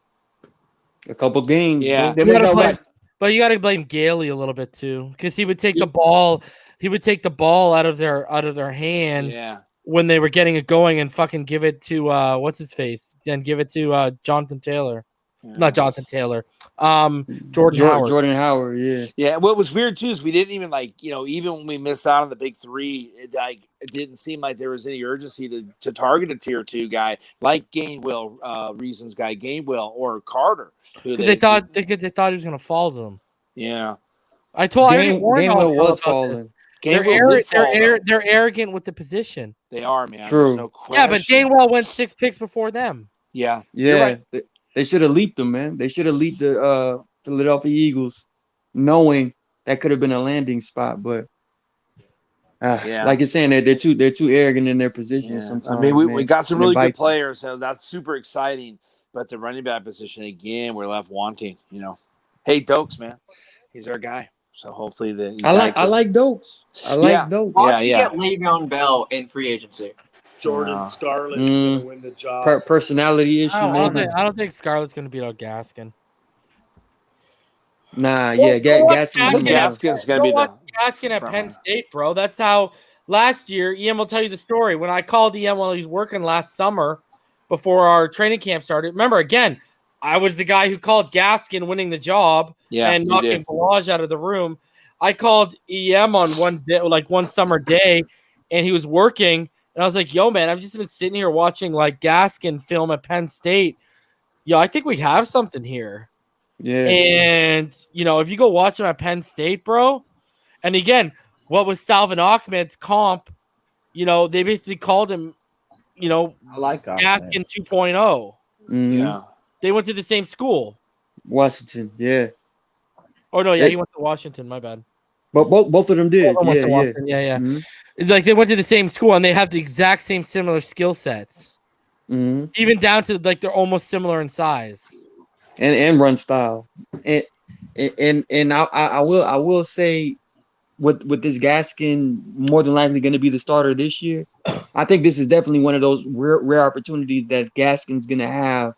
A couple games. Yeah. But you got to blame Gailey a little bit too, because he would take the ball. He would take the ball out of their hand. Yeah. When they were getting it going and fucking give it to what's his face, then give it to Jonathan Taylor. Not Jonathan Taylor. Jordan Howard, yeah. Yeah, what was weird too is we didn't even even when we missed out on the big three, it didn't seem like there was any urgency to target a tier 2 guy like Gainwell, Reasons guy, Gainwell or Carter. Because they thought he was gonna fall to them. Yeah. Gainwell was falling. They're arrogant with the position. They are, man. True. There's no question. Yeah, but Gainwell went 6 picks before them. Yeah. Yeah. Right. They should have leaped them, man. They should have leaped the Philadelphia Eagles, knowing that could have been a landing spot. But like you're saying, they're too arrogant in their position sometimes. I mean, we got some really good players, so that's super exciting. But the running back position again, we're left wanting. Hey, Dokes, man, he's our guy. So hopefully I like Dokes. I like Dokes. Watch you get Le'Veon Bell in free agency. Jordan Scarlett's going to win the job. Personality issue. I don't think Scarlett's going to beat out Gaskin. Nah, Gaskin's going to be the Gaskin at Penn State, bro. That's how last year. EM will tell you the story. When I called EM while he was working last summer before our training camp started. Remember, again, I was the guy who called Gaskin winning the job and knocking Balaj out of the room. I called EM on one summer day, and he was working. And I was like, yo, man, I've just been sitting here watching Gaskin film at Penn State. Yo, I think we have something here. Yeah. And, if you go watch him at Penn State, bro, and again, what was Salvin Ahmed's comp? They basically called him, I like Gaskin 2.0. Yeah. They went to the same school. Washington, yeah. Oh, no, yeah, he went to Washington. My bad. But both of them did. Went to Washington. Yeah. Mm-hmm. It's like they went to the same school, and they have the exact same similar skill sets. Mm-hmm. Even down to, they're almost similar in size. And run style. And I will say with this Gaskin more than likely going to be the starter this year, I think this is definitely one of those rare opportunities that Gaskin's going to have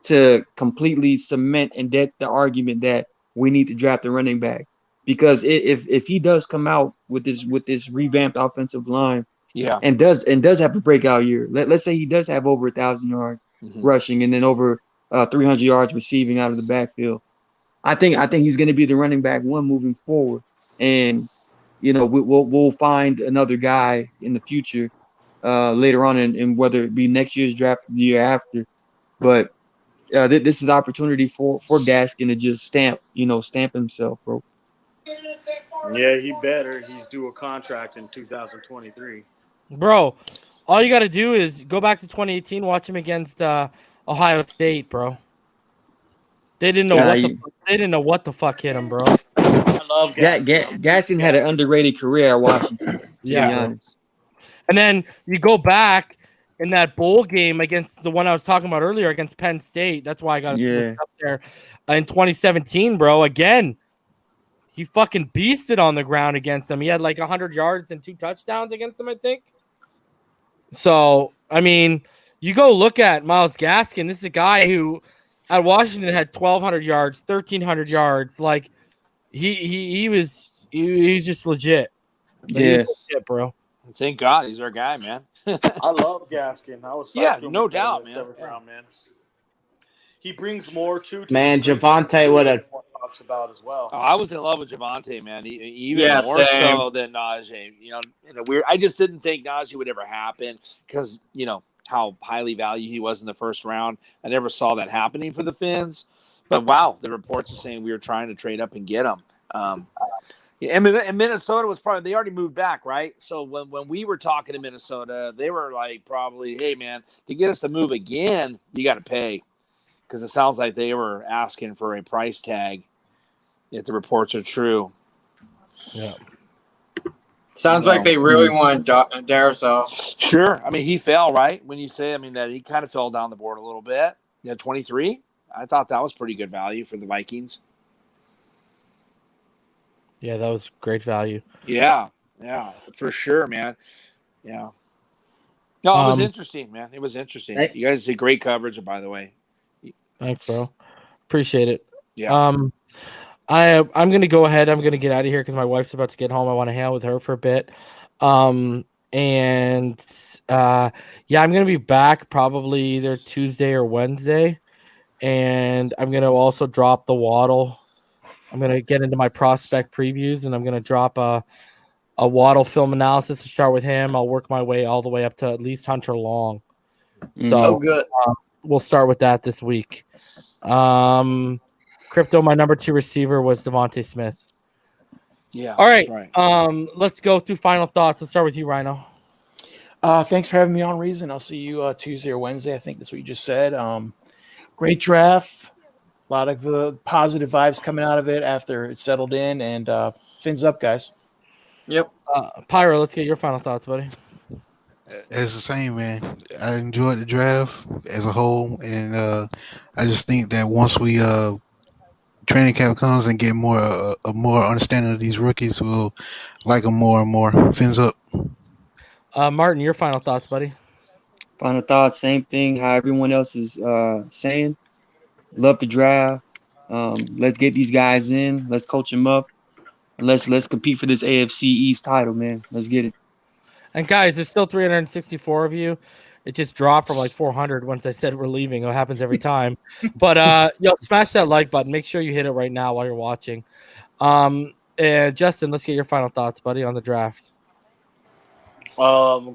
to completely cement and get the argument that we need to draft a running back. Because if he does come out with this revamped offensive line, and does have a breakout year, let's say he does have over 1,000 yards rushing and then over 300 yards receiving out of the backfield, I think he's going to be the running back one moving forward, and we'll find another guy in the future later on, in whether it be next year's draft or the year after, but this is opportunity for Gaskin to just stamp himself, bro. Yeah, he better. He's due a contract in 2023. Bro, all you got to do is go back to 2018, watch him against Ohio State, bro. They didn't know what the fuck hit him, bro. I love Gaskin. Gaskin had an underrated career at Washington, to be honest. And then you go back in that bowl game against the one I was talking about earlier against Penn State. That's why I got him switched up there in 2017, bro. Again, he fucking beasted on the ground against them. He had like 100 yards and 2 touchdowns against them, I think. So, I mean, you go look at Myles Gaskin. This is a guy who at Washington had 1,200 yards, 1,300 yards. Like, he's just legit. Like, he's legit, bro. Thank God he's our guy, man. I love Gaskin. I was no doubt, man. He brings more to Man, Javonte would have talks about as well. Oh, I was in love with Javonte, man. Even more same. so than Najee. I just didn't think Najee would ever happen because how highly valued he was in the first round. I never saw that happening for the Fins. But wow, the reports are saying we were trying to trade up and get him. And Minnesota was probably, they already moved back, right? So when we were talking to Minnesota, they were like probably, hey, man, to get us to move again, you got to pay. Because it sounds like they were asking for a price tag if the reports are true. Yeah. Sounds like they really want Darrisaw. Sure. I mean, he fell, right? When you say, that he kind of fell down the board a little bit. 23. I thought that was pretty good value for the Vikings. Yeah, that was great value. Yeah, for sure, man. Yeah. No, it was interesting, man. It was interesting. You guys did great coverage, by the way. Thanks, bro. Appreciate it. Yeah. I'm gonna go ahead. I'm gonna get out of here because my wife's about to get home. I want to hang out with her for a bit. I'm gonna be back probably either Tuesday or Wednesday, and I'm gonna also drop the Waddle. I'm gonna get into my prospect previews, and I'm gonna drop a Waddle film analysis to start with him. I'll work my way all the way up to at least Hunter Long. So good. We'll start with that this week. Crypto, my number 2 receiver was Devontae Smith. Yeah. All right. That's right. Let's go through final thoughts. Let's start with you, Rhino. Thanks for having me on, Reason. I'll see you Tuesday or Wednesday. I think that's what you just said. Great draft. A lot of positive vibes coming out of it after it settled in. And fins up, guys. Yep. Pyro, let's get your final thoughts, buddy. It's the same, man. I enjoyed the draft as a whole, and I just think that once we training camp comes and get a more understanding of these rookies, we'll like them more and more. Fins up. Martin, your final thoughts, buddy. Final thoughts, same thing. How everyone else is saying. Love the draft. Let's get these guys in. Let's coach them up. Let's compete for this AFC East title, man. Let's get it. And guys, there's still 364 of you. It just dropped from like 400 once I said we're leaving. It happens every time. But smash that like button. Make sure you hit it right now while you're watching. And Justin, let's get your final thoughts, buddy, on the draft.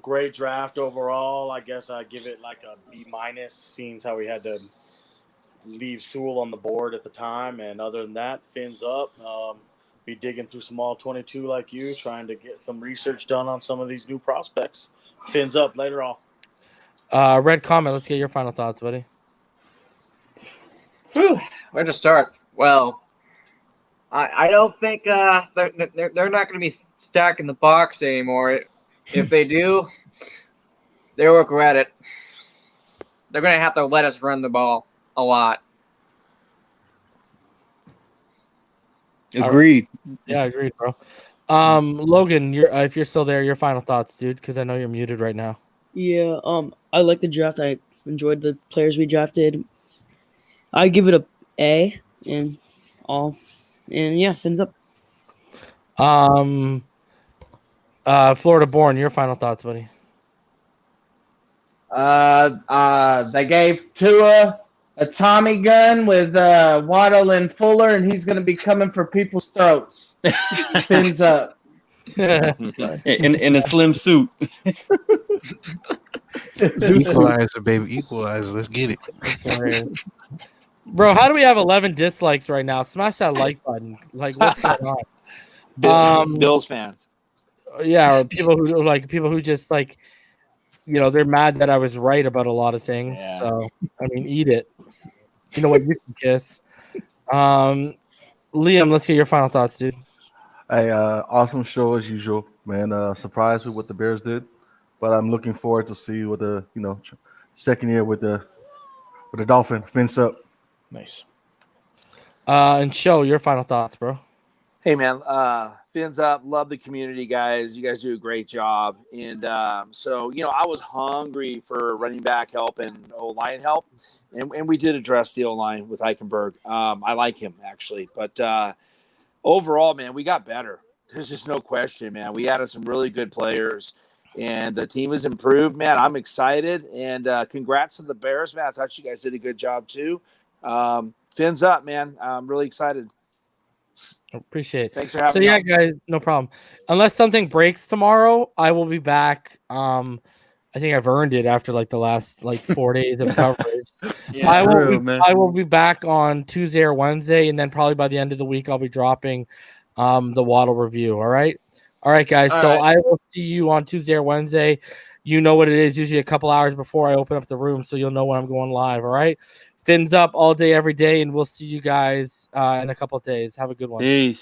Great draft overall. I guess I give it like a B-, seeing how we had to leave Sewell on the board at the time. And other than that, fins up. Be digging through some all 22 like you, trying to get some research done on some of these new prospects. Fins up later on. Red Comment, let's get your final thoughts, buddy. Where to start? Well, I don't think they're not going to be stacking the box anymore. If they do, they'll regret it. They're going to have to let us run the ball a lot. Agreed. Yeah, agreed, bro. Logan, if you're still there, your final thoughts, dude, because I know you're muted right now. Yeah, I like the draft. I enjoyed the players we drafted. I give it A and yeah, fins up. Florida born, your final thoughts, buddy. They gave Tua a Tommy gun with Waddle and Fuller, and he's going to be coming for people's throats. Fins up. in a slim suit. Equalizer, baby. Equalizer. Let's get it. Bro, how do we have 11 dislikes right now? Smash that like button. Like, what's going on? Bills fans. Yeah, or people who just like, they're mad that I was right about a lot of things. Yeah. So, I mean, eat it. You know what? You can kiss. Liam, let's get your final thoughts, dude. Hey, awesome show as usual, man. Surprised with what the Bears did, but I'm looking forward to see what the second year with the Dolphin fins up. Nice. And show your final thoughts, bro. Hey man, fins up. Love the community, guys. You guys do a great job. And so I was hungry for running back help and O-line help, and we did address the O-line with Eichenberg. I like him actually, but overall, man, we got better. There's just no question, man. We added some really good players, and the team has improved, man. I'm excited, and congrats to the Bears, man. I thought you guys did a good job too. Fins up, man. I'm really excited. Appreciate it. Thanks for having me. So, yeah, on. guys, no problem. Unless something breaks tomorrow, I will be back. I think I've earned it after like the last 4 days of coverage. Yeah, I will be back on Tuesday or Wednesday, and then probably by the end of the week I'll be dropping the Waddle review. All right, guys. All so right. I will see you on Tuesday or Wednesday. You know what it is. Usually a couple hours before I open up the room, so you'll know when I'm going live. All right. Fins up all day, every day, and we'll see you guys in a couple of days. Have a good one. Peace.